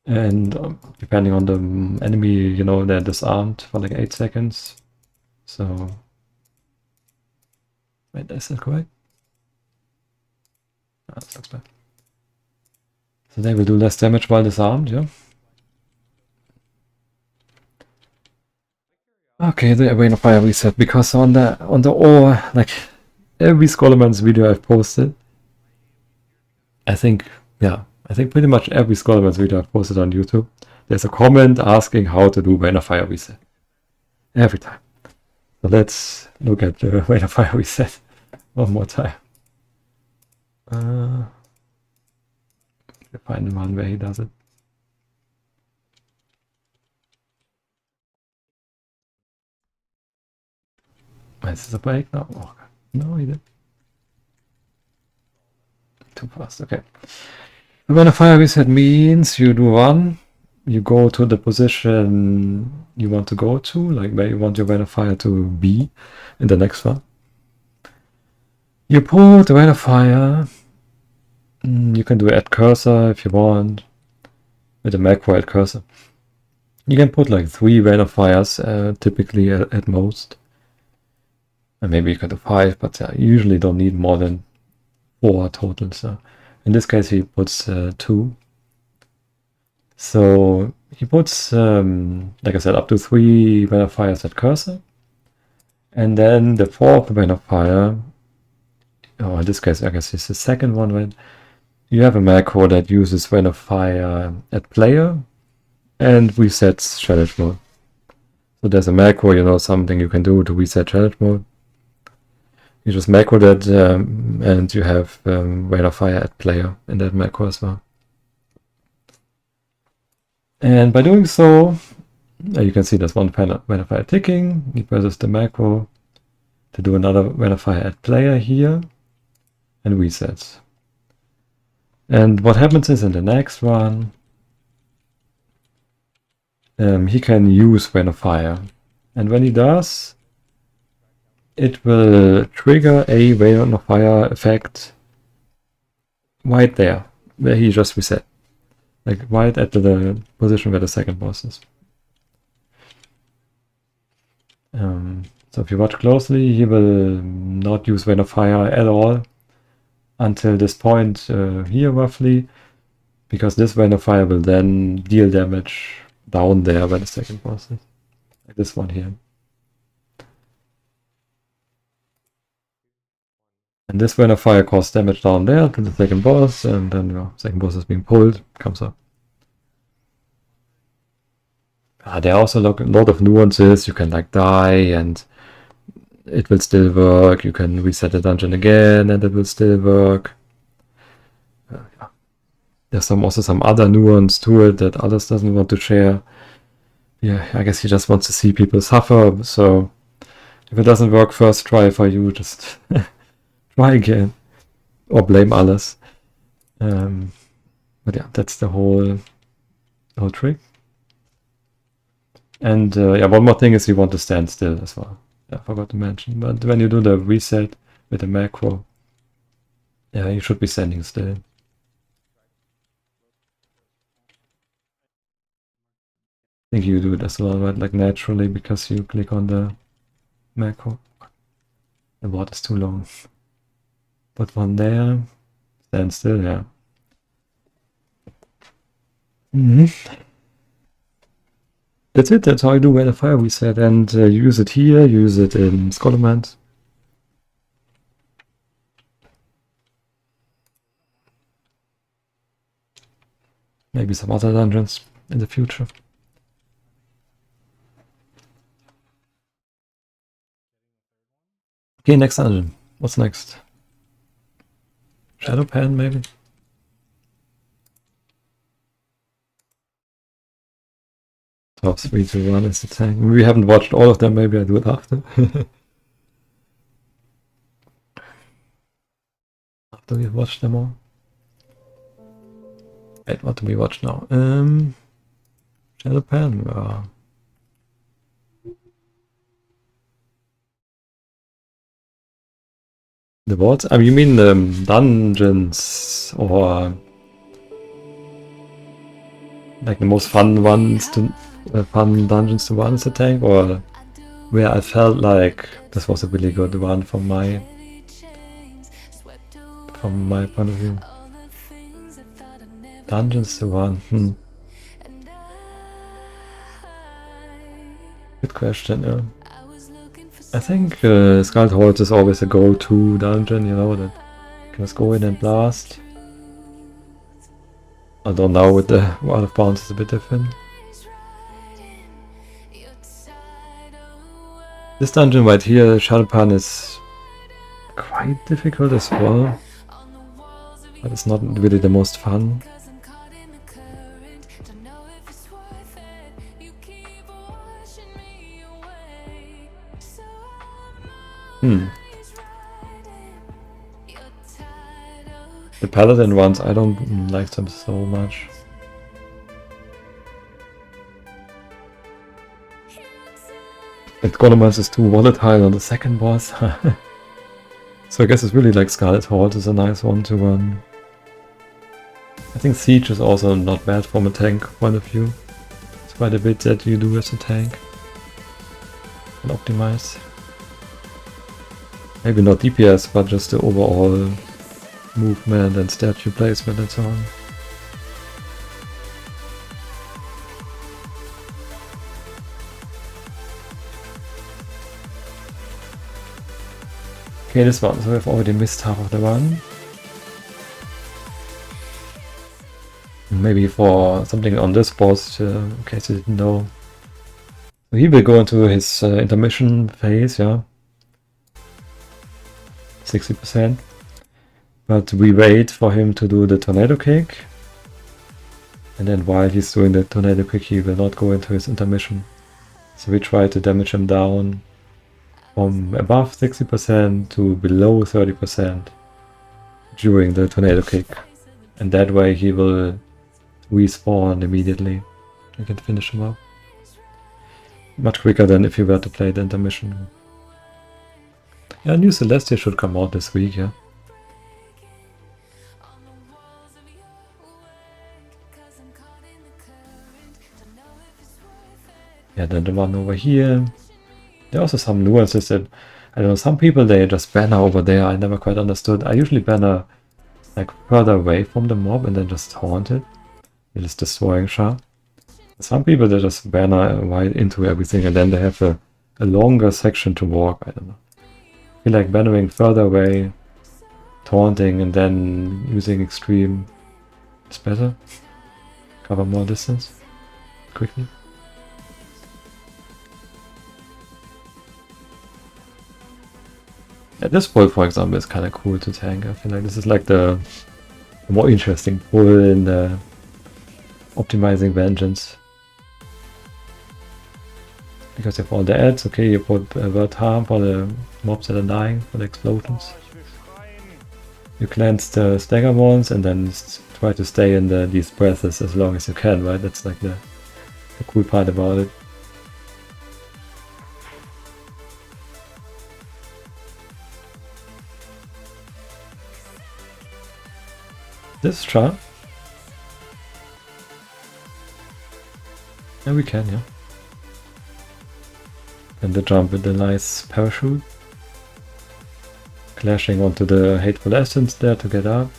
And depending on the enemy, you know, they're disarmed for like 8 seconds. So... Wait, is that correct? Ah, that looks bad. So they will do less damage while disarmed, yeah? Okay, the Vein of Fire reset, because on the ore, like every Scholarman's video I've posted, I think pretty much every Scholarman's video I've posted on YouTube, there's a comment asking how to do Vein of Fire reset. Every time. So let's look at the Vein of Fire reset one more time. Find the one where he does it. Is this a break now? Oh, no, he did. Too fast, okay. When a fire reset means you do 1, you go to the position you want to go to, like where you want your Vein of Fire to be in the next one. You pull the Vein of Fire. You can do add cursor if you want, with a macro add cursor. You can put like 3 Vein of Fires typically at most. And maybe you can do 5, but you usually don't need more than 4 total. So in this case he puts 2. So he puts, like I said, up to 3 Vein of Fires at cursor. And then the 4th Vein of Fire, oh, in this case, I guess it's the second one, right? You have a macro that uses Vein of Fire at player and resets challenge mode. So there's a macro, you know, something you can do to reset challenge mode. You just macro that and you have Vein of Fire at player in that macro as well. And by doing so, you can see there's one Vein of Fire ticking. He presses the macro to do another Vein of Fire at player here and resets. And what happens is in the next one, he can use Vein of Fire. And when he does, it will trigger a Vein of Fire effect right there, where he just reset. Like right at the position where the second boss is. So if you watch closely, he will not use Vein of Fire at all until this point here roughly, because this Vein of Fire will then deal damage down there where the second boss is. Like this one here. And this Vein of Fire causes damage down there to the second boss, and then the second boss is being pulled, comes up. There are also a lot of nuances. You can like die and it will still work. You can reset the dungeon again and it will still work. Yeah. There's also some other nuance to it that others doesn't want to share. Yeah, I guess he just wants to see people suffer. So if it doesn't work first try for you, just try again or blame others. But yeah, that's the whole trick. And yeah, one more thing is you want to stand still as well. I forgot to mention. But when you do the reset with the macro, yeah, you should be standing still. I think you do it as well, right? Like naturally, because you click on the macro. The word is too long. Put one there. Stand still, yeah. That's it, that's how I do Vein of Fire reset, and you use it here, you use it in scholo. Maybe some other dungeons in the future. Okay, next dungeon. What's next? Shadow Pan, maybe? Top 3 to 1 is the tank. We haven't watched all of them, maybe I do it after. After we've watched them all. Wait, what do we watch now? Shadow Pan. The what? I mean, you mean dungeons or like the most fun ones to fun dungeons to run as a tank, or where I felt like this was a really good one from my point of view. Dungeons to run. Good question. Yeah. I think Skald Holz is always a go-to dungeon, you know, that you can just go in and blast. I don't know, with the Wild of Bounds is a bit different. This dungeon right here, Shadow Pan, is quite difficult as well, but it's not really the most fun. The Paladin ones, I don't like them so much. And Golemas is too volatile on the second boss. So I guess it's really like Scarlet Horde is a nice one to run. I think Siege is also not bad from a tank point of view. It's quite a bit that you do as a tank. And optimize. Maybe not DPS, but just the overall movement and statue placement and so on. Okay, this one, so we've already missed half of the run. Maybe for something on this boss, in case you didn't know. So he will go into his intermission phase, yeah. 60%. But we wait for him to do the tornado kick. And then while he's doing the tornado kick, he will not go into his intermission. So we try to damage him down from above 60% to below 30% during the tornado kick. And that way he will respawn immediately. You can finish him up. Much quicker than if you were to play the intermission. Yeah, new Celestia should come out this week, yeah. Yeah, then the one over here. There are also some nuances that, I don't know, some people they just banner over there, I never quite understood. I usually banner like further away from the mob and then just taunt it. It is destroying sharp. Some people they just banner right into everything and then they have a longer section to walk, I don't know. I feel like bannering further away, taunting and then using extreme is better. Cover more distance quickly. Yeah, this pull, for example, is kind of cool to tank. I feel like this is like the more interesting pull in the optimizing vengeance. Because you have all the ads, okay, you put word harm for the mobs that are dying, for the explosions. You cleanse the stagger ones and then try to stay in these breaths as long as you can, right? That's like the cool part about it. This chart. Yeah, we can, yeah. And the jump with the nice parachute. Clashing onto the hateful essence there to get up.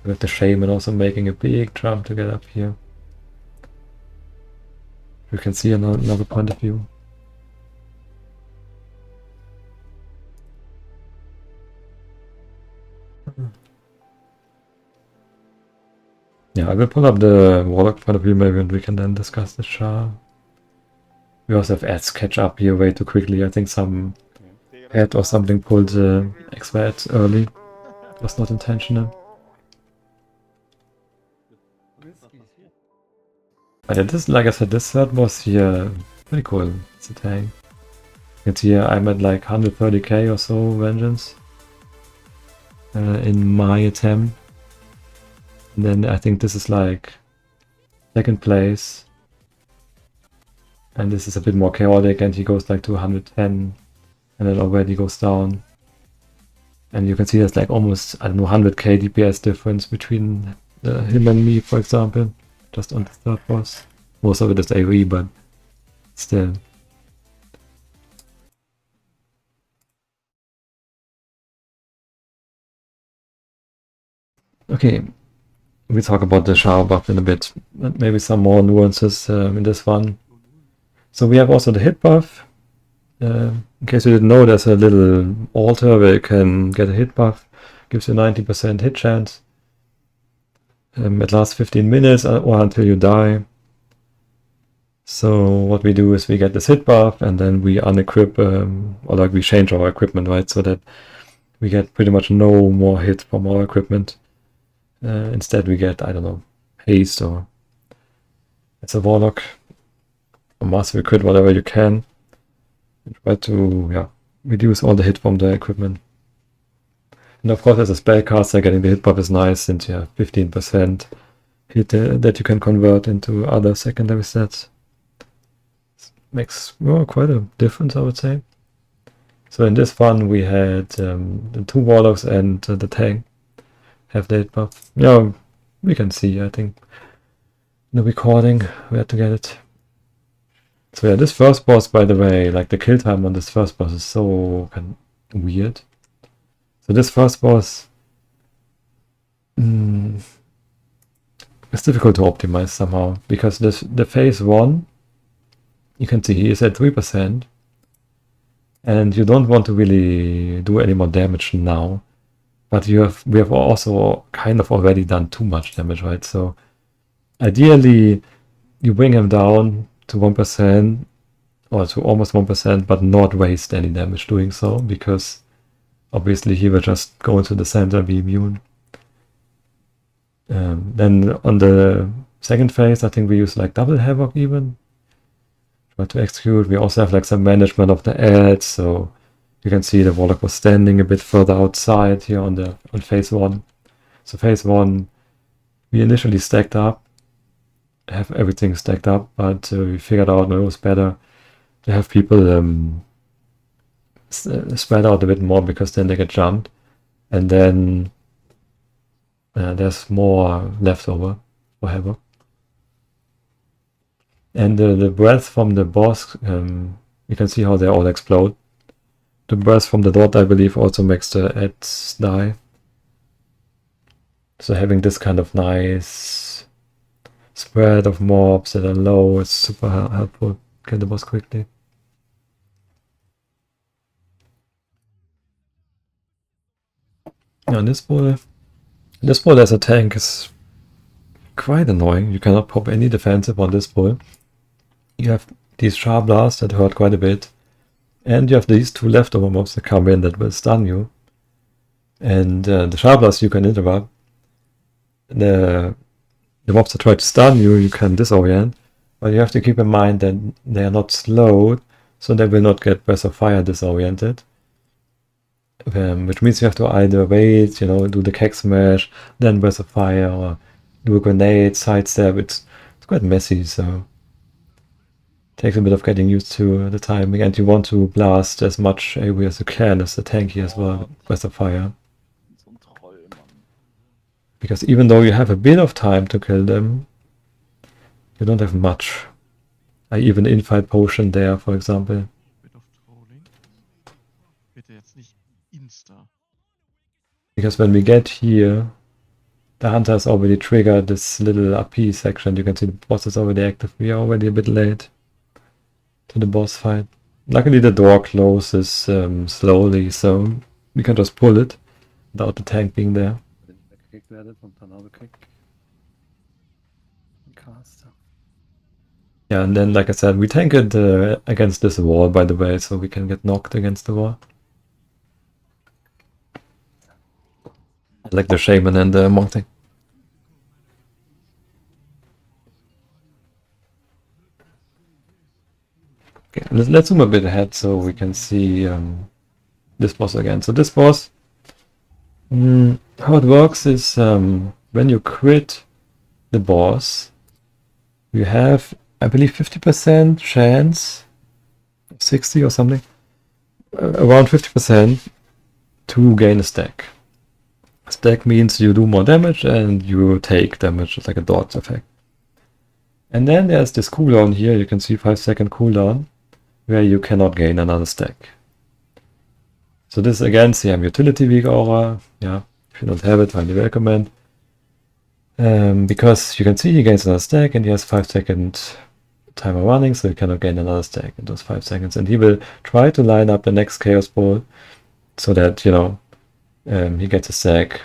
With the shaman also making a big jump to get up here. You can see another point of view. Yeah, I will pull up the Warlock point of view maybe and we can then discuss the char. We also have ads catch up here way too quickly. I think some ad or something pulled the extra ads early. It was not intentional. But yeah, this, like I said, this third boss here, pretty cool. It's a tank. You can see here I'm at like 130k or so vengeance in my attempt. And then I think this is like second place. And this is a bit more chaotic and he goes like to 110 and then already goes down. And you can see there's like almost, I don't know, 100k DPS difference between him and me, for example, just on the third boss. Most of it is AoE, but still. Okay. We'll talk about the shower buff in a bit, and maybe some more nuances in this one. So we have also the hit buff. In case you didn't know, there's a little altar where you can get a hit buff. Gives you 90% hit chance. It lasts 15 minutes or until you die. So what we do is we get this hit buff and then we unequip, or like we change our equipment, right? So that we get pretty much no more hit from our equipment. Instead we get, I don't know, haste or it's a warlock or massive crit, whatever you can. And try to reduce all the hit from the equipment. And of course as a spellcaster getting the hit buff is nice since you have 15% hit that you can convert into other secondary stats. Makes quite a difference, I would say. So in this one we had the 2 warlocks and the tank have that buff. Yeah, we can see, I think, in the recording where to get it. So yeah, this first boss, by the way, like the kill time on this first boss is so kind of weird. So this first boss it's difficult to optimize somehow, because the phase 1, you can see he is at 3%, and you don't want to really do any more damage now, but we have also kind of already done too much damage, right? So ideally you bring him down to 1% or to almost 1%, but not waste any damage doing so, because obviously he will just go into the center and be immune. Then on the second phase, I think we use like double havoc even. Try to execute. We also have like some management of the ads, so you can see the warlock was standing a bit further outside here on phase 1. So phase 1, we initially stacked up, have everything stacked up, but we figured out it was better to have people spread out a bit more, because then they get jumped, and then there's more left over for havoc. And the breath from the boss, you can see how they all explode. The breath from the dot, I believe, also makes the ads die. So having this kind of nice spread of mobs that are low is super helpful. Kill the boss quickly. Now this bull as a tank is quite annoying. You cannot pop any defensive on this bull. You have these sharp blasts that hurt quite a bit, and you have these 2 leftover mobs that come in that will stun you. And the sharp blast you can interrupt. The mobs that try to stun you, you can disorient, but you have to keep in mind that they are not slowed, so they will not get Breath of Fire disoriented. Which means you have to either wait, do the keg smash, then Breath of Fire, or do a grenade, sidestep. It's quite messy, so it takes a bit of getting used to the timing, and you want to blast as much area as you can as the tanky as well, with Breath of Fire. So ein Troll, Mann. Because even though you have a bit of time to kill them, you don't have much. I even infight potion there, for example. Bit of trolling. Bitte jetzt nicht Insta. Because when we get here, the hunter has already triggered this little RP section. You can see the boss is already active. We are already a bit late to the boss fight. Luckily the door closes slowly, so we can just pull it without the tank being there. Weggekickt werdet und dann Auto-Kick. Caster. Yeah, and then, like I said, we tank it against this wall, by the way, so we can get knocked against the wall. Like the shaman and the monk thing. Okay, let's zoom a bit ahead so we can see this boss again. So this boss, how it works is when you crit the boss, you have, I believe, 50% chance, 60 or something, around 50% to gain a stack. Stack means you do more damage and you take damage. It's like a dodge effect. And then there's this cooldown here. You can see 5-second cooldown where you cannot gain another stack. So this again, CM utility weak aura. Yeah, if you don't have it, highly recommend. Because you can see he gains another stack and he has 5-second timer running, so he cannot gain another stack in those 5 seconds. And he will try to line up the next Chaos Bolt so that, he gets a stack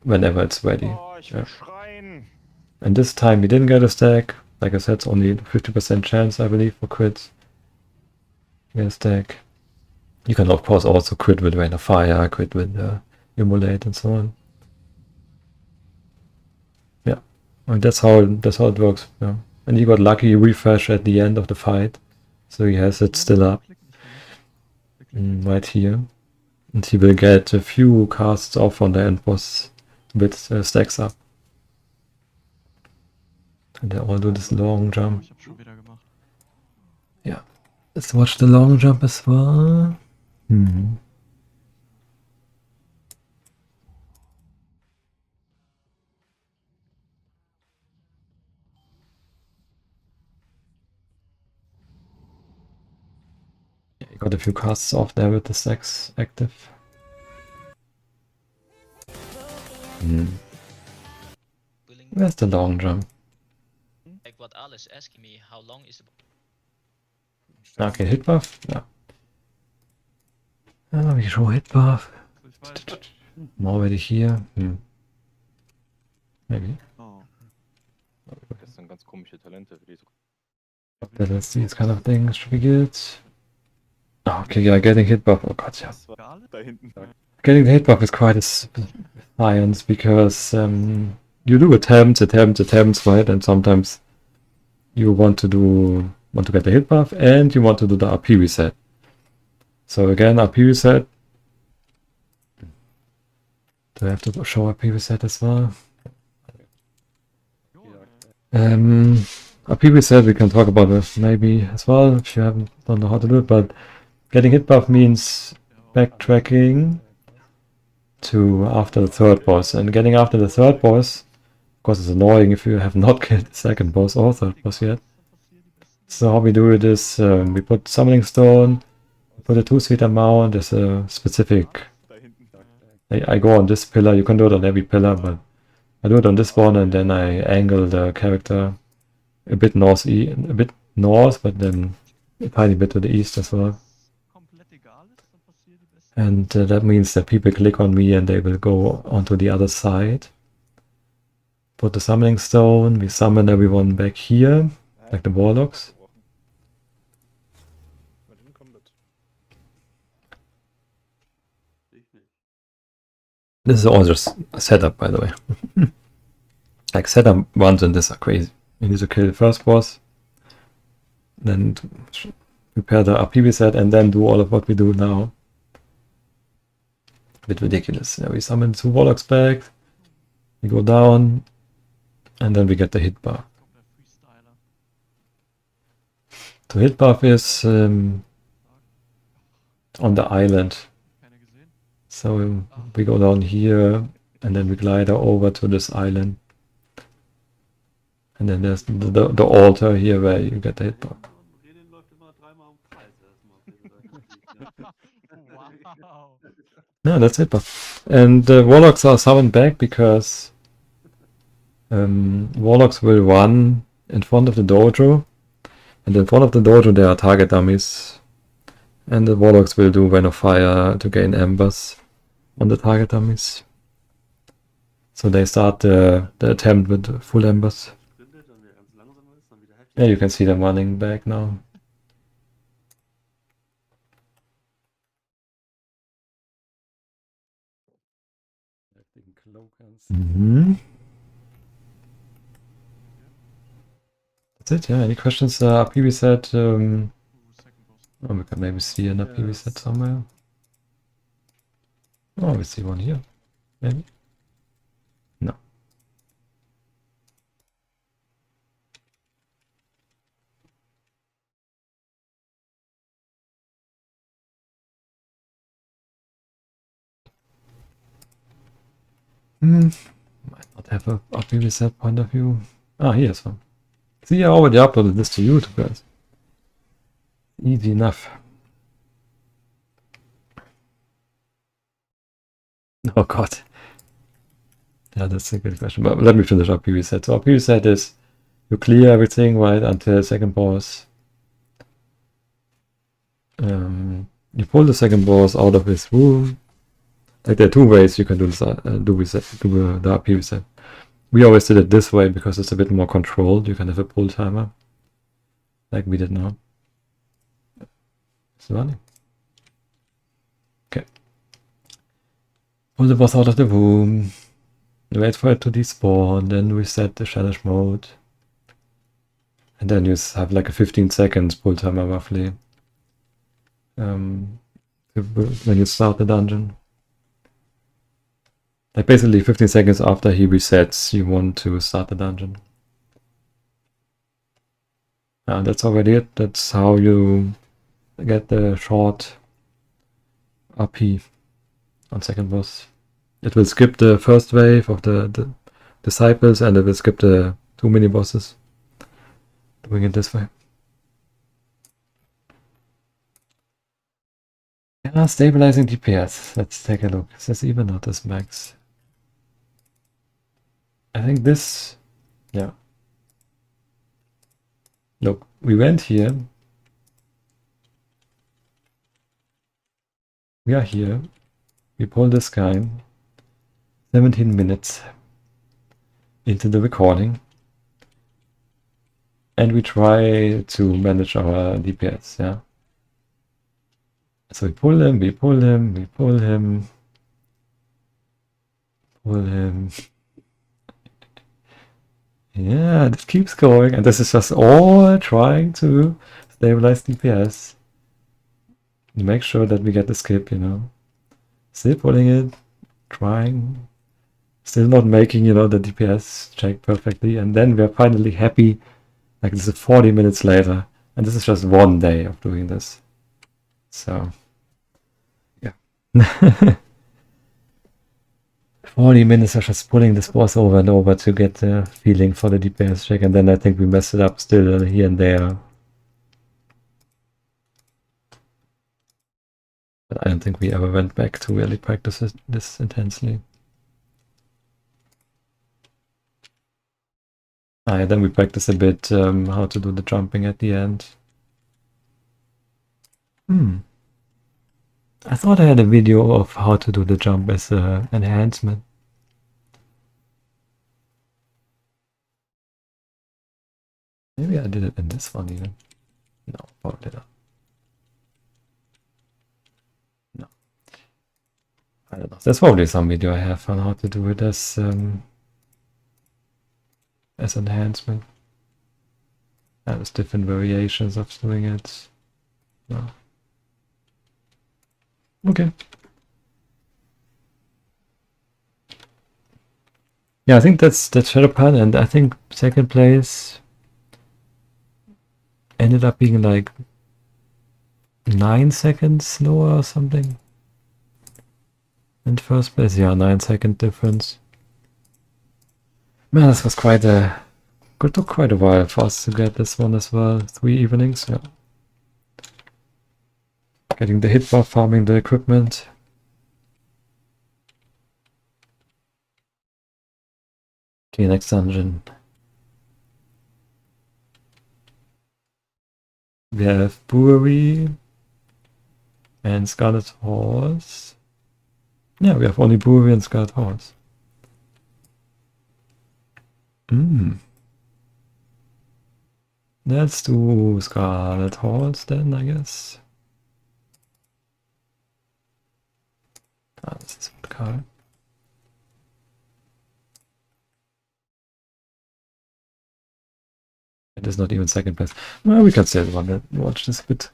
whenever it's ready. Oh, ich will schreien. And this time he didn't get a stack. Like I said, it's only 50% chance, I believe, for crits. Get a stack. You can of course also crit with Rain of Fire, crit with Immolate and so on. Yeah, and that's how it works. Yeah. And he got lucky refresh at the end of the fight, so he has it still up right here. And he will get a few casts off on the end boss with stacks up. And they all do this long jump. Ich hab's schon wieder gemacht. Let's watch the long jump as well. You got a few casts off there with the stacks active. Willing. Where's the long jump? Like what Al is asking me, how long is the Okay, hit buff. Yeah. We show hit buff. Ich weiß. I'm already here. Maybe. Oh. Das sind ganz komische Talente für diese. Okay, let's see. These kind of things should be good. Okay, yeah, getting hit buff. Oh god, yeah. Das war Egal. da hinten. Getting the hit buff is quite a science because you do attempts, right? And sometimes you want to get the hit buff and you want to do the RP reset. So again, RP reset. Do I have to show RP reset as well? RP reset we can talk about it maybe as well if you don't know how to do it, but getting hit buff means backtracking to after the third boss, and getting after the third boss, of course, it's annoying if you have not killed the second boss or third boss yet. So how we do it is we put summoning stone, we put a 2-seater mount. There's a specific. Da hinten. I go on this pillar. You can do it on every pillar, but I do it on this one, and then I angle the character a bit north, but then a tiny bit to the east as well. Komplett egal ist, dann passieren die besten. And that means that people click on me and they will go onto the other side. Put the summoning stone, we summon everyone back here, like the warlocks. Martin, komm mit. This is all just a setup, by the way. Like setup ones in this are crazy. You need to kill the first boss, then prepare the RP reset, and then do all of what we do now. A bit ridiculous. Yeah, we summon 2 warlocks back, we go down, and then we get the hit buff. Komplett Freestyler. The hit buff is on the island. Keiner gesehen? So we go down here, and then we glide over to this island. And then there's the altar here where you get the hit buff. Wow. No, that's it. And warlocks are summoned back because warlocks will run in front of the dojo, and in front of the dojo there are target dummies, and the warlocks will do Vein of Fire to gain embers on the target dummies. So they start the attempt with full embers. Yeah, you can see them running back now. That's it, yeah. Any questions? RP reset. Second boss. Oh, we can maybe see an RP reset somewhere. Oh, we see one here. Maybe. No. Might not have a RP reset point of view. Ah, here's one. See, I already uploaded this to YouTube, guys. Easy enough. Oh god. Yeah, that's a good question. But let me finish RP reset. So RP reset is you clear everything right until second boss. You pull the second boss out of his room. Like there are 2 ways you can do this, the RP reset. We always did it this way because it's a bit more controlled. You can have a pull timer, like we did now. It's running. Okay. Pull the boss out of the room. Wait for it to despawn. Then reset the challenge mode. And then you have like a 15 seconds pull timer roughly. When you start the dungeon. Like basically 15 seconds after he resets, you want to start the dungeon. That's already it. That's how you get the short RP on second boss. It will skip the first wave of the disciples, and it will skip the 2 mini bosses. Doing it this way. Yeah, stabilizing DPS. Let's take a look. Is this even not this max? I think this... Yeah. Look, we went here. We are here. We pull this guy 17 minutes into the recording. And we try to manage our DPS, yeah. So we pull him, we pull him, we pull him. Pull him. Yeah, this keeps going, and this is just all trying to stabilize DPS. Make sure that we get the skip, you know. Still pulling it, trying, still not making, you know, the DPS check perfectly, and then we're finally happy. Like, this is 40 minutes later, and this is just one day of doing this. So, yeah. 40 minutes of just pulling this boss over and over to get the feeling for the DPS check, and then I think we messed it up still here and there. But I don't think we ever went back to really practice this intensely. Then we practice a bit how to do the jumping at the end. I thought I had a video of how to do the jump as an enhancement. Maybe I did it in this one even. No, probably not. No. I don't know. There's probably some video I have on how to do it as enhancement. There's different variations of doing it. No. Okay. Yeah, I think that's Shadowpan, and I think second place ended up being like 9 seconds slower or something. And first place, yeah, 9-second difference. Man, this was quite a... It took quite a while for us to get this one as well. 3 evenings, yeah. Getting the hit bar, farming the equipment. Okay, next dungeon. We have Brewery and Scarlet Horse. Yeah, we have only Brewery and Scarlet Horse. Let's do Scarlet Horse then, I guess. This is what card. It is not even second place. Well, we can still watch this bit.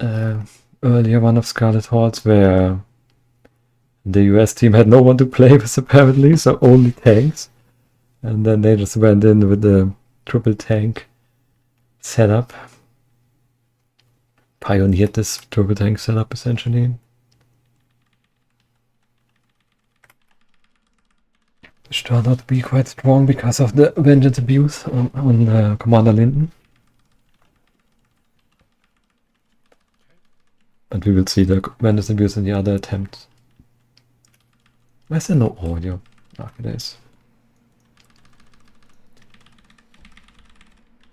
Earlier one of Scarlet Horse where the US team had no one to play with apparently, so only tanks. And then they just went in with the triple tank setup. Pioneered this triple tank setup essentially. Which turned out to be quite strong because of the vengeance abuse on Commander Linden. But we will see the vengeance abuse in the other attempt. Why is there no audio? Ah, it is.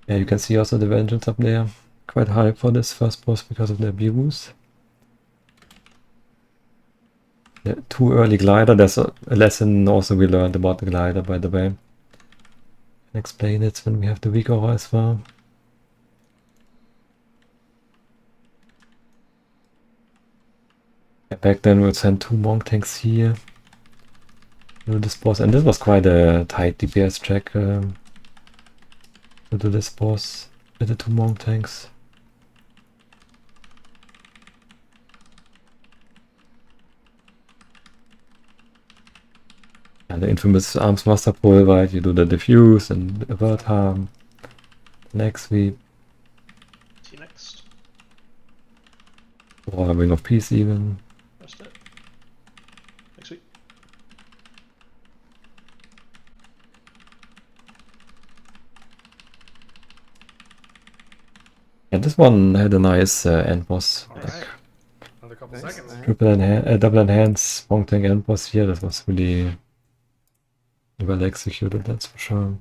Yeah, you can see also the vengeance up there. Quite high for this first boss because of the abuse. The too early glider, there's a lesson also we learned about the glider, by the way. I'll explain it when we have the weak aura as well. Yeah, back then we'll send 2 monk tanks here. Do this boss, and this was quite a tight DPS check to do this boss with the 2 monk tanks. And the infamous arms master pull, right? You do the diffuse and avert harm. Next week. See you next. Or Ring of Peace even. That's it. Next week. And this one had a nice end boss. Like Alright. Another couple seconds. double enhance, Wong Tank end boss here. That was really well executed, that's for sure.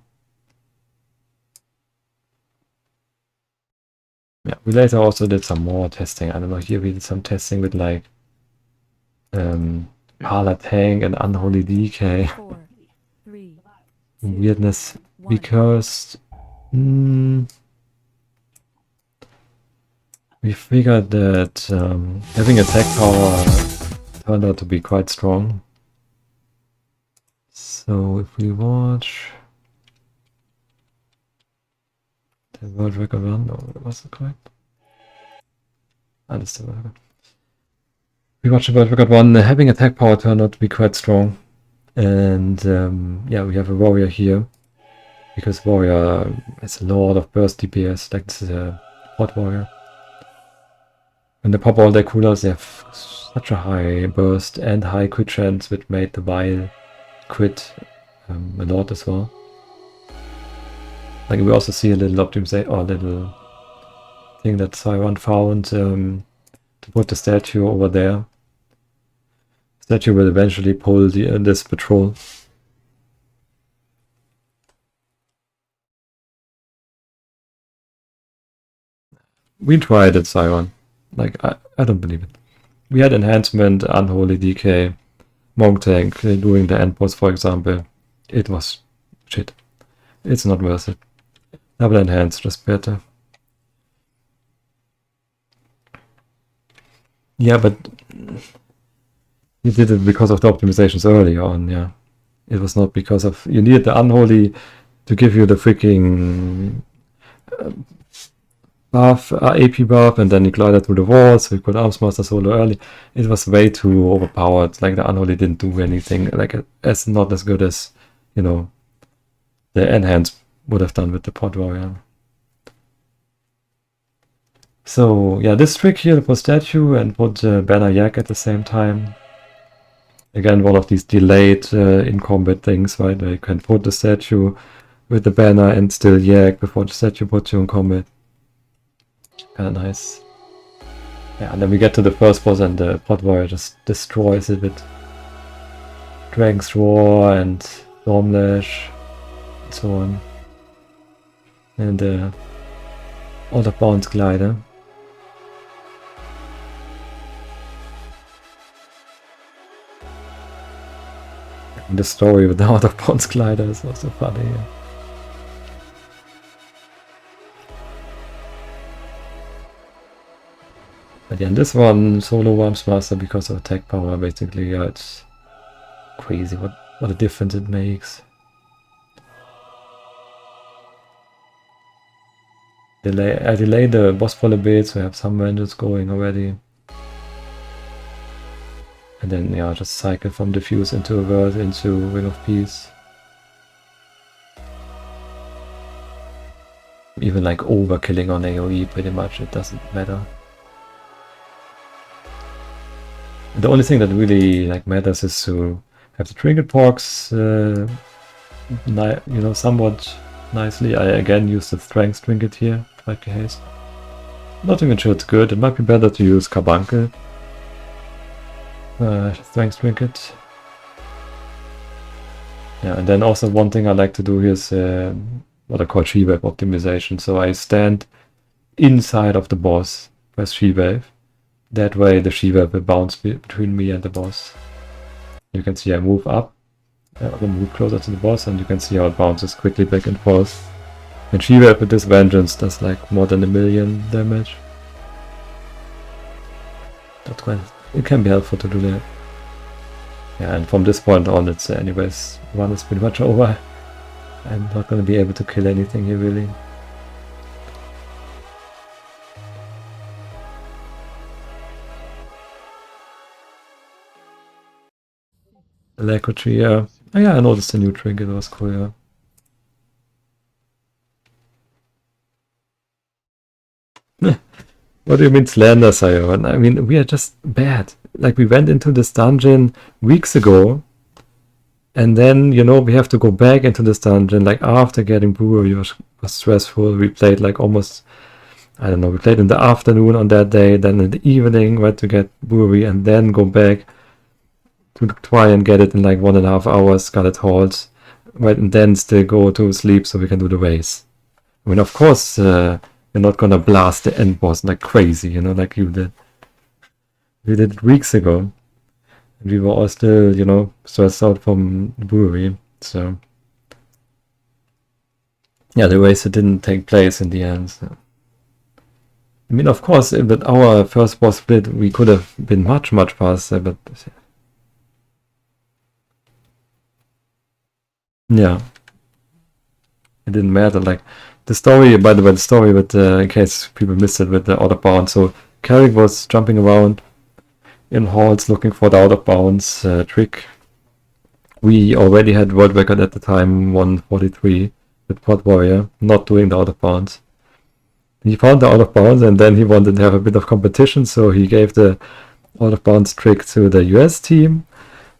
Yeah, we later also did some more testing. I don't know, here we did some testing with like Parla Tank and Unholy DK. 4, 3, Weirdness. 1. Because we figured that having attack power turned out to be quite strong. So if we watch the world record run, no, was it correct? That's the world record. We watched the world record one. Having attack power turned out to be quite strong, and yeah, we have a warrior here because warrior has a lot of burst DPS. Like this is a hot warrior. When they pop all their coolers, they have such a high burst and high crit chance, which made the Vile crit a lot as well. Like we also see a little optimization or a little thing that Siron found to put the statue over there. Statue will eventually pull this patrol. We tried it, Siron. Like I don't believe it. We had enhancement, Unholy DK, Monk Tank doing the end boss, for example. It was shit. It's not worth it. Double enhance, just better. Yeah, but you did it because of the optimizations early on, yeah. It was not because of... You needed the Unholy to give you the freaking buff, AP buff, and then you glided through the walls, so you could Arms Master solo early. It was way too overpowered. Like, the Unholy didn't do anything. Like, as not as good as, you know, the Enhance would have done with the Pod Warrior. So, yeah, this trick here for statue and put Banner Yak at the same time. Again, one of these delayed in-combat things, right? Where you can put the statue with the banner and still yak before the statue puts you in combat. Kinda nice. Yeah, and then we get to the first boss and the Pod Warrior just destroys it with Dragon's Roar and Stormlash and so on. And Out of Bounds Glider. And the story with the Out of Bounds Glider is also funny. Yeah. But yeah, in this one, solo Arms Master because of attack power, basically, yeah, it's crazy what a difference it makes. I delay the boss pull a bit, so I have some vengeance going already. And then, yeah, just cycle from Diffuse into Avert into Ring of Peace. Even like overkilling on AoE, pretty much, it doesn't matter. The only thing that really like matters is to have the trinket porks, you know, somewhat nicely. I again use the strength trinket here, 5k haste. Not even sure it's good. It might be better to use Carbuncle. Strength trinket. Yeah, and then also one thing I like to do here is what I call she-wave optimization. So I stand inside of the boss, press she-wave. That way the she-wave will bounce between me and the boss. You can see I move up, I move closer to the boss, and you can see how it bounces quickly back and forth. And she-wave with this vengeance does like more than 1,000,000 damage. That's quite... It can be helpful to do that. Yeah, and from this point on, it's anyways, run is pretty much over. I'm not going to be able to kill anything here, really. Alacrity, yeah. Oh yeah, I noticed the new trinket, it was cool, yeah. What do you mean slander, Sion? I mean, we are just bad. Like, we went into this dungeon weeks ago, and then, you know, we have to go back into this dungeon, like, after getting brewery was stressful. We played, like, almost, I don't know, we played in the afternoon on that day, then in the evening, went to get brewery, and then go back to try and get it in, like, 1.5 hours, Scarlet Halls, right, and then still go to sleep so we can do the race. I mean, of course, you're not gonna blast the end boss like crazy, you know, like you did. We did it weeks ago. And we were all still, you know, stressed out from the brewery. So, yeah, the race didn't take place in the end. So. I mean, of course, with our first boss split, we could have been much, much faster, but yeah, it didn't matter. Like, the story, by the way, the story with, in case people missed it, with the out of bounds. So, Carrick was jumping around in halls looking for the out of bounds trick. We already had world record at the time, 143, with Pod Warrior, not doing the out of bounds. He found the out of bounds, and then he wanted to have a bit of competition, so he gave the out of bounds trick to the US team.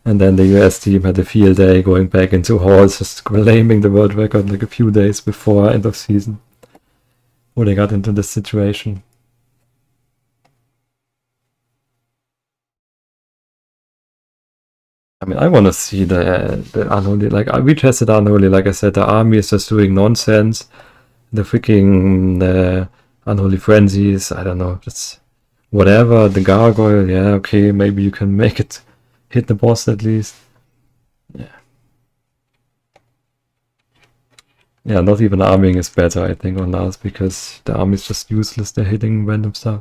And then the US team had a field day going back into halls, just claiming the world record like a few days before end of season. When they got into this situation. I mean, I want to see the Unholy, like, we tested Unholy, like I said, the army is just doing nonsense. The freaking Unholy Frenzies, I don't know, just whatever, the Gargoyle, yeah, okay, maybe you can make it hit the boss at least. Yeah. Yeah, not even arming is better, I think, on last, because the army is just useless, they're hitting random stuff.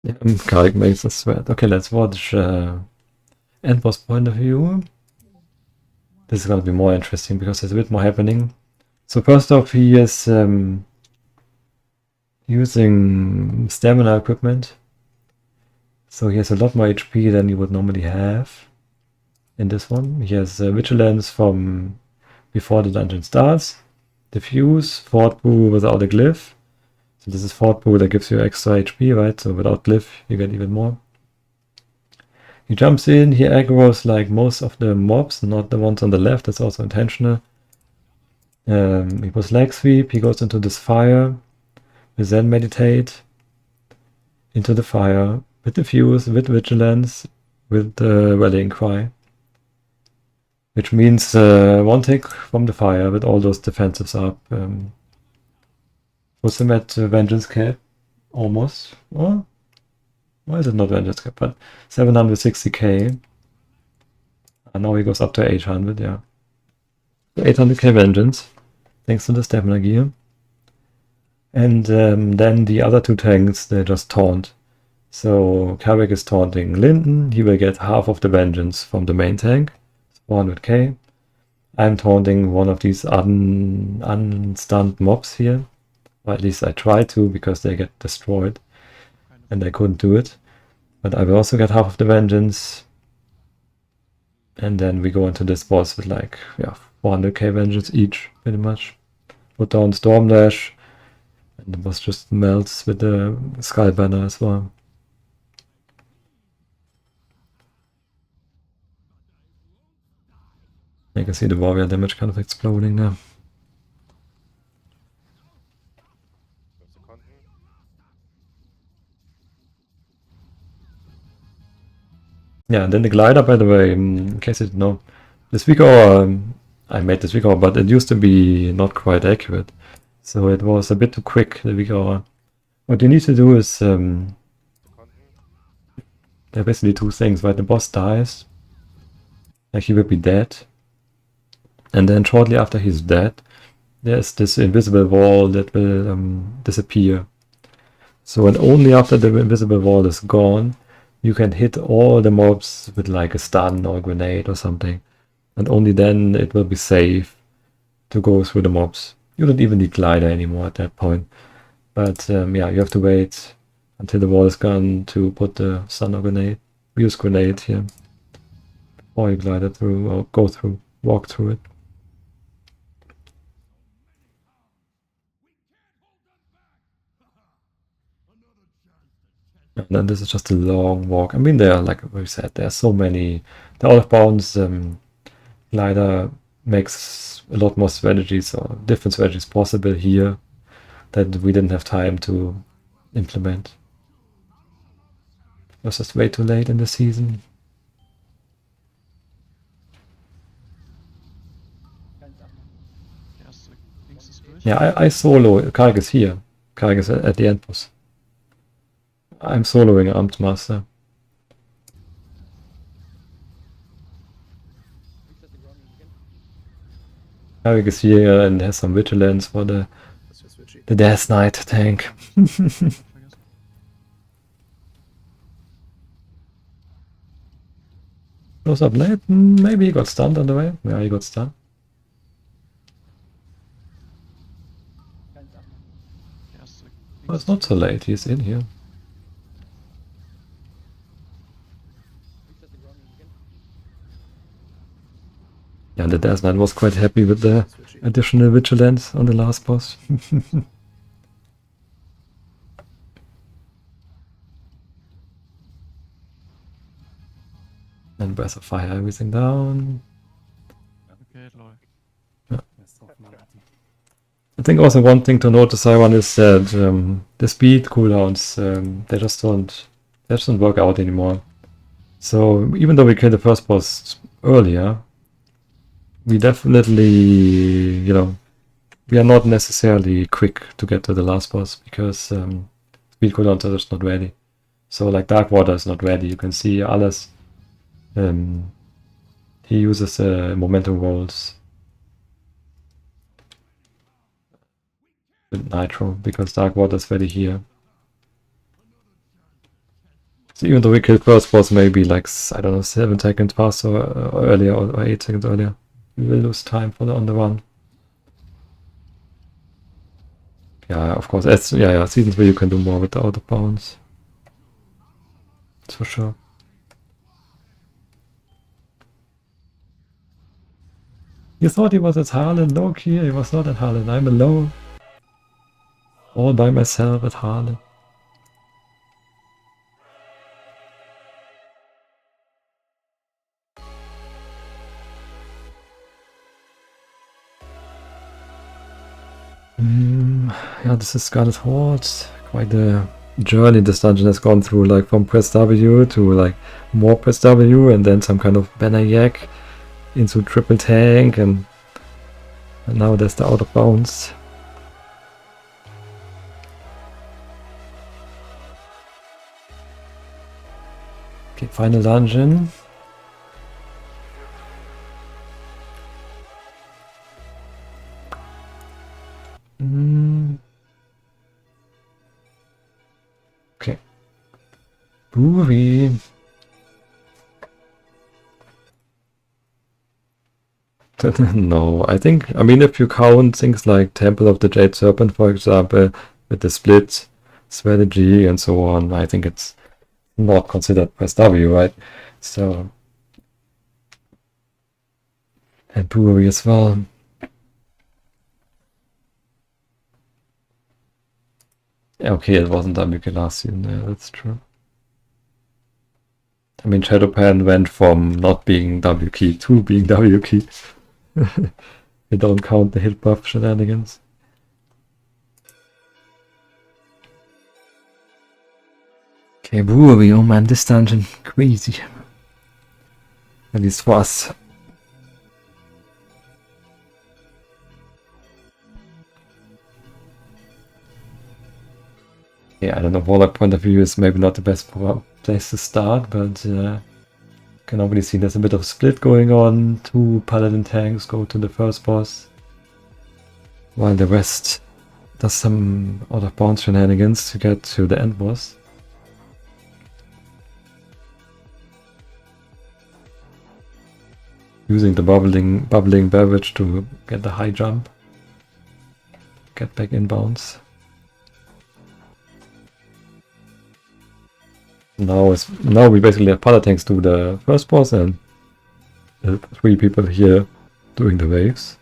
Yeah, Karik makes us sweat. Okay, let's watch end boss point of view. This is gonna be more interesting because there's a bit more happening. So first off, he is using stamina equipment. So he has a lot more HP than you would normally have in this one. He has Vigilance from before the dungeon starts. Diffuse, Fort Brew without a glyph. So this is Fort Brew that gives you extra HP, right? So without glyph, you get even more. He jumps in, he aggroes like most of the mobs, not the ones on the left, that's also intentional. He puts leg sweep, he goes into this fire, we then meditate into the fire, with diffuse, with vigilance, with the rallying cry. Which means one tick from the fire with all those defensives up. Puts him at Vengeance Cap, almost. Oh, why is it not Vengeance Cap? But 760k. And now he goes up to 800, yeah. 800k Vengeance, thanks to the stamina gear. And then the other two tanks, they just taunt. So Carrick is taunting Linden, he will get half of the Vengeance from the main tank, 400k. I'm taunting one of these unstunned mobs here. Or at least I try to, because they get destroyed. And I couldn't do it. But I will also get half of the Vengeance. And then we go into this boss with like, yeah, 400k Vengeance each, pretty much. Put down Storm Dash. And the boss just melts with the Skull Banner as well. You can see the warrior damage kind of exploding now. Yeah, and then the glider, by the way, in case you didn't know, this Vigor, I made this Vigor, but it used to be not quite accurate. So it was a bit too quick, the Vigor. What you need to do is, there are basically two things, right? The boss dies, like he will be dead. And then shortly after he's dead, there's this invisible wall that will disappear. So and only after the invisible wall is gone, you can hit all the mobs with like a stun or a grenade or something. And only then it will be safe to go through the mobs. You don't even need glider anymore at that point. But yeah, you have to wait until the wall is gone to put the stun or grenade. We use grenade here. Before you glider through or go through, walk through it. And then this is just a long walk. I mean, there are, like we said, there are so many. The out of bounds glider makes a lot more strategies or different strategies possible here that we didn't have time to implement. It was just way too late in the season. Erste Dings ist durch. Yeah, I solo. Karg is here. Karg is at the end boss. I'm soloing Amtmaster. Karg is here and has some vigilance for the Das wäre switchy. Death Knight tank. Vergessen. Close up late. Maybe he got stunned on the way. Yeah, he got stunned. Erste Oh, it's not so late. He's in here. Yeah, the Death Knight was quite happy with the Switchy. additional vigilance on the last boss. And Breath of Fire everything down. Okay, läuft. I think also one thing to notice, Ivan, is that the speed cooldowns they just don't work out anymore. So even though we killed the first boss earlier, we definitely, we are not necessarily quick to get to the last boss because speed cooldowns are just not ready. So like Dark Water is not ready. You can see Alice, he uses momentum rolls with Nitro because Dark Water is ready here. So even though we killed first boss maybe like, I don't know, 7 seconds faster or earlier or 8 seconds earlier, we will lose time for on the run. Yeah, of course, seasons where you can do more with the out of bounds. That's for sure. You thought he was at Harlan, low-key, he was not at Harlan, I'm alone. All by myself at Harlan. Yeah, this is Scarlet Horde. Quite a journey this dungeon has gone through, like from press W to like more press W and then some kind of banner yak into triple tank and now there's the out of bounds. Okay, final dungeon. Okay. Brewery. No, I mean, if you count things like Temple of the Jade Serpent, for example, with the split strategy and so on, I think it's not considered press W, right? So, and Brewery as well. Okay, it wasn't WK last season, yeah, that's true. I mean, Shadowpan went from not being W key to being W key. We don't count the hit buff shenanigans. Okay, Brewery, oh man, this dungeon, crazy. At least for us. Yeah, I don't know, Warlock point of view is maybe not the best place to start, but can already see there's a bit of split going on. 2 paladin tanks go to the first boss, while the rest does some out of bounds shenanigans to get to the end boss. Using the bubbling beverage to get the high jump, get back inbounds. Now we basically have Palatanks do the first boss and 3 people here doing the waves.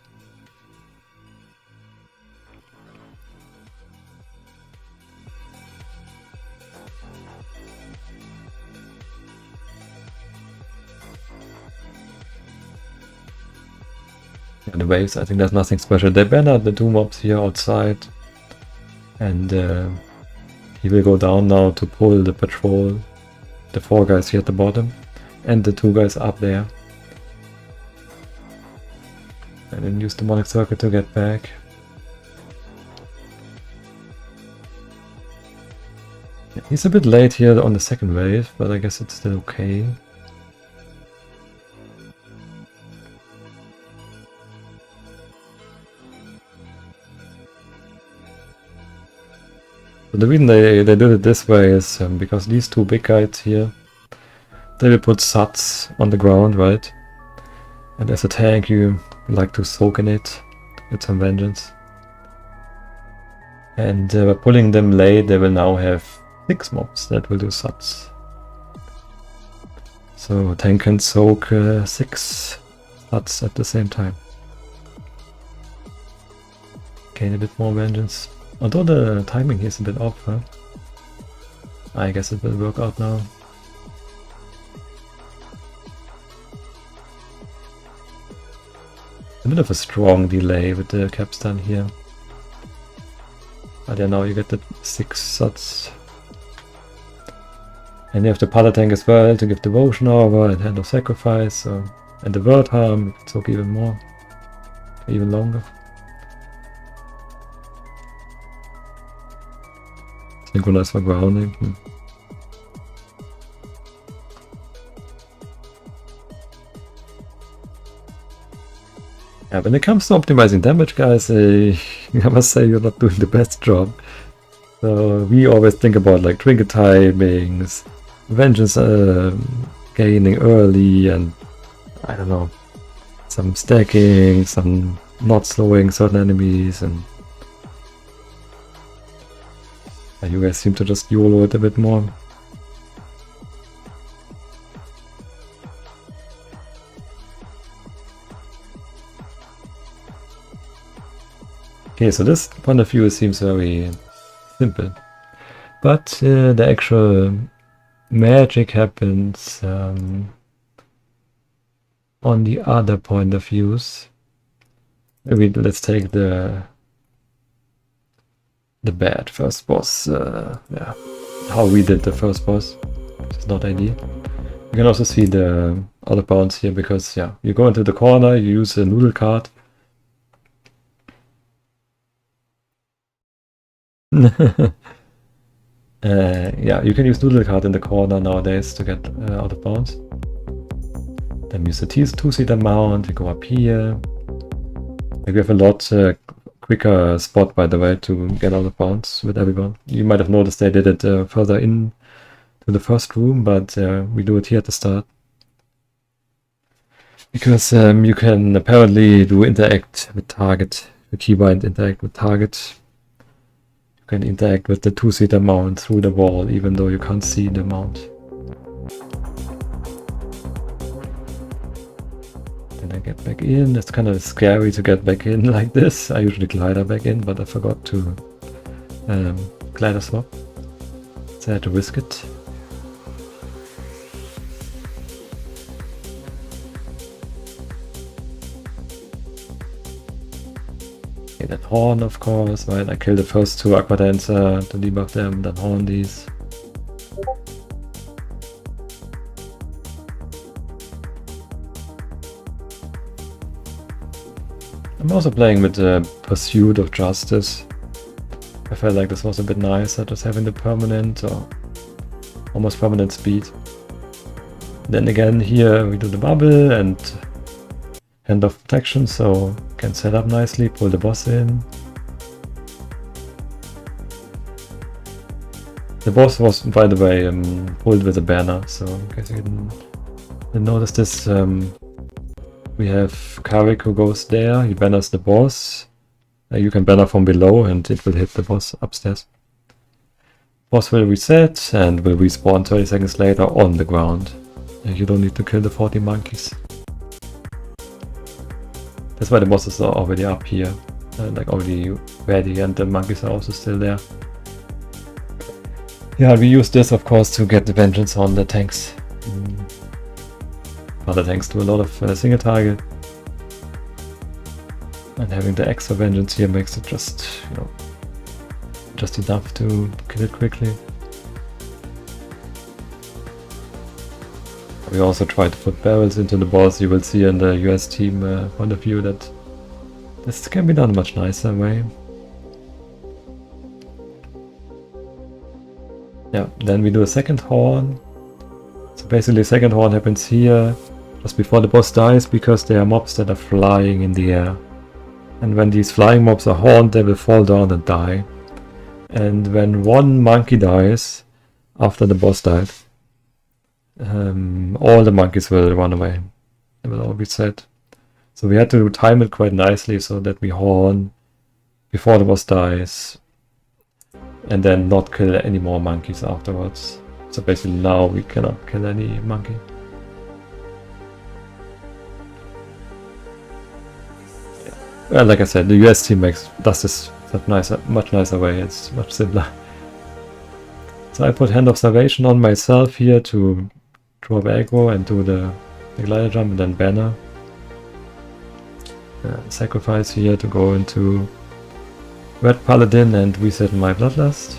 Yeah, the waves, I think there's nothing special. They banner the 2 mobs here outside. And he will go down now to pull the patrol. The 4 guys here at the bottom. And the 2 guys up there. And then use the demonic circuit to get back. Yeah, he's a bit late here on the second wave, but I guess it's still okay. So the reason they did it this way is because these 2 big guys here, they will put suds on the ground, right? And as a tank you like to soak in it with some vengeance. And by pulling them late they will now have 6 mobs that will do suds. So a tank can soak 6 suds at the same time. Gain a bit more vengeance. Although the timing here is a bit off, huh? I guess it will work out now. A bit of a strong delay with the capstan here. But yeah, now you get the 6 suds. And you have the Pala tank as well to give devotion over and hand of sacrifice. So, and the word harm, you can soak even more. Even longer. Synchronize for grounding. Yeah, when it comes to optimizing damage, guys, I must say you're not doing the best job. So we always think about like trinket timings, vengeance gaining early, and I don't know, some stacking, some not slowing certain enemies, and you guys seem to just YOLO it a bit more. Okay, so this point of view seems very simple, but the actual magic happens on the other point of views. Maybe let's take the bad first boss, yeah, how we did the first boss, which is not ideal. You can also see the other bounds here, because yeah, you go into the corner, you use a noodle card. Yeah, you can use noodle card in the corner nowadays to get out of bounds. Then use the 2-seater mount, we go up here. We have a lot quicker spot, by the way, to get out of bounds with everyone. You might have noticed they did it further in to the first room, but we do it here at the start. Because you can apparently do interact with target, the keybind interact with target. You can interact with the 2-seater mount through the wall, even though you can't see the mount. Then I get back in. It's kind of scary to get back in like this. I usually glider back in, but I forgot to glider swap, so I had to risk it. Okay, then Horn, of course, right? I kill the first 2 Aqua Dancer to debuff them, then Horn these. I'm also playing with the Pursuit of Justice. I felt like this was a bit nicer, just having the permanent or almost permanent speed. Then again here we do the bubble and Hand of Protection, so can set up nicely, pull the boss in. The boss was, by the way, pulled with a banner, so in case you didn't notice this, we have Karik who goes there, he banners the boss. You can banner from below and it will hit the boss upstairs. Boss will reset and will respawn 30 seconds later on the ground. You don't need to kill the 40 monkeys. That's why the bosses are already up here, like already ready, and the monkeys are also still there. Yeah, we use this of course to get the vengeance on the tanks. Other tanks do a lot of single target. And having the extra vengeance here makes it just, you know, just enough to kill it quickly. We also try to put barrels into the boss. You will see in the US team point of view that this can be done a much nicer way. Yeah, then we do a second horn. So basically second horn happens here just before the boss dies, because there are mobs that are flying in the air. And when these flying mobs are horned, they will fall down and die. And when one monkey dies after the boss died, all the monkeys will run away. They will all be sad. So we had to time it quite nicely so that we horn before the boss dies and then not kill any more monkeys afterwards. So basically now we cannot kill any monkey. Yeah. Well, like I said, the US team does this much nicer way. It's much simpler. So I put Hand of Salvation on myself here to drop aggro and do the glider jump, and then banner. Sacrifice here to go into Red Paladin and reset my Bloodlust.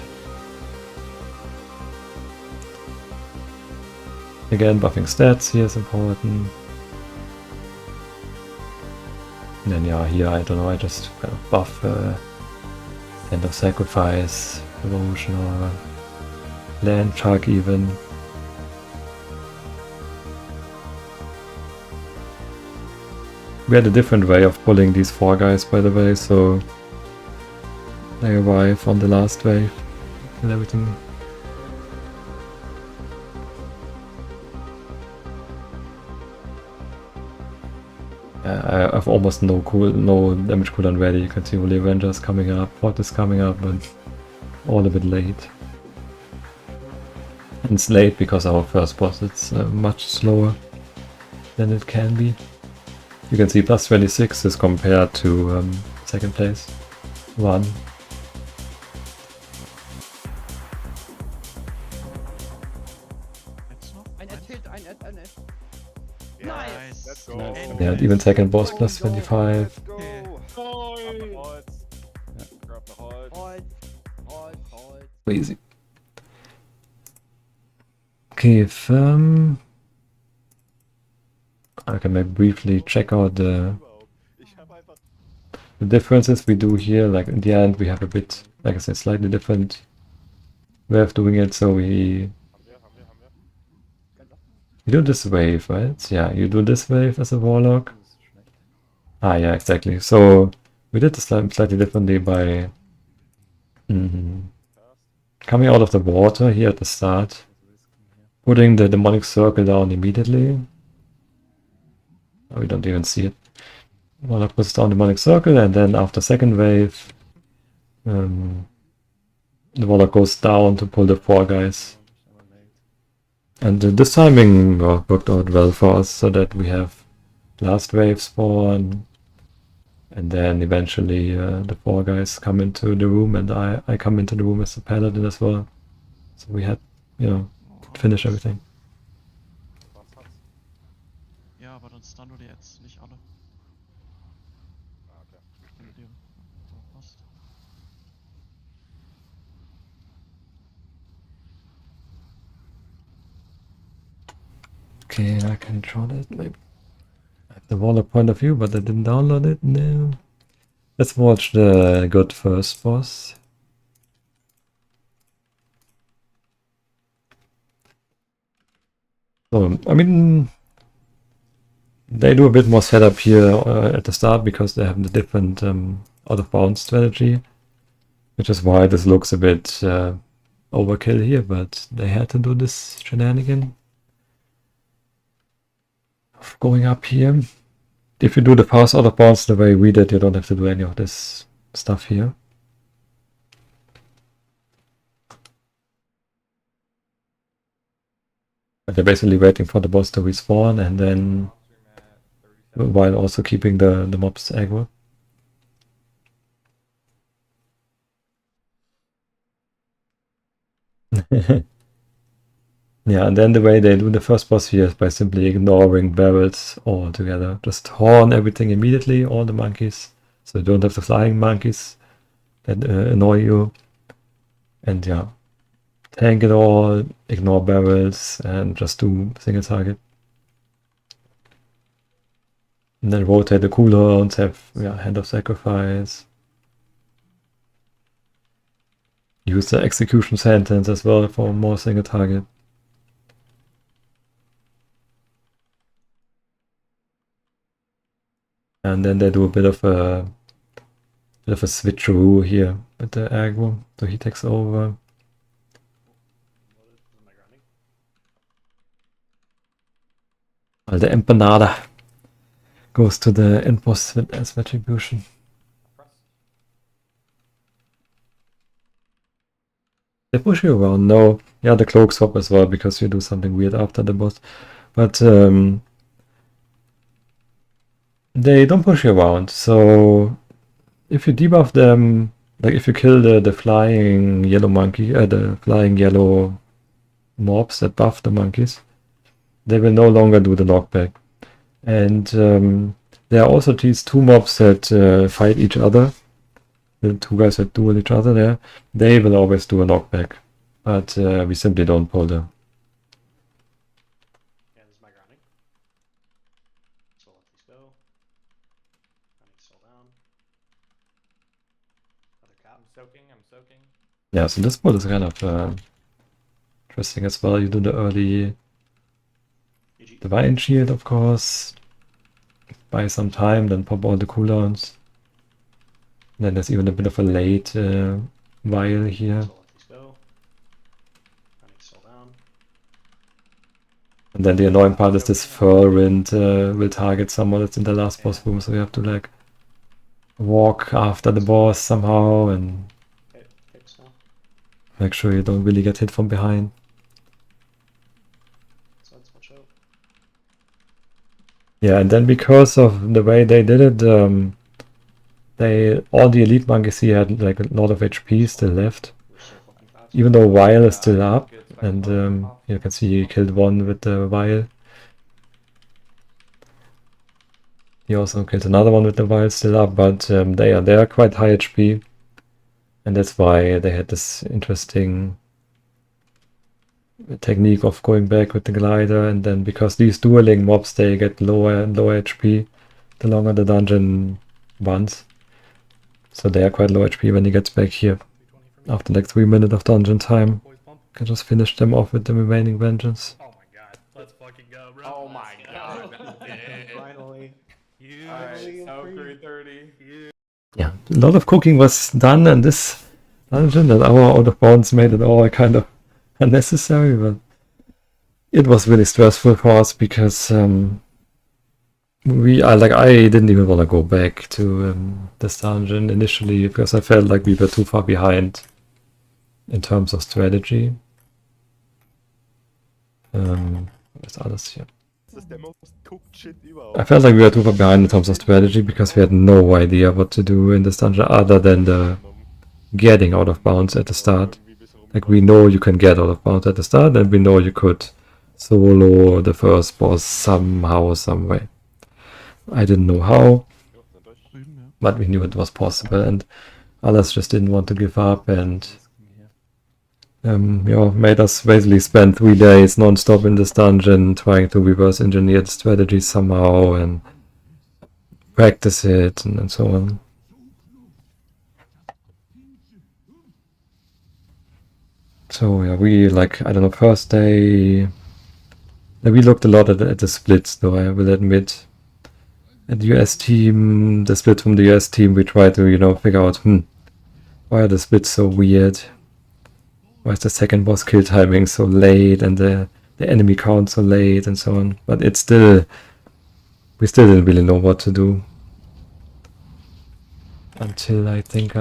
Again, buffing stats here is important. And then yeah, here I don't know, I just kind of buff End of Sacrifice, Erosion, or Land Shark even. We had a different way of pulling these 4 guys, by the way, so they arrive on the last wave and everything. I have almost no damage cooldown ready. You can see Holy Avengers coming up, Fort is coming up, but all a bit late. And it's late because our first boss, it's much slower than it can be. You can see plus 26 is compared to second place. 1. Ein erzählt, ein Nice. Let's go. Nice. Yeah, even second boss plus 25. Let's go. Holz. Grab the Holz. Holz. Crazy. Okay, if I can maybe briefly check out the differences we do here. Like in the end, we have a bit, like I said, slightly different way of doing it. So we do this wave, right? Yeah, you do this wave as a warlock. Ah, yeah, exactly. So we did this slightly differently by coming out of the water here at the start, putting the demonic circle down immediately. Oh, we don't even see it. Warlock puts down the demonic circle, and then after second wave, the Warlock goes down to pull the 4 guys. And this timing worked out well for us, so that we have last wave spawn, and then eventually the 4 guys come into the room, and I come into the room as a paladin as well. So we had, you know, finish everything. Ja, aber dann stunnen wir jetzt nicht alle. So, passt. Okay, I can draw that. Maybe I have the Warlock point of view, but I didn't download it. No. Let's watch the good first boss. So, I mean, they do a bit more setup here at the start because they have the different out of bounds strategy, which is why this looks a bit overkill here, but they had to do this shenanigan of going up here. If you do the pass out of bounds the way we did, you don't have to do any of this stuff here. But they're basically waiting for the boss to respawn, and then while also keeping the mobs aggro. Yeah, and then the way they do the first boss here is by simply ignoring barrels altogether. Just horn everything immediately, all the monkeys, So you don't have the flying monkeys that annoy you. And yeah, tank it all, ignore barrels, and just do single target. And then rotate the cooldowns, have Hand of Sacrifice. Use the execution sentence as well for more single target. And then they do a bit of a switcheroo here with the aggro. So he takes over. Well, the empanada goes to the end boss as retribution. They push you around. No, yeah, the cloak swap as well because you do something weird after the boss. But they don't push you around. So if you debuff them, like if you kill the flying yellow monkey, the flying yellow mobs that buff the monkeys, they will no longer do the knockback. And there are also these two mobs that fight each other. The two guys that duel each other there, they will always do a knockback. But we simply don't pull them. Yeah, this is my grounding. So let these go. Grounding still down. Another cap. I'm soaking. Yeah, so this build is kind of interesting as well. You do the early GG. Divine Shield, of course. Buy some time, then pop all the cooldowns. And then there's even a bit of a late vial here. So let these go. Grounding still down. And then the annoying part is this Whirlwind will target someone that's in the last boss room, so you have to like walk after the boss somehow and Okay, fix now. make sure you don't really get hit from behind. So let's watch out. Yeah, and then because of the way they did it, all the elite monkeys here had like a lot of HP still left. We're so fucking fast. Even though Vial is still up, and you can see he killed one with the Vial. He also killed another one with the Vial still up, but they are quite high HP. And that's why they had this interesting technique of going back with the glider, and then because these dueling mobs, they get lower and lower HP the longer the dungeon runs. So they are quite low HP when he gets back here. After like 3 minutes of dungeon time, can just finish them off with the remaining vengeance. Oh my god, let's fucking go, bro. Oh my god. Finally. Alright, so 330. Yeah, a lot of cooking was done in this dungeon, and our out of bounds made it all kind of unnecessary, but it was really stressful for us because I didn't even want to go back to this dungeon initially because I felt like we were too far behind in terms of strategy. Where's others here? Das ist der most cooked shit I felt like we were too far behind in terms of strategy because we had no idea what to do in this dungeon other than the getting out of bounds at the start. Like we know you can get out of bounds at the start, and we know you could solo the first boss somehow, some way. I didn't know how, but we knew it was possible, and others just didn't want to give up, and made us basically spend 3 days non-stop in this dungeon trying to reverse engineer the strategy somehow and practice it and so on. So yeah, we first day we looked a lot at the splits, though I will admit. At the US team, the split from the US team, we tried to figure out why are the splits so weird? Why is the second boss kill timing so late and the enemy count so late and so on? But we still didn't really know what to do until I think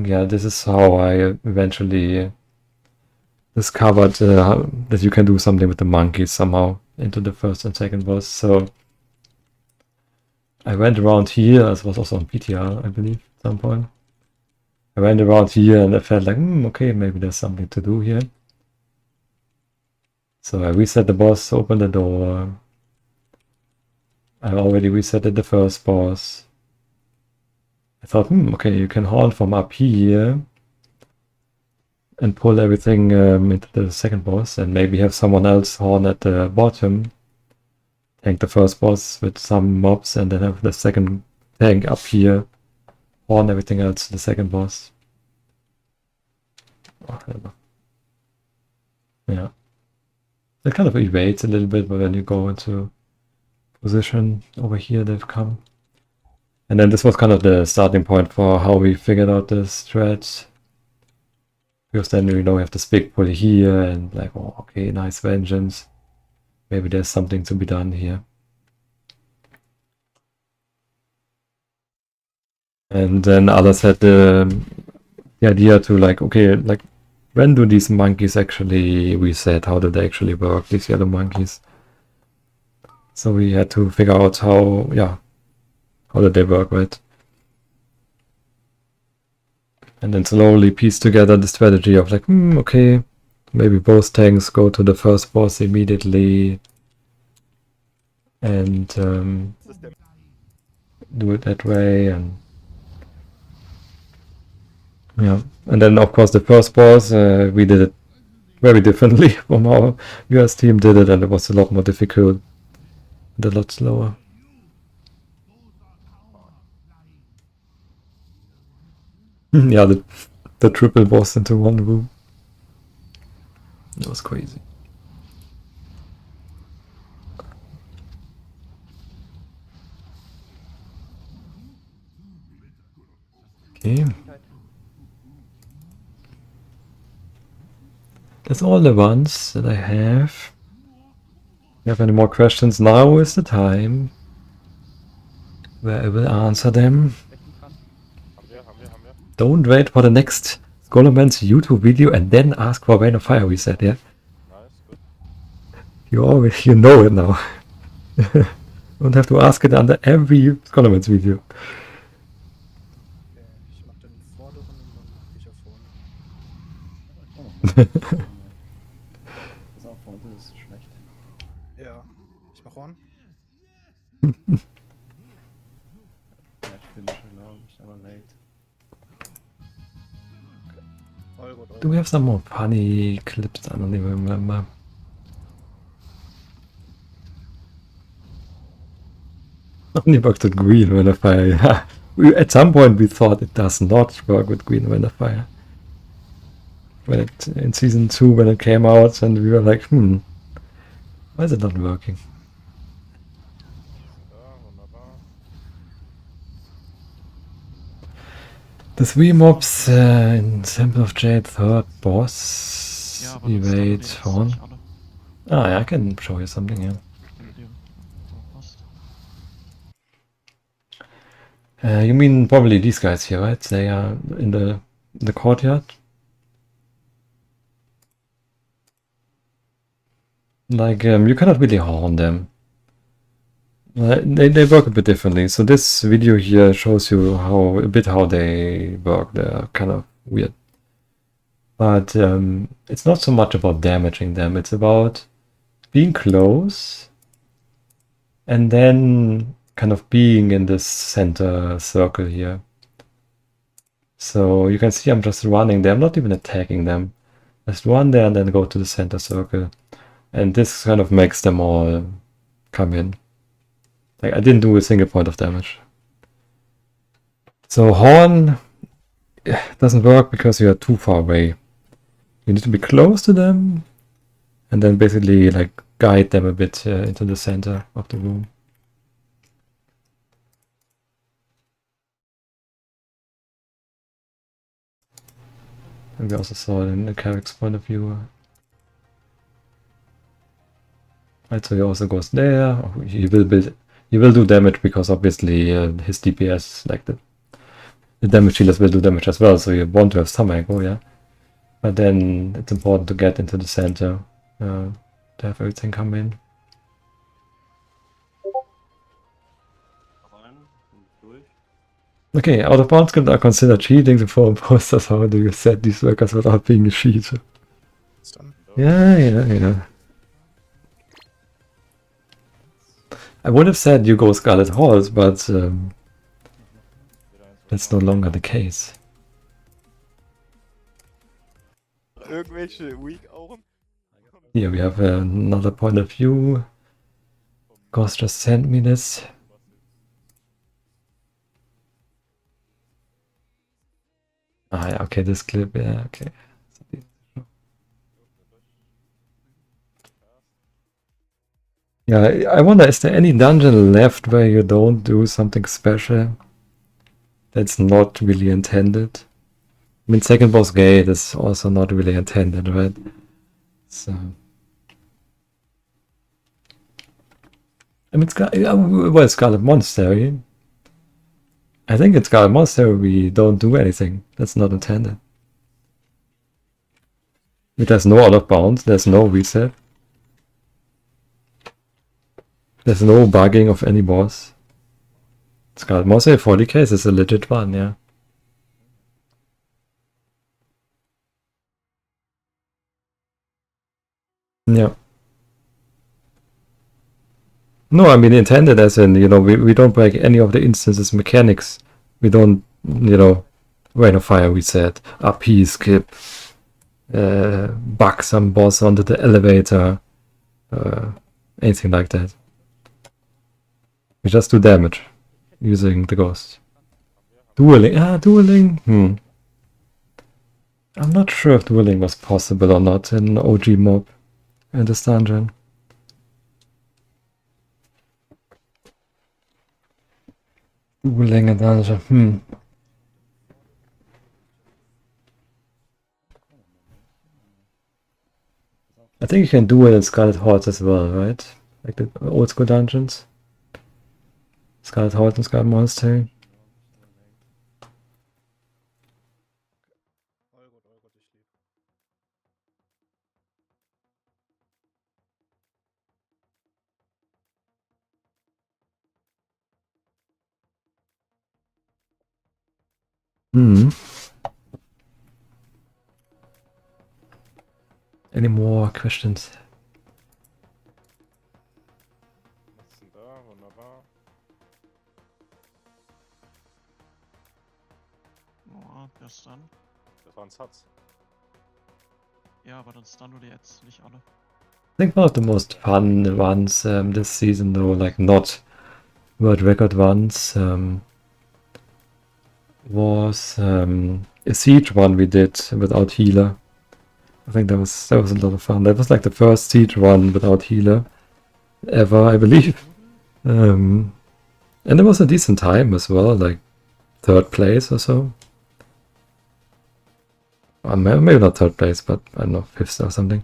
this is how I eventually discovered that you can do something with the monkeys somehow into the first and second boss. So I went around here, this was also on PTR, I believe, at some point. I went around here and I felt like, okay, maybe there's something to do here. So I reset the boss, open the door. I already resetted the first boss. I thought, okay, you can horn from up here and pull everything into the second boss, and maybe have someone else horn at the bottom, tank the first boss with some mobs, and then have the second tank up here, horn everything else to the second boss. Oh, I don't know. Yeah. It kind of evades a little bit, but when you go into position over here, they've come. And then this was kind of the starting point for how we figured out the strat. Because then we have this big pull here and like, oh, okay, nice vengeance. Maybe there's something to be done here. And then others had the idea to like, okay, like when do these monkeys actually reset? How do they actually work, these yellow monkeys? So we had to figure out how did they work, right? And then slowly piece together the strategy of like, okay, maybe both tanks go to the first boss immediately and do it that way. And yeah, and then of course the first boss, we did it very differently from how US team did it, and it was a lot more difficult and a lot slower. Yeah, the triple boss into one room. It was crazy. Okay. That's all the ones that I have. If you have any more questions, now is the time where I will answer them. Don't wait for the next Scholarman's YouTube video and then ask for Rain of Fire reset, yeah? You know it now. You don't have to ask it under every Scholarman's video. Ja, ich mach Horn. Do we have some more funny clips? I don't even remember. Only works with green Rain of Fire, yeah. At some point we thought it does not work with green Rain of Fire. When it, in season 2 when it came out, and we were like, why is it not working? The 3 mobs in Temple of Jade, third boss, evade, horn. Ah, yeah, I can show you something here. You mean probably these guys here, right? They are in the courtyard. Like, you cannot really horn them. They work a bit differently. So this video here shows you how they work. They're kind of weird. But it's not so much about damaging them. It's about being close and then kind of being in this center circle here. So you can see I'm just running there. I'm not even attacking them. Just run there and then go to the center circle. And this kind of makes them all come in. Like, I didn't do a single point of damage. So horn doesn't work because you are too far away. You need to be close to them and then basically like guide them a bit into the center of the room. And we also saw it in the Carrick's point of view. Right, so he also goes there. He will do damage because obviously his DPS, like the damage healers will do damage as well, so you want to have some aggro, yeah. But then it's important to get into the center to have everything come in. Okay, out of bounds are considered cheating. The 4 imposters. How do you set these workers without being a cheater? Yeah. I would have said you go Scarlet Horse, but that's no longer the case. Irgendwelche Weak-Auren? Here we have another point of view. Ghost just sent me this. Ah, yeah, okay, this clip, yeah, okay. Yeah, I wonder, is there any dungeon left where you don't do something special that's not really intended? I mean, second boss gate is also not really intended, right? So, I mean, Scarlet Monastery. I think in Scarlet Monastery we don't do anything. That's not intended. There's no out of bounds, there's no reset. There's no bugging of any boss. Scarlet Monastery 40k is a legit one, yeah. Yeah. No, I mean intended as in, we don't break any of the instances mechanics. We don't, Rain of Fire reset, RP skip, bug some boss onto the elevator, anything like that. We just do damage using the ghost. Dueling, I'm not sure if dueling was possible or not in OG mob in this dungeon. Dueling a dungeon, I think you can do it in Scarlet Horse as well, right? Like the old school dungeons. Scarlet Horse and Scarlet Monastery. Any more questions? Was ist denn da? Wunderbar. Oh, der Stun. Das war ein Satz. Ja, aber dann Stun oder jetzt nicht alle. I think one of the most fun ones this season, though, like not world record ones, was a siege one we did without healer. I think that was a lot of fun. That was like the first siege one without healer ever, I believe. And it was a decent time as well, like 3rd place or so. Maybe not 3rd place, but I don't know, 5th or something.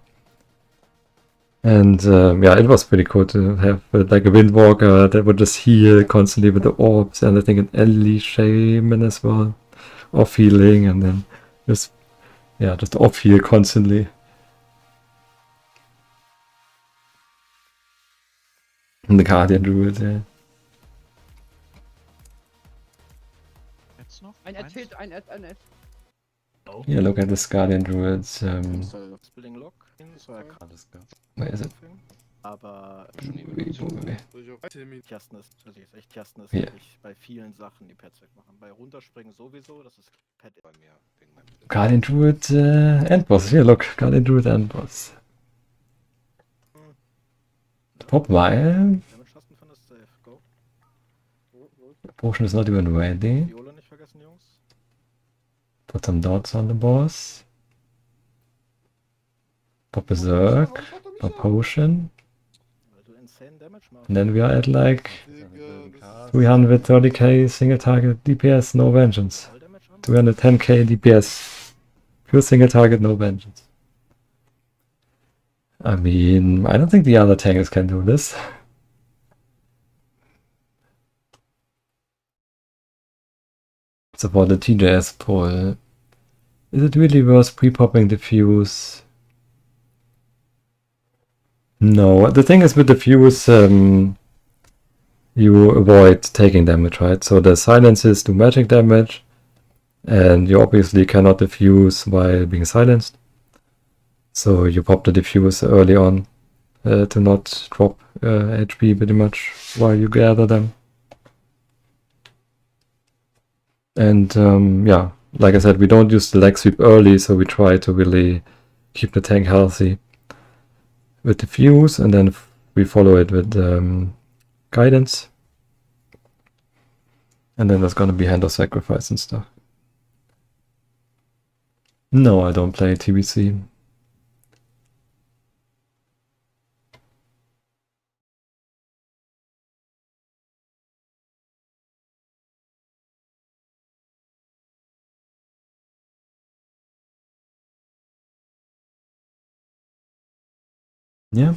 And yeah, it was pretty cool to have like a Windwalker that would just heal constantly with the orbs, and I think an Ellie Shaman as well, off healing, and then just off heal constantly. And the Guardian Druid, yeah. Jetzt noch? Ein S fehlt, ein S. Yeah, look at this Guardian Druid. Spilling Lock, so er kann das Ganze. Where is it? Aber Tjasten ist Ja. wirklich bei vielen Sachen die Pets wegmachen. Bei Runterspringen sowieso, das ist Pet bei mir. Wegen meinem Guardian Druid Endboss. Here, look, Guardian Druid Endboss. Top while. Damage-Tasten von das Safe. Go. Potion is not even ready. Viole nicht vergessen, Jungs. Put some dots on the boss. Pop Berserk. Pop Potion. Weil du insane Damage machst. And then we are at like 330k single target DPS, no vengeance. Voll Damage an. 210k DPS. Pure single target, no vengeance. I mean, I don't think the other tanks can do this. So for the TJS poll, is it really worth pre-popping the fuse? No, the thing is with the fuse, you avoid taking damage, right? So the silences do magic damage, and you obviously cannot diffuse while being silenced. So you pop the diffuse early on, to not drop HP pretty much while you gather them. And yeah, like I said, we don't use the leg sweep early, so we try to really keep the tank healthy with the fuse, and then we follow it with guidance. And then there's gonna be hand of sacrifice and stuff. No, I don't play TBC. Yeah.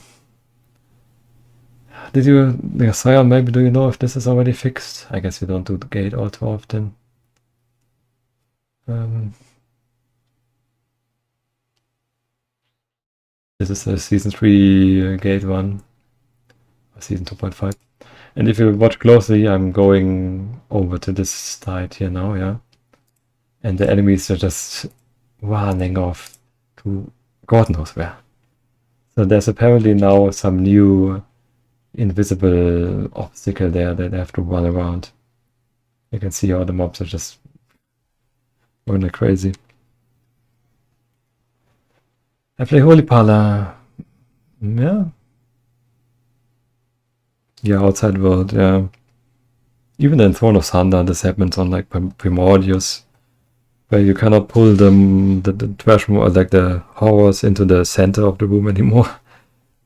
Did you, Sion, maybe do you know if this is already fixed? I guess you don't do the gate all too often. This is the season 3 gate 1, or season 2.5. And if you watch closely, I'm going over to this side here now, yeah? And the enemies are just running off to God knows where. So there's apparently now some new invisible obstacle there that they have to run around. You can see how the mobs are just going like crazy. I play Holy Pala. Yeah. Yeah, outside world, yeah. Even in Throne of Thunder, this happens on like Primordius, where you cannot pull them, the trash, or like the horrors into the center of the room anymore.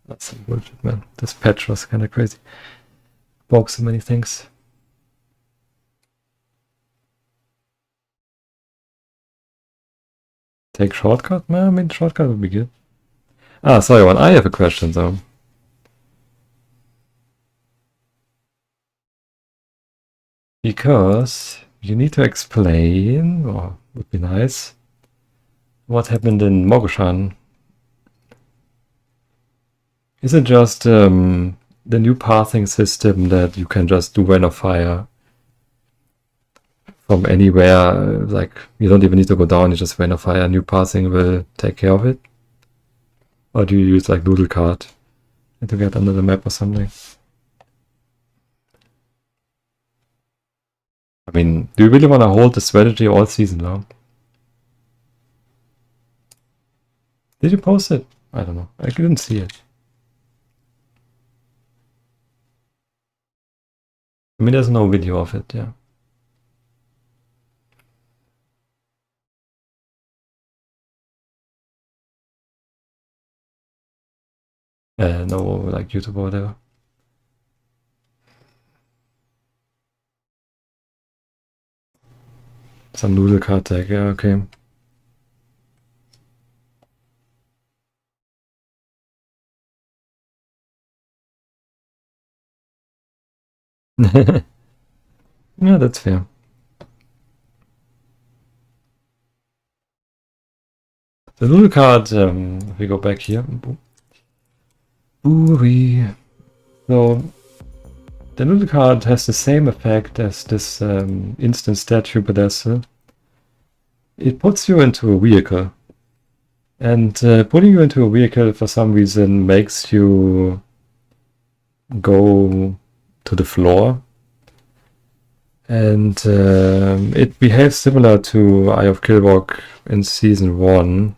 That's some bullshit, man. This patch was kind of crazy. Broke so many things. Take shortcut? Man, I mean, shortcut would be good. Ah, sorry, one. I have a question though. Because you need to explain, or would be nice, what happened in Mogushan. Is it just the new pathing system that you can just do rain of fire from anywhere? Like, you don't even need to go down, you just rain of fire, new pathing will take care of it? Or do you use like noodle card to get under the map or something? I mean, do you really want to hold the strategy all season long? Did you post it? I don't know. I couldn't see it. I mean, there's no video of it, yeah. No, like YouTube or whatever. Some noodle card tag, yeah, okay. Yeah, that's fair. The noodle card, if we go back here. Brewery. So, the noodle card has the same effect as this instant statue pedestal. It puts you into a vehicle. And putting you into a vehicle for some reason makes you go to the floor. And it behaves similar to Eye of Kilrock in Season 1,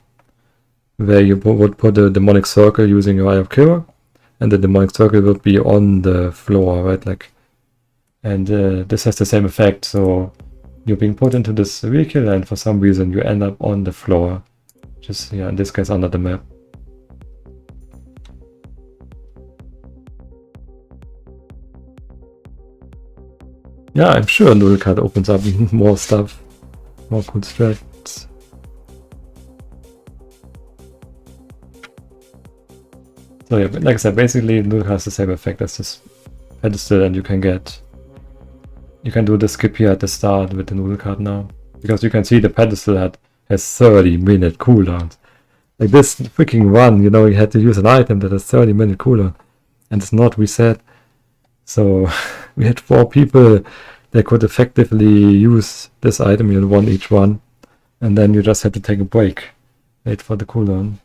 where you would put a demonic circle using your Eye of Kilrock, and the demonic circle would be on the floor, right? Like, and this has the same effect, so you're being put into this vehicle, and for some reason you end up on the floor. Just, yeah, in this case under the map. Yeah, I'm sure Noodle Card opens up more stuff, more cool strats. So yeah, like I said, basically Noodle Card has the same effect as this pedestal, and you can do the skip here at the start with the Noodle Card now. Because you can see the pedestal has 30-minute cooldowns. Like this freaking run, you know, you had to use an item that has 30-minute cooldown, and it's not reset. So we had 4 people that could effectively use this item, you know, one each one, and then you just had to take a break, wait for the cooldown.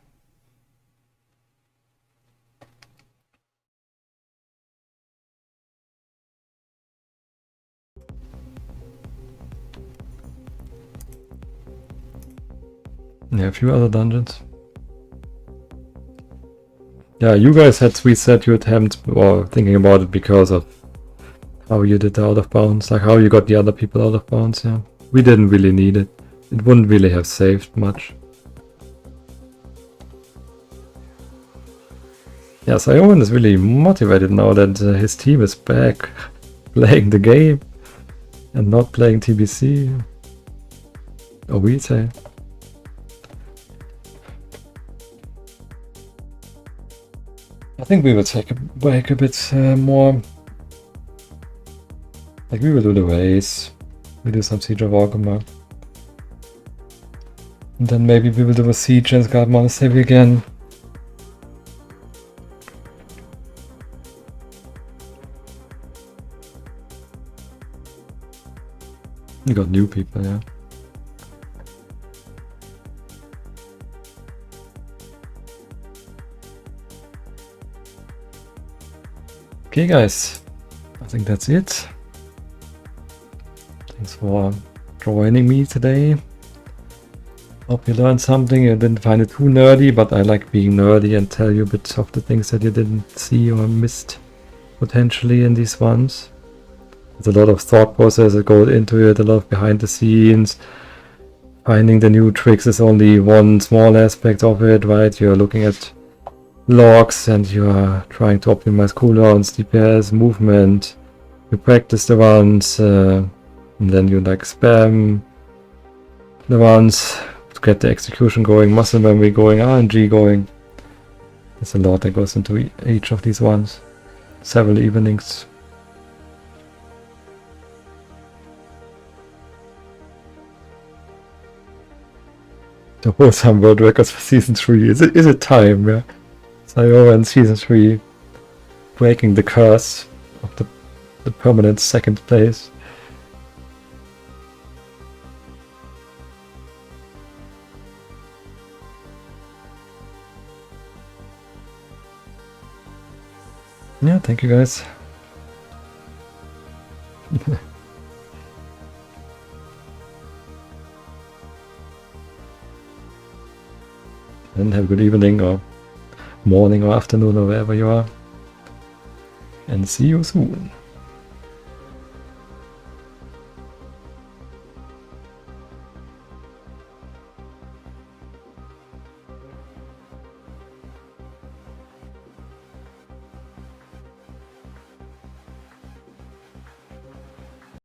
Yeah, a few other dungeons. Yeah, you guys had sweet set your attempt or thinking about it because of how you did the out of bounds, like how you got the other people out of bounds, yeah. We didn't really need it. It wouldn't really have saved much. Yeah, Sion is really motivated now that his team is back playing the game and not playing TBC. Or we say. I think we will take a break a bit more. Like we will do the race. We do some Siege of Orgrimmar. And then maybe we will do a Siege and Guard Monastery again. We got new people, yeah. Okay guys, I think that's it. Thanks for joining me today. Hope you learned something. You didn't find it too nerdy, but I like being nerdy and tell you a bit of the things that you didn't see or missed potentially in these ones. There's a lot of thought process that goes into it, a lot of behind the scenes. Finding the new tricks is only one small aspect of it, right? You're looking at logs and you're trying to optimize cooldowns, DPS, movement. You practice the runs, and then you like spam the runs to get the execution going, muscle memory going, RNG going. There's a lot that goes into each of these ones. Several evenings. To hold some world records for season 3. Is it time, yeah? Sayo and season 3 breaking the curse of the permanent second place. Yeah, thank you guys. And have a good evening or morning or afternoon or wherever you are. And see you soon.